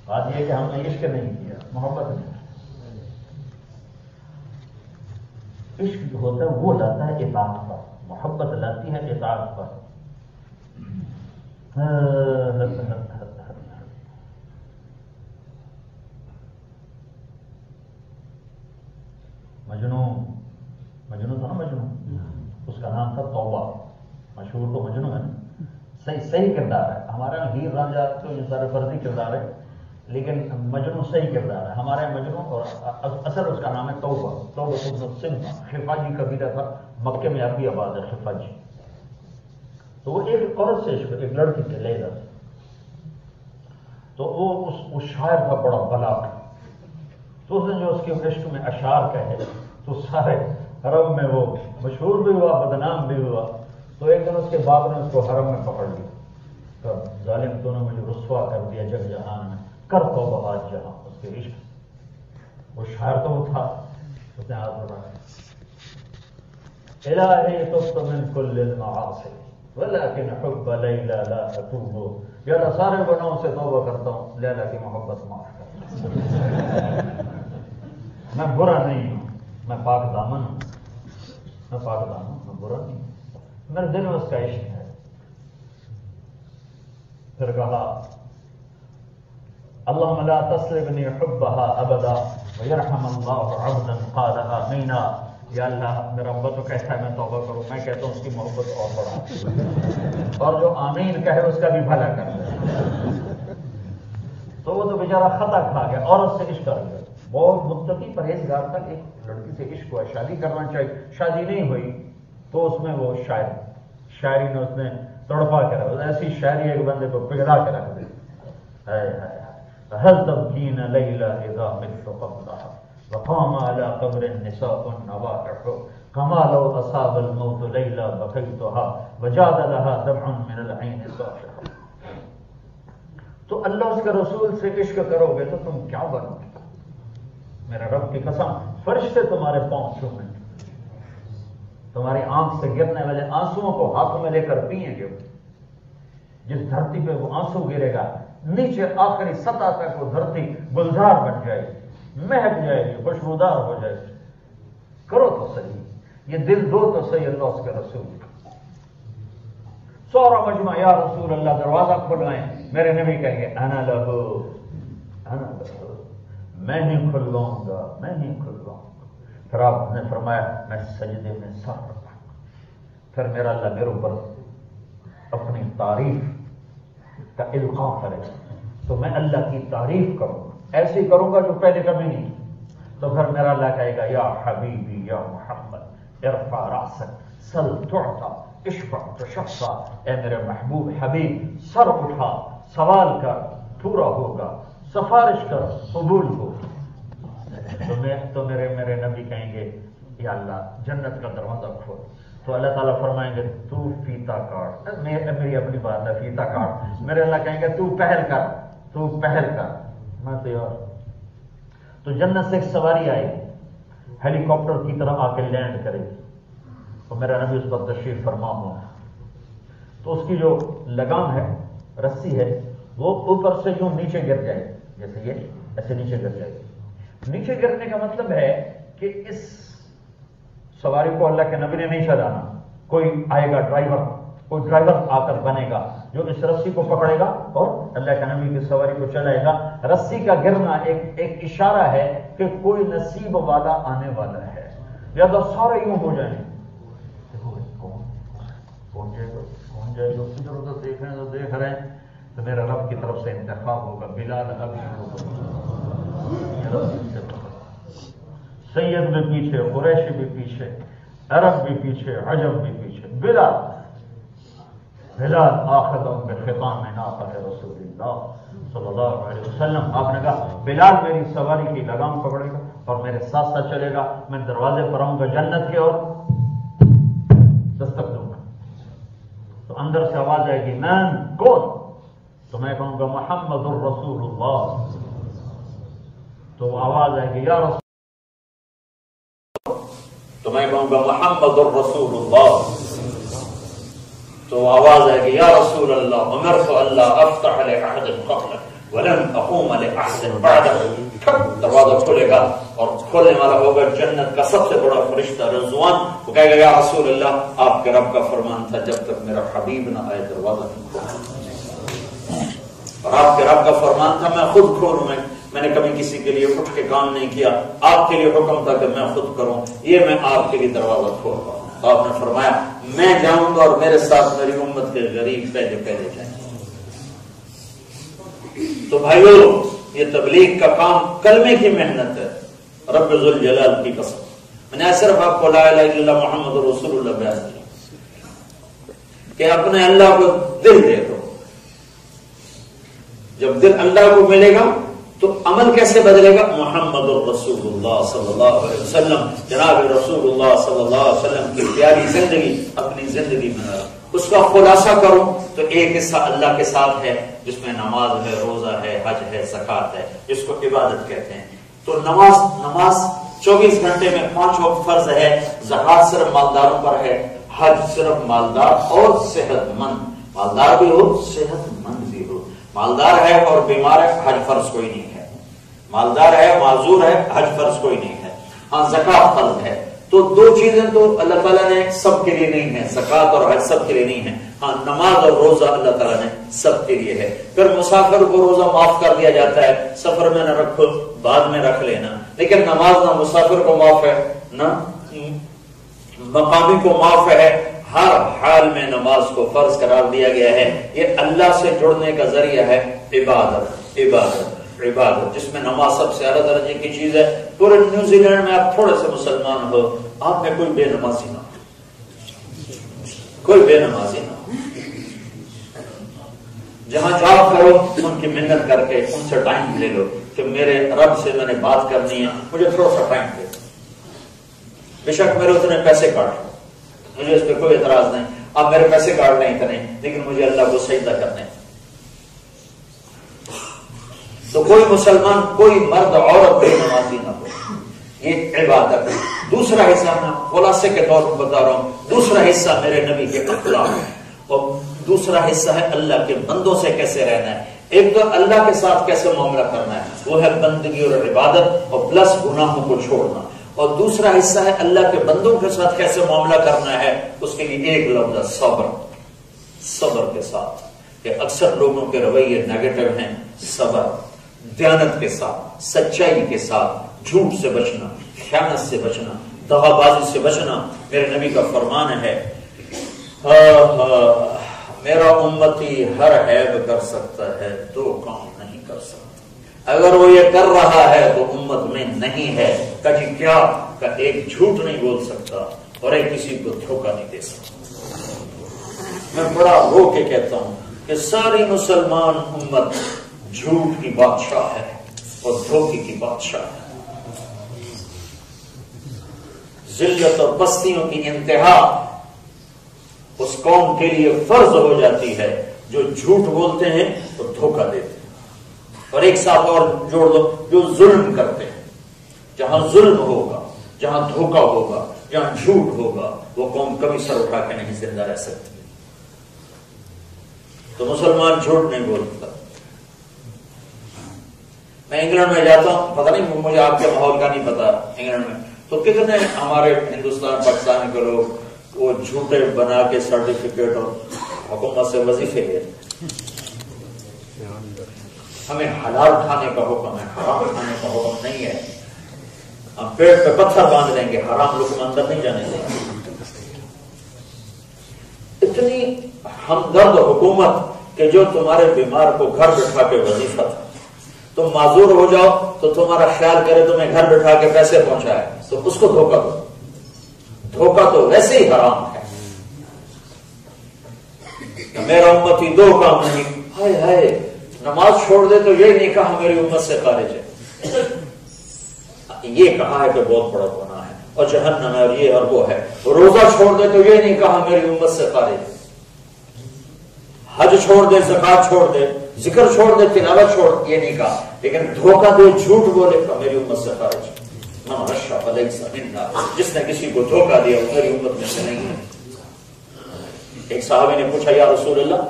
بات یہ کہ ہم نے عشق نہیں کیا، محبت نہیں کیا۔ عشق جو ہوتا ہے وہ لاتا ہے اطاعت پر، محبت لاتی ہے اطاعت پر۔ صحیح کردار ہے. ہمارے یہاں ہیر رانجھا تو یہ سارے فرضی کردار ہے، لیکن مجنون صحیح کردار ہے. ہمارے یہاں مجنون اور اصل اس کا نام ہے توبہ. توبہ سمہ خفاجی قبیلہ تھا، مکے میں اب بھی آباد ہے خفاجی. تو وہ ایک عورت سے عشق، ایک لڑکی سے لیلا. تو وہ اس شاعر کا بڑا بلاغ، تو اس نے جو اس کے عشق میں اشعار کہے تو سارے حرم میں وہ مشہور بھی ہوا، بدنام بھی ہوا. تو ایک دن اس کے باپ نے اس کو حرم میں پکڑ لیا. تو ظالم تو نے مجھے رسوا کر دیا جگ جہان میں، کر توبہ آج جہاں. اس کے عشق، وہ شاعر تو وہ تھا. اس نے ہاتھ اٹھایا، الہی تبت من کل المعاصی ولكن حب لیلا لا اتوب. یا اللہ سارے گناہوں سے توبہ کرتا ہوں، لیلا کی محبت معاف کر. میں برا نہیں ہوں، میں پاک دامن ہوں، میں پاک دامن ہوں، میں برا نہیں ہوں، میرے دل میں اس کا عشق ہے. پھر کہا اللہم لا تسلبنی حبها ابدا ویرحم اللہ عبدا قال آمین. یا اللہ میرا ابا تو کہتا ہے میں توبہ کروں، میں کہتا ہوں اس کی محبت اور بڑھا، اور جو آمین کہے اس کا بھی بھلا کر دے. تو وہ تو بیچارہ خطا کھا گیا، عورت سے عشق کر گیا. بہت متقی پرہیزگار تک ایک لڑکی سے عشق ہوا، شادی کرنا چاہیے، شادی نہیں ہوئی تو اس میں وہ شاعری نے اس نے تڑپا کے رکھ، ایسی شاعری ایک بندے کو پگھلا کے رکھ دی. هل تبكين ليلى اذا مت قبلها وقام على قبر النساء النواحح كما لو اصاب الموت ليلى بكيتها وجاد لها دمع من العين صافح. تو اللہ اس کے رسول سے عشق کرو گے تو تم کیا بنو گے؟ میرے رب کی قسم، فرشتے تمہارے پاؤں چھوئیں، تمہاری آنکھ سے گرنے والے آنسوؤں کو ہاتھوں میں لے کر پیئیں گے. جس دھرتی پہ وہ آنسو گرے گا، نیچے آخری سطح تک وہ دھرتی گلزار بن جائے گی، مہک جائے گی، خوشبودار ہو جائے گی. کرو تو صحیح، یہ دل دو تو صحیح اللہ اس کے رسول. سورا مجمع یا رسول اللہ دروازہ کھلوائیں، میرے نبی کہیں گے انا لہو انا لہو، میں ہی کھلواؤں گا، میں ہی کھلواؤں گا. پھر آپ نے فرمایا میں سجدے میں سر رکھوں گا. پھر میرا اللہ میرے اوپر اپنی تعریف کا القاء کرے تو میں اللہ کی تعریف کروں گا، ایسی کروں گا جو پہلے کبھی نہیں. تو پھر میرا اللہ کہے گا یا حبیبی یا محمد ارفع راسک سل تعطا اشفع تشفع. اے میرے محبوب حبیب سر اٹھا، سوال کر پورا ہوگا، سفارش کر قبول ہوگا. تو میرے نبی کہیں گے یا اللہ جنت کا دروازہ کھول. تو اللہ تعالیٰ فرمائیں گے تو فیتا کاٹ. میری اپنی بات ہے، فیتا کاٹ. میرے اللہ کہیں گے تو پہل کر، تو پہل کر، میں تیار. تو جنت سے ایک سواری آئے گی، ہیلی کاپٹر کی طرح آ کے لینڈ کرے گی. تو میرا نبی اس پر تشریف فرما ہوں. تو اس کی جو لگام ہے، رسی ہے، وہ اوپر سے یوں نیچے گر جائے گی، جیسے یہ ایسے نیچے گر جائے گی. نیچے گرنے کا مطلب ہے کہ اس سواری کو اللہ کے نبی نے نہیں چلانا، کوئی آئے گا ڈرائیور، کوئی ڈرائیور آ کر بنے گا جو اس رسی کو پکڑے گا اور اللہ کے نبی کی سواری کو چلائے گا. رسی کا گرنا ایک اشارہ ہے کہ کوئی نصیب والا آنے والا ہے. یا تو سارے یوں ہو جائیں، کون جائے گا، ادھر ادھر دیکھ رہے ہیں تو دیکھ رہے ہیں. تو میرا رب کی طرف سے انتخاب ہوگا، بلال ابھی ہوگا، سید بھی پیچھے، قریشی بھی پیچھے، عرب بھی پیچھے، عجم بھی پیچھے. بلال آخذ بخطام ناقۃ رسول اللہ صلی اللہ علیہ وسلم. آپ نے کہا بلال میری سواری کی لگام پکڑے گا اور میرے ساتھ ساتھ چلے گا. میں دروازے پر آؤں گا جنت کے اور دستک دوں گا. تو اندر سے آواز آئے گی مین کون؟ تو میں کہوں گا محمد الرسول اللہ. تو آواز آئے گی یا رسول، تو میں کہوں گا محمد الرسول اللہ. تو آواز آئے گی یا رسول اللہ امرت اللہ افتح لأحد قبلک ولم اقوم لأحسن بعدک. دروازہ کھلے گا اور کھولنے والا ہوگا جنت کا سب سے بڑا فرشتہ رضوان. وہ کہے گا یا رسول اللہ آپ کے رب کا فرمان تھا جب تک میرا حبیب نہ آئے دروازہ نہیں کھولنا، اور آپ کے رب کا فرمان تھا میں خود کھولوں. میں نے کبھی کسی کے لیے اٹھ کے کام نہیں کیا، آپ کے لیے حکم تھا کہ میں خود کروں، یہ میں آپ کے لیے دروازہ کھول رہا ہوں. تو آپ نے فرمایا میں جاؤں گا اور میرے ساتھ میری امت کے غریب پہلے جائیں. تو بھائیو یہ تبلیغ کا کام کلمے کی محنت ہے، رب ذوالجلال کی قسم۔ میں نے صرف آپ کو لا الہ الا اللہ محمد رسول اللہ بیان کیا کہ اپنے اللہ کو دل دے دو۔ جب دل اللہ کو ملے گا تو عمل کیسے بدلے گا؟ محمد الرسول اللہ صلی اللہ علیہ وسلم، جناب رسول اللہ صلی اللہ علیہ وسلم کی پیاری زندگی اپنی زندگی میں اس کا خلاصہ کرو تو ایک حصہ اللہ کے ساتھ ہے جس میں نماز ہے، روزہ ہے، حج ہے، زکات ہے، جس کو عبادت کہتے ہیں۔ تو نماز 24 گھنٹے میں 5 وقت فرض ہے، زکات صرف مالداروں پر ہے، حج صرف مالدار اور صحت مند، مالدار بھی ہو صحت مند بھی ہو، مالدار ہے اور بیمار ہے حج فرض کوئی نہیں ہے، مالدار ہے معذور ہے حج فرض کوئی نہیں ہے۔ ہاں زکات فرض ہے، تو دو چیزیں تو اللہ تعالیٰ نے سب کے لیے نہیں ہے، زکات اور حج سب کے لیے نہیں ہے۔ ہاں نماز اور روزہ اللہ تعالیٰ نے سب کے لیے ہے۔ پھر مسافر کو روزہ معاف کر دیا جاتا ہے، سفر میں نہ رکھو بعد میں رکھ لینا، لیکن نماز نہ مسافر کو معاف ہے نہ مقامی کو معاف ہے، ہر حال میں نماز کو فرض قرار دیا گیا ہے۔ یہ اللہ سے جڑنے کا ذریعہ ہے، عبادت عبادت عبادت، جس میں نماز سب سے اعلیٰ درجے کی چیز ہے۔ پورے نیوزی لینڈ میں آپ تھوڑے سے مسلمان ہو، آپ میں کوئی بے نمازی نہ ہو، کوئی بے نمازی نہ ہو۔ جہاں جاب کرو ان کی محنت کر کے ان سے ٹائم لے لو کہ میرے رب سے میں نے بات کرنی ہے، مجھے تھوڑا سا ٹائم دے، بے شک میرے اتنے پیسے کاٹ لو، مجھے اس پہ کوئی اعتراض نہیں، آپ میرے پیسے کاٹ لیں اتنے، لیکن مجھے اللہ کو سجدہ کرنا ہے۔ تو کوئی مسلمان، کوئی مرد عورت بے نمازی نہ ہو، یہ عبادت ہے۔ دوسرا حصہ میں خلاصے کے طور پر بتا رہا ہوں، دوسرا حصہ میرے نبی کے اخلاق ہے، اور دوسرا حصہ ہے اللہ کے بندوں سے کیسے رہنا ہے۔ ایک تو اللہ کے ساتھ کیسے معاملہ کرنا ہے، وہ ہے بندگی اور عبادت اور پلس گناہوں کو چھوڑنا، اور دوسرا حصہ ہے اللہ کے بندوں کے ساتھ کیسے معاملہ کرنا ہے، اس کے لیے ایک لفظ ہے صبر، صبر کے ساتھ، کہ اکثر لوگوں کے رویے نیگیٹو ہیں۔ صبر، دیانت کے ساتھ، سچائی کے ساتھ، جھوٹ سے بچنا، خیانت سے بچنا، دغا بازی سے بچنا۔ میرے نبی کا فرمان ہے، میرا امتی ہر عیب کر سکتا ہے، دو کام نہیں کر سکتا۔ اگر وہ یہ کر رہا ہے تو امت میں نہیں ہے۔ کہ جی کیا؟ کہ ایک جھوٹ نہیں بول سکتا اور ایک کسی کو دھوکہ نہیں دے سکتا۔ میں بڑا رو کے کہتا ہوں کہ ساری مسلمان امت جھوٹ کی بادشاہ ہے اور دھوکے کی بادشاہ ہے۔ ذلت اور پستیوں کی انتہا اس قوم کے لیے فرض ہو جاتی ہے جو جھوٹ بولتے ہیں اور دھوکہ دیتے ہیں۔ اور ایک ساتھ اور جوڑ دو، جو ظلم کرتے ہیں۔ جہاں ظلم ہوگا، جہاں دھوکہ ہوگا، جہاں جھوٹ ہوگا، وہ قوم کبھی سر اٹھا کے نہیں زندہ رہ سکتی۔ تو مسلمان جھوٹ نہیں بولتا۔ میں انگلینڈ میں جاتا ہوں، پتہ نہیں مجھے آپ کے ماحول کا نہیں پتا انگلینڈ میں، تو کتنے ہمارے ہندوستان پاکستان کے لوگ وہ جھوٹے بنا کے سرٹیفکیٹ اور حکومت سے وظیفے لے۔ ہمیں حلال کھانے کا حکم ہے، حرام کھانے کا حکم نہیں ہے۔ ہم پیٹ پہ پتھر باندھ لیں گے، حرام لوگ اندر نہیں جانے دیں گے۔ اتنی ہمدرد حکومت کہ جو تمہارے بیمار کو گھر بٹھا کے وظیفہ تھا، تم معذور ہو جاؤ تو تمہارا خیال کرے تمہیں گھر بٹھا کے پیسے پہنچائے تو اس کو دھوکہ دو۔ دھوکہ تو ویسے ہی حرام ہے۔ میرا امتی دو کام نہیں، ہائے ہائے نماز چھوڑ دے تو یہ نہیں کہا میری امت سے خارج ہے، یہ کہا ہے کہ بہت بڑا گناہ ہے اور جہنم ہے اور یہ اور وہ ہے۔ روزہ چھوڑ دے تو یہ نہیں کہا میری امت سے خارج ہے۔ حج چھوڑ دے، زکات چھوڑ دے، ذکر چھوڑ دے، تلاوت چھوڑ، یہ نہیں کہا، لیکن دھوکہ دے، جھوٹ بولے تو میری امت سے خارج۔ من غش فلیس منا، جس نے کسی کو دھوکہ دیا وہ میری امت میں سے نہیں ہے۔ ایک صحابی نے پوچھا، یا رسول اللہ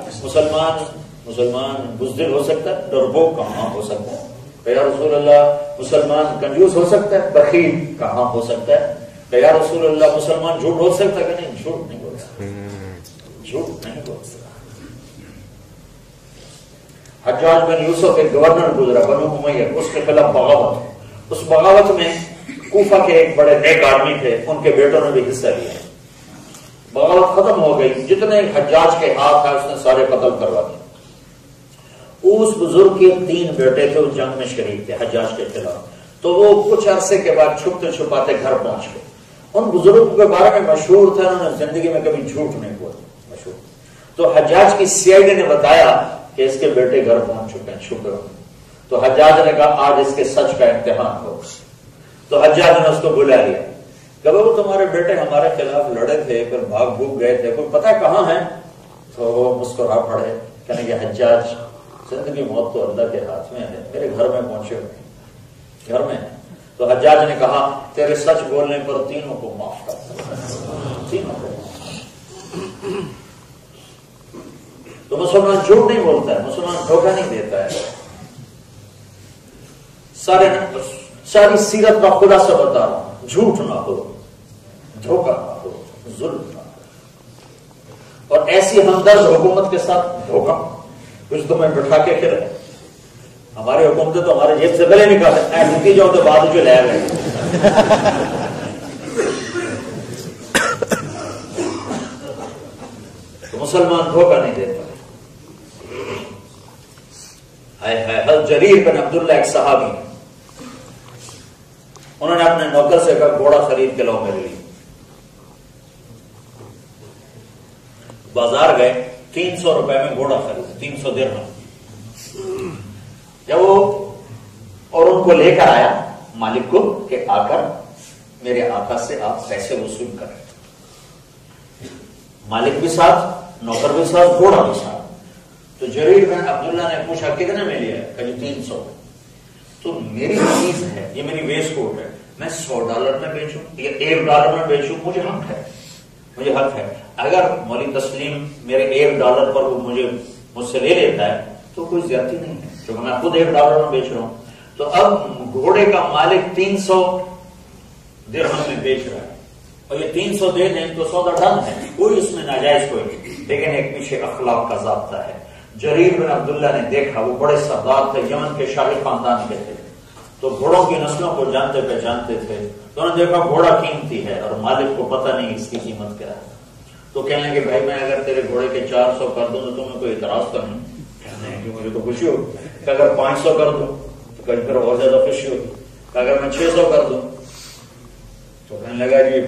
مسلمان بزدل ہو سکتا ہے؟ ڈربوک کہاں ہو سکتا ہے؟ کہ یا رسول اللہ مسلمان کنجوس ہو سکتا ہے؟ بخیل کہاں ہو سکتا ہے؟ کہ یا رسول اللہ مسلمان جھوٹ بول سکتا ہے؟ کہ نہیں، جھوٹ نہیں بول سکتا، جھوٹ نہیں بول سکتا۔ حجاج بن یوسف ایک گورنر گزرا بنو امیہ، اس کے خلاف بغاوت، اس بغاوت میں کوفہ کے ایک بڑے نیک آدمی تھے، ان کے بیٹوں نے بھی حصہ لیا۔ بغاوت ختم ہو گئی، جتنے حجاج کے ہاتھ ہیں اس نے سارے قتل کروا دیے۔ اس بزرگ کے 3 بیٹے تھے، اس جنگ میں شریک تھے حجاج کے خلاف، تو وہ کچھ عرصے کے بعد چھپتے چھپاتے گھر پہنچ گئے۔ ان بزرگوں کے بارے میں مشہور تھا، انہوں نے زندگی میں کبھی جھوٹ نہیں بولا، مشہور۔ تو حجاج کی CID نے بتایا کہ اس کے بیٹے گھر پہنچ چکے ہیں چھپے ہوئے۔ تو حجاج نے کہا آج اس کے سچ کا امتحان ہو۔ تو حجاج نے اس کو بلا لیا کہ وہ تمہارے بیٹے ہمارے خلاف لڑے تھے، پھر بھاگ بھوگ گئے تھے، کوئی پتہ کہاں ہے؟ تو وہ مسکرا پڑے، کہنے کہ حجاج زندگی موت تو اللہ کے ہاتھ میں ہے، میرے گھر میں پہنچے ہوئے، گھر میں ہے۔ تو حجاج نے کہا تیرے سچ بولنے پر تینوں کو معاف کر، تینوں کو۔ تو مسلمان جھوٹ نہیں بولتا ہے، مسلمان دھوکہ نہیں دیتا ہے۔ ساری سیرت کا خلاصہ بتا رہا ہوں، جھوٹ نہ ہو، دھوکہ نہ ہو، ظلم نہ ہو، اور ایسی ہمدرد حکومت کے ساتھ دھوکہ کچھ تمہیں بٹھا کے پھر ہماری حکومتیں تو ہمارے جیب سے گلے نکالے ایسی جاؤ تو بعد جو لے گئے۔ تو مسلمان دھوکہ نہیں دیتا۔ حضرت جریر بن عبداللہ ایک صحابی، انہوں نے اپنے نوکر سے کہا گھوڑا خرید کے لاؤ میرے لیے۔ بازار گئے، 300 روپے میں گھوڑا خرید، 300 درہم۔ جب وہ اور ان کو لے کر آیا مالک کو کہ آ کر میرے آقا سے آپ پیسے وصول کریں، مالک بھی ساتھ، نوکر بھی ساتھ، گھوڑا بھی ساتھ۔ تو جریر بن عبداللہ نے پوچھا کتنے میں لیا؟ کہ 300۔ تو میری چیز ہے، یہ میری ویسٹ کوٹ ہے، میں $100 میں بیچوں یا $1 میں بیچوں، مجھے حق ہے، مجھے حق ہے۔ اگر مولوی تسلیم میرے $1 پر وہ مجھ سے لے لیتا ہے تو کوئی زیادتی نہیں ہے، کیونکہ میں خود $1 میں بیچ رہا ہوں۔ تو اب گھوڑے کا مالک 300 درہم میں بیچ رہا ہے اور یہ 300 دے دیں تو سودا ڈن ہے، کوئی اس میں ناجائز کوئی نہیں، لیکن ایک پیچھے اخلاق کا ضابطہ ہے۔ جریر بن عبداللہ نے دیکھا، وہ بڑے سردار تھے، یمن کے شاہی خاندان کے تھے، تو گھوڑوں کی نسلوں کو جانتے پہچانتے تھے۔ تو انہوں نے دیکھا گھوڑا قیمتی ہے اور مالک کو پتہ نہیں اس کی قیمت کیا ہے، تو کہنے لگے بھائی میں اگر تیرے گھوڑے کے 400 کر دوں تو تمہیں کوئی اعتراض تو نہیں؟ کہنے کہ مجھے تو خوشی ہو، کہ اگر 500 کر دوں تو کہیں پھر اور زیادہ خوشی ہوگی، کہ اگر میں 600 کر دوں تو کہنے لگا جی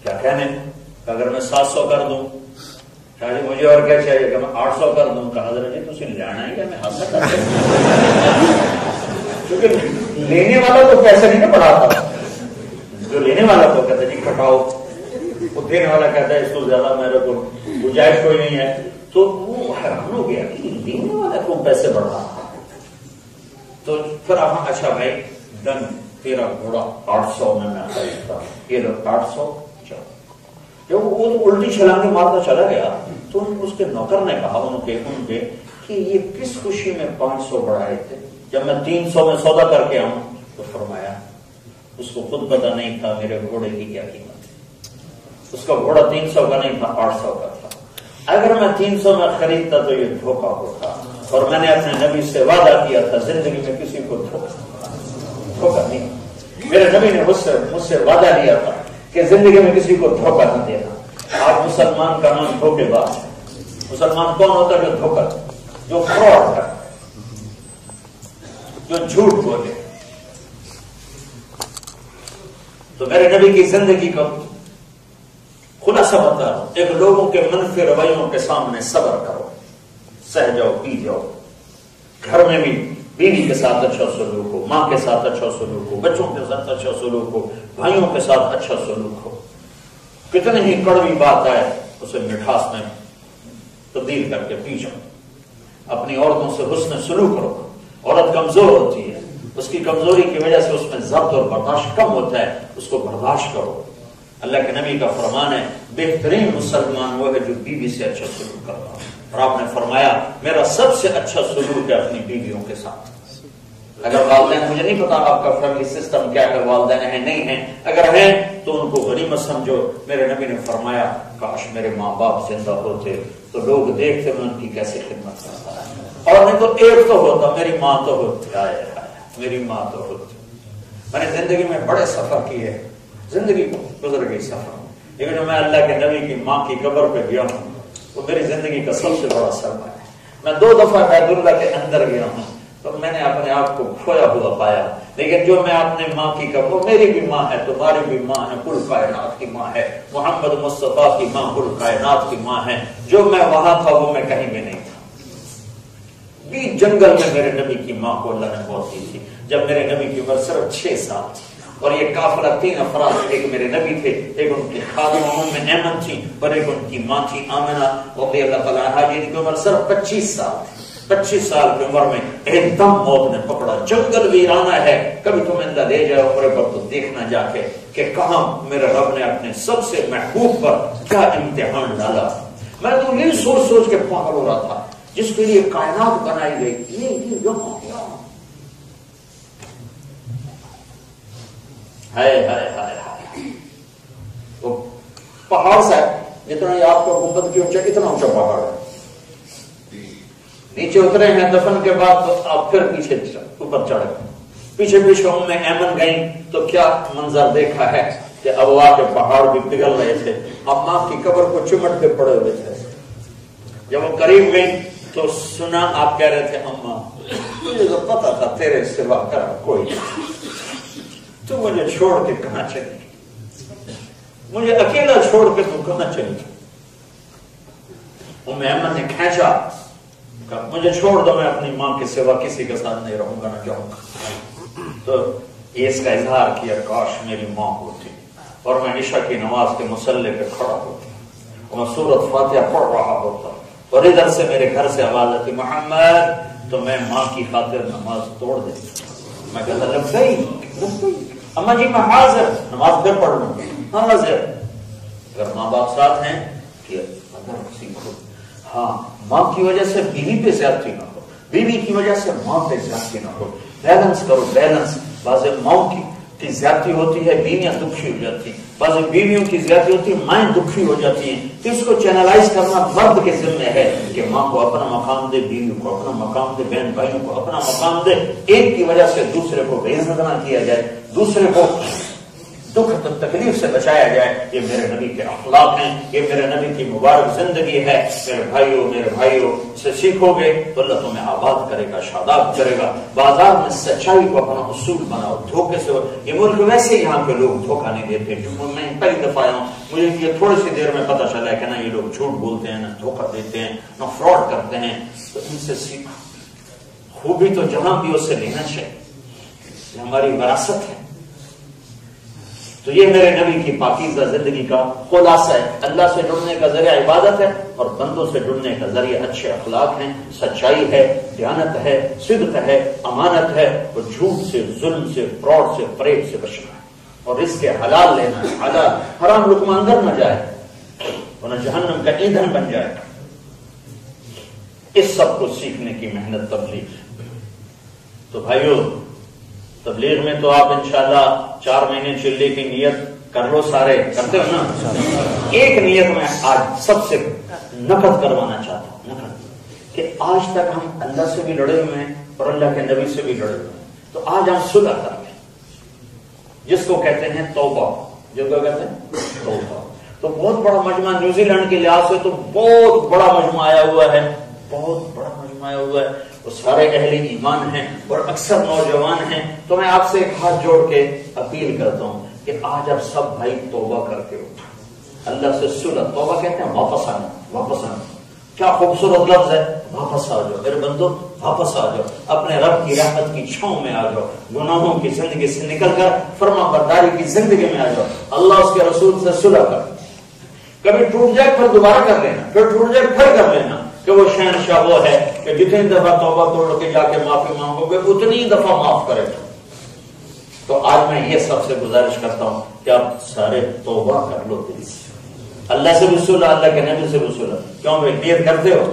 کیا کہنے، کہ اگر میں 700 کر دوں، کہا جی مجھے اور کیا چاہیے، کہ میں 800 کر دوں۔ کہا حضرت جی تسی لینا ہے کہ میں حاصل کر کیونکہ لینے والا تو پیسے نہیں نہ بڑھاتا، جو لینے والا تو کہتا جی کٹاؤ، وہ دینے والا کہتا ہے اس کو زیادہ میرے کو گنجائش کوئی نہیں ہے۔ تو وہ حیران ہو گیا کہ لینے والا کیوں پیسے بڑھا۔ تو پھر اچھا بھائی ڈن، تیرا گھوڑا 800 میں خریدتا ہوں، یہ لو 800 چلو۔ جب وہ الٹی چھلانگیں مارتا چلا گیا تو اس کے نوکر نے کہا ان کے کہ یہ کس خوشی میں 500 بڑھائے تھے جب میں 300 میں سودا کر کے آؤں؟ تو فرمایا اس کو خود پتا نہیں تھا میرے گھوڑے کی کیا قیمت ہے، اس کا گھوڑا 300 کا نہیں تھا، 800 کا تھا۔ اگر میں 300 میں خریدتا تو یہ دھوکہ ہوتا، اور میں نے اپنے نبی سے وعدہ کیا تھا زندگی میں کسی کو دھوکہ نہیں۔ میرے نبی نے مجھ سے وعدہ لیا تھا کہ زندگی میں کسی کو دھوکہ نہ دینا۔ آج مسلمان کا نام دھوکے باز ہے۔ مسلمان کون ہوتا ہے؟ جو دھوکہ، جو فراڈ ہے، جو جھوٹ بولے۔ تو میرے نبی کی زندگی کا خلاصہ بتا رہا ہوں، ایک لوگوں کے منفی رویوں کے سامنے صبر کرو، سہ جاؤ، پی جاؤ۔ گھر میں بھی بیوی کے ساتھ اچھا سلوک ہو، ماں کے ساتھ اچھا سلوک ہو، بچوں کے ساتھ اچھا سلوک ہو، بھائیوں کے ساتھ اچھا سلوک ہو۔ کتنی ہی کڑوی بات آئے اسے مٹھاس میں تبدیل کر کے پی جاؤ۔ اپنی عورتوں سے حسن سلوک کرو۔ عورت کمزور ہوتی ہے، اس کی کمزوری کی وجہ سے اس میں ضبط اور برداشت کم ہوتا ہے، اس کو برداشت کرو۔ اللہ کے نبی کا فرمان ہے بہترین مسلمان وہ ہے جو بیوی سے اچھا سلوک کرتا ہے، اور آپ نے فرمایا میرا سب سے اچھا سلوک ہے اپنی بیویوں کے ساتھ۔ اگر والدین، مجھے نہیں پتا آپ کا فیملی سسٹم کیا ہے، والدین ہیں نہیں ہیں، اگر ہیں تو ان کو غنیمت سمجھو۔ میرے نبی نے فرمایا کاش میرے ماں باپ زندہ ہوتے تو لوگ دیکھتے میں ان کی کیسے خدمت کرتا ہے، اور نہیں تو ایک تو ہوتا میری ماں تو ہوتی، آئے میری ماں تو ہوتی۔ میں نے زندگی میں بڑے سفر کیے، زندگی گزر گئی سفر، لیکن جو میں اللہ کے نبی کی ماں کی قبر پہ گیا ہوں وہ میری زندگی کا سب سے بڑا سرمایہ ہے۔ میں 2 دفعہ بیت اللہ کے اندر گیا ہوں تو میں نے اپنے آپ کو کھویا ہوا پایا، لیکن جو میں اپنے ماں کی وہ میری بھی ماں ہے، تمہاری بھی ماں ہے، کل کائنات کی ماں ہے، محمد مصطفیٰ کی ماں کل کائنات کی ماں ہے۔ جو میں وہاں تھا وہ میں کہیں بھی نہیں تھا۔ بیچ جنگل میں میرے نبی کی ماں کو اللہ نے موت دی تھی جب میرے نبی کی عمر صرف 6 سال تھی، اور یہ قافلہ 3 افراد، ایک میرے نبی تھے، ایک ان کی خادمہ ام ایمن تھی، اور ایک ان کی ماں تھی آمنہ رضی اللہ تعالیٰ عنہا، جن کی عمر صرف 25 سال تھی۔ 25 سال کی عمر میں ایک دم موت نے پکڑا، جنگل ویرانہ ہے، کبھی تمہیں اللہ لے جائے عمرے پر تو دیکھنا جا کے کہ کہاں میرے رب نے اپنے سب سے محبوب پر کیا امتحان ڈالا۔ میں تو یہ سوچ سوچ کے پاگل ہو رہا تھا، جس کے لیے کائنات بنائی گئی، یہ یہاں وہ پہاڑ سے جتنا یہ آپ کو گنبد کی اونچا، اتنا اونچا پہاڑ ہے، نیچے اترے ہیں دفن کے بعد تو آپ پھر پیچھے اوپر چڑھ گئے، پیچھے پیچھے ام ایمن گئیں تو کیا منظر دیکھا ہے کہ ابوا کے پہاڑ بھی پگھل رہے تھے، اماں کی قبر کو چمٹ کے پڑے ہوئے تھے۔ جب وہ قریب گئی تو سنا آپ کہہ رہے تھے اماں مجھے تو پتا تھا تیرے سوا کرا کوئی نہیں، تو مجھے چھوڑ کے کہاں چلی، مجھے اکیلا چھوڑ کے تو کہاں چلی۔ ام ایمن نے کھینچا، مجھے چھوڑ دو، میں اپنی ماں کے سوا کسی کے ساتھ نہیں رہوں گا، نہ جاؤں گا۔ تو اس کا اظہار کیا، کاش میری ماں ہوتی اور میں عشاء کی نماز کے مصلی پہ کھڑا ہوتا اور میں سورۃ فاتحہ پڑھ رہا ہوتا، اور ادھر سے میرے گھر سے آواز آتی محمد، تو میں ماں کی خاطر نماز توڑ دیتا۔ میں کہتا لبیک اماں جی میں حاضر، نماز پھر پڑھ لوں، حاضر۔ اگر ماں باپ ساتھ ہیں کہ ادب سیکھو، ہاں ماں کی وجہ سے بیوی پہ زیادتی نہ ہو، بیوی کی وجہ سے ماں پہ زیادتی نہ ہو، بیلنس کرو، بیلنس۔ بعض ماں کی زیادتی ہوتی ہے، بیویاں دکھی ہو جاتی، بعض بیویوں کی زیادتی ہوتی ہے، مائیں دکھی ہو جاتی ہیں۔ تو اس کو چینلائز کرنا مرد کے ذمہ ہے کہ ماں کو اپنا مقام دے، بیوی کو اپنا مقام دے، بہن بھائیوں کو اپنا مقام دے، ایک کی وجہ سے دوسرے کو بے عزت نہ کیا جائے، دوسرے کو دکھ تکلیف سے بچایا جائے۔ یہ میرے نبی کے اخلاق ہیں، یہ میرے نبی کی مبارک زندگی ہے۔ میرے بھائیوں سے سیکھو گے تو اللہ تمہیں آباد کرے گا، شاداب کرے گا۔ بازار میں سچائی کو اپنا اصول بناؤ، دھوکے سے یہ ملک ویسے یہاں کے لوگ دھوکہ نہیں دیتے۔ میں پہلی دفعہ آیا ہوں، مجھے یہ تھوڑی سی دیر میں پتا چلا ہے کہ نہ یہ لوگ جھوٹ بولتے ہیں، نہ دھوکہ دیتے ہیں، نہ فراڈ کرتے ہیں۔ تو ان سے سیکھو، خوبی تو جہاں بھی اس سے لینا چاہیے، یہ ہماری وراثت ہے۔ تو یہ میرے نبی کی پاکیزہ زندگی کا خلاصہ ہے۔ اللہ سے جڑنے کا ذریعہ عبادت ہے، اور بندوں سے جڑنے کا ذریعہ اچھے اخلاق ہیں، سچائی ہے، دیانت ہے، صدق ہے، امانت ہے، اور جھوٹ سے، ظلم سے، فراڈ سے، فریب سے بچنا ہے، اور رزق حلال لینا ہے، حلال، حرام لقمہ اندر نہ جائے ورنہ جہنم کا ایندھن بن جائے۔ اس سب کو سیکھنے کی محنت تبلیغ۔ تو بھائیو، تبلیغ میں تو آپ انشاءاللہ 4 مہینے چلنے کی نیت کر لو، سارے کرتے ہو نا۔ ایک نیت میں آج سب سے نقد کروانا چاہتا ہوں، نقد، کہ آج تک ہم اللہ سے بھی لڑے ہوئے ہیں اور اللہ کے نبی سے بھی لڑے ہوئے ہیں، تو آج ہم صلح کر لیں، جس کو کہتے ہیں توبہ، جو کیا کہتے ہیں توبہ۔ تو بہت بڑا مجمع نیوزی لینڈ کے لحاظ سے تو بہت بڑا مجمع آیا ہوا ہے، بہت بڑا مجمع آیا ہوا ہے، وہ سارے اہل ایمان ہیں اور اکثر نوجوان ہیں۔ تو میں آپ سے ایک ہاتھ جوڑ کے اپیل کرتا ہوں کہ آج آپ سب بھائی توبہ کر کے اٹھو، اللہ سے صلح۔ توبہ کہتے ہیں واپس آنا، واپس آنا، کیا خوبصورت لفظ ہے، واپس آ جاؤ میرے بندو، واپس آ جاؤ، اپنے رب کی رحمت کی چھاؤں میں آ جاؤ، گناہوں کی زندگی سے نکل کر فرما برداری کی زندگی میں آ جاؤ، اللہ اس کے رسول سے صلح کر۔ کبھی ٹوٹ جائے پھر دوبارہ کر لینا، پھر ٹوٹ جائے پھر کر لینا، کہ وہ شہنشاہ وہ ہے کہ جتنی دفعہ توبہ توڑ کے جا کے معافی مانگو گے اتنی دفعہ معاف کرے گا۔ تو آج میں یہ سب سے گزارش کرتا ہوں کہ آپ سارے توبہ کر لو دل سے، اللہ سے بھی صلح، اللہ کے نبی سے بھی صلح۔ کیوں بھائی نیت کرتے ہو؟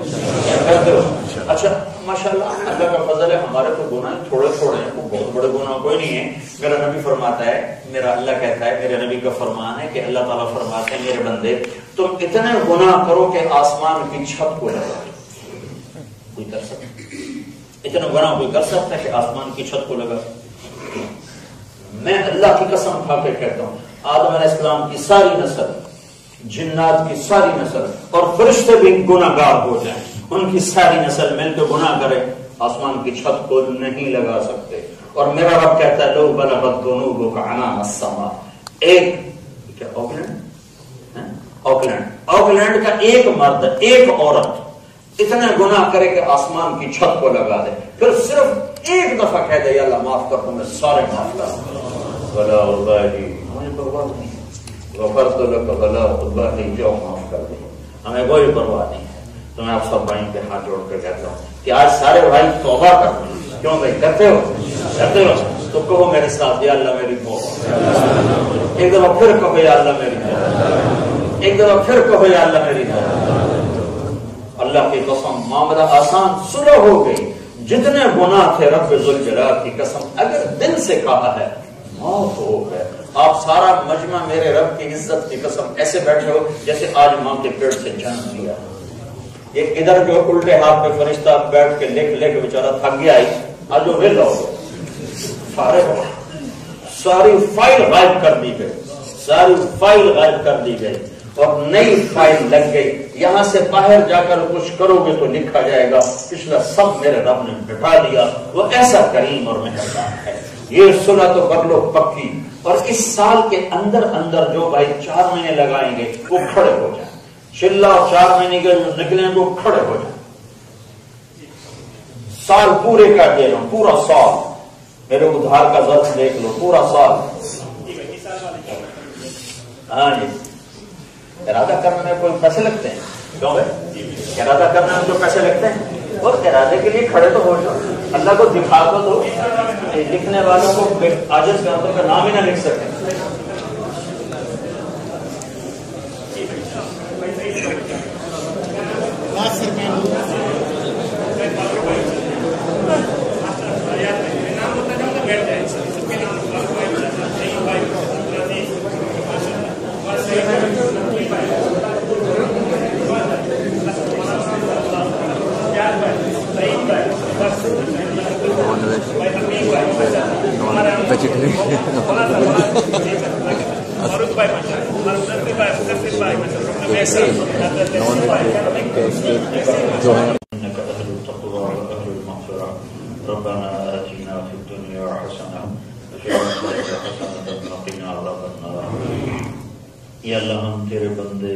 کرتے ہو؟ اچھا ماشاءاللہ، اللہ کا فضل ہے، ہمارے تو گناہ تھوڑے تھوڑے ہیں، کوئی بہت بڑے گناہ کوئی نہیں ہے۔ میرا نبی فرماتا ہے، میرا اللہ کہتا ہے، میرے نبی کا فرمان ہے کہ اللہ تعالیٰ فرماتے ہیں میرے بندے تم اتنے گناہ کرو کہ آسمان کی چھت کو لگا۔ کوئی کر سکتا؟ اتنا گناہ کوئی کر سکتا ہے کہ آسمان کی چھت کو لگا؟ میں اللہ کی قسم کھا کے کہتا ہوں، آدم علیہ السلام کی ساری نسل، جنات کی ساری نسل اور فرشتے بھی گناہگار ہو جائیں، ان کی ساری نسل مل کے گناہ کرے آسمان کی چھت کو نہیں لگا سکتے. اور میرا رب کہتا ہے لو بلغت ذنوبک عنان السماء. ایک کیا آکلینڈ کا ایک مرد ایک عورت اتنا گناہ کرے کہ آسمان کی چھت کو لگا دے، پھر صرف ایک دفعہ کہہ دے یا اللہ معاف کر، تمہیں سارے معاف کر. ولا ابالی، مجھے پرواہ نہیں، غفرت لک ولا ابالی، جو معاف کر دے، ہمیں کوئی پرواہ نہیں ہے. تو میں آپ سب بھائیوں کے ہاتھ جوڑ کر کہتا ہوں کہ آج سارے بھائی توبہ کرتے ہیں. کیوں بھائی کرتے ہو تو کہو میرے ساتھ یا اللہ میری توبہ. ایک دفعہ پھر کہو یا اللہ میری توبہ. ایک دفعہ پھر کہو یا اللہ میری توبہ. اللہ کی قسم معاملہ آسان صلح ہو گئی. جتنے گناہ تھے رب ذوالجلال کی قسم اگر دل سے کہا ہے معاف ہو گئے. آپ سارا مجمع میرے رب کی عزت کی قسم ایسے بیٹھے ہو جیسے آج ماں کے پیٹ سے جنم لیا. یہ ادھر جو الٹے ہاتھ پہ فرشتہ بیٹھ کے لکھ لے کے بیچارہ تھک گیا آج جو ویلا ہو فارغ ہو. ساری فائل غائب کر دی گئی، ساری فائل غائب کر دی گئی اور نئی فائل لگ گئی. یہاں سے باہر جا کر کچھ کرو گے تو لکھا جائے گا پچھلا سب میرے رب نے بٹھا دیا. وہ ایسا کریم اور مہربان ہے. یہ صلح تو کر لو پکی. اور اس سال کے اندر اندر جو بھائی 4 مہینے لگائیں گے وہ کھڑے ہو جائیں. چلا 4 مہینے کے جو نکلیں وہ کھڑے ہو جائیں. سال پورے کا دے لو، پورا سال میرے ادھار کا ظرف دیکھ لو، پورا سال. ہاں جی، ارادہ کرنے میں کوئی پیسے لگتے ہیں؟ کیوں بھائی ارادہ کرنے میں جو پیسے لگتے ہیں اور ارادے کے لیے کھڑے تو ہو جاؤ. اللہ کو دکھا دو. لکھنے والوں کو عاجز گردوں کا نام ہی نہ لکھ سکتے. ربنا آتنا في الدنيا حسنة وفي الآخرة حسنة وقنا عذاب النار. یا اللہ ہم تیرے بندے،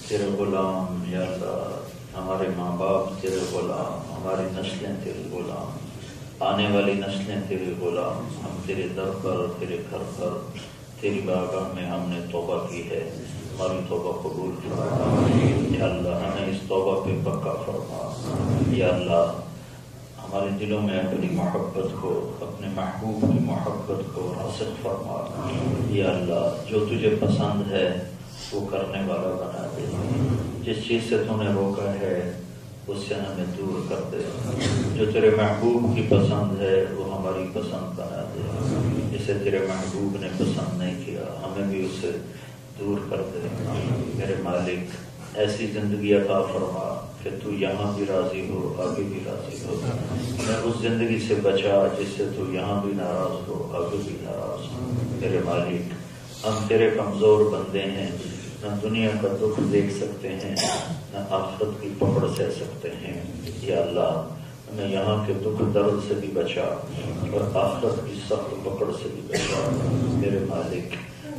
تیرے غلام. یا اللہ ہمارے ماں باپ تیرے غلام، ہماری نسلیں تیرے غلام، آنے والی نسلیں تیرے غلام. ہم تیرے در پر، تیرے گھر پر، تیری بارگاہ میں ہم نے توبہ کی ہے. ہماری توبہ قبول فرما. یا اللہ ہمیں اس توبہ پہ پکا فرما. یا اللہ ہمارے دلوں میں اپنی محبت کو، اپنے محبوب کی محبت کو راسخ فرما. یا اللہ جو تجھے پسند ہے وہ کرنے والا بنا دے. جس چیز سے تو نے روکا ہے اس سے ہمیں دور کر دے. جو تیرے محبوب کی پسند ہے وہ ہماری پسند بنا دے. جسے تیرے محبوب نے پسند نہیں کیا ہمیں بھی اسے دور کر دے. میرے مالک ایسی زندگی عطا فرما کہ تو یہاں بھی راضی ہو، آگے بھی راضی ہو. ہمیں اس زندگی سے بچا جس سے تو یہاں بھی ناراض ہو، آگے بھی ناراض ہو. میرے مالک ہم تیرے کمزور بندے ہیں، نہ دنیا کا دکھ دیکھ سکتے ہیں، نہ آخرت کی پکڑ سہ سکتے ہیں. یا اللہ ہمیں یہاں کے دکھ درد سے بھی بچا اور آخرت کی سخت پکڑ سے بھی بچا. میرے مالک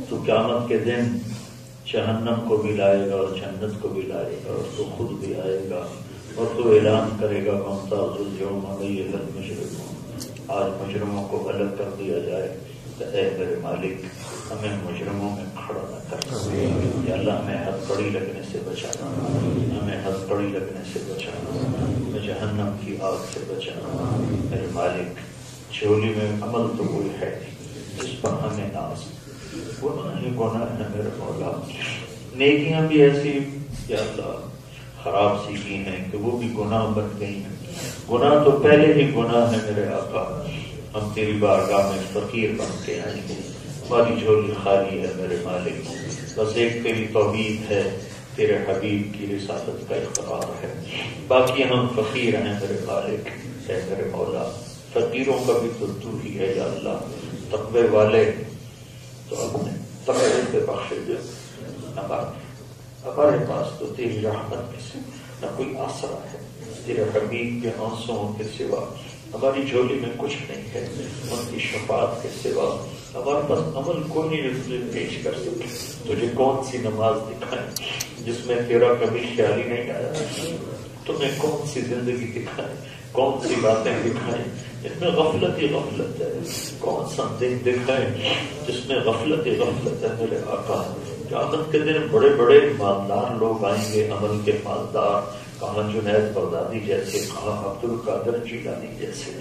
تو قیامت کے دن جہنم کو بھی لائے گا اور جنت کو بھی لائے گا اور تو خود بھی آئے گا اور تو اعلان کرے گا ممتاز اليوم ایھا المجرمون. آج مجرموں کو الگ کر دیا جائے. اے میرے مالک ہمیں مجرموں میں کھڑا نہ کر. یا اللہ ہمیں ہتھکڑی لگنے سے بچانا، ہمیں ہتھکڑی لگنے سے بچانا، ہمیں جہنم کی آگ سے بچانا. میرے مالک جھولی میں عمل تو کوئی ہے نہیں جس پر ہمیں ناز. گناہ ہی گناہ ہے میرے مولا. نیکیاں بھی ایسی یا اللہ خراب سیکھی ہیں کہ وہ بھی گناہ بن گئی ہیں. گناہ تو پہلے ہی گناہ ہے میرے آقا. ہم تیری بارگاہ میں فقیر بن کے آئیں گے. ہماری جھولی خالی ہے میرے مالک. بس ایک تیری توحید ہے، تیرے حبیب کی رسالت کا اقرار ہے. باقی ہم فقیر ہیں میرے مالک. اے میرے مولا فقیروں کا بھی تو ہی ہے یا اللہ. تقوی والے تو اپنے تقوی پہ بخشے دے. ہمارے پاس تو تیری رحمت میں سے نہ کوئی آسرا ہے تیرے حبیب کے آنسوؤں کے سوا ہماری جھولی میں کچھ نہیں ہے، ان کی شفاعت کے سوا ہمارے پاس عمل کوئی نہیں تجھے پیش کر سکے۔ تجھے کون سی نماز دکھائیں جس میں تیرا کبھی خیال ہی نہیں آیا؟ تمہیں کون سی زندگی دکھائیں، کون سی باتیں دکھائیں جس میں غفلت ہی غفلت ہے؟ کون سا دن دکھائیں جس میں غفلت ہی غفلت ہے؟ میرے آقا قیامت کے دن بڑے بڑے مالدار لوگ آئیں گے، عمل کے مالدار، کہاں جنید بغدادی جیسے، کہاں عبد القادر جیلانی جیسے۔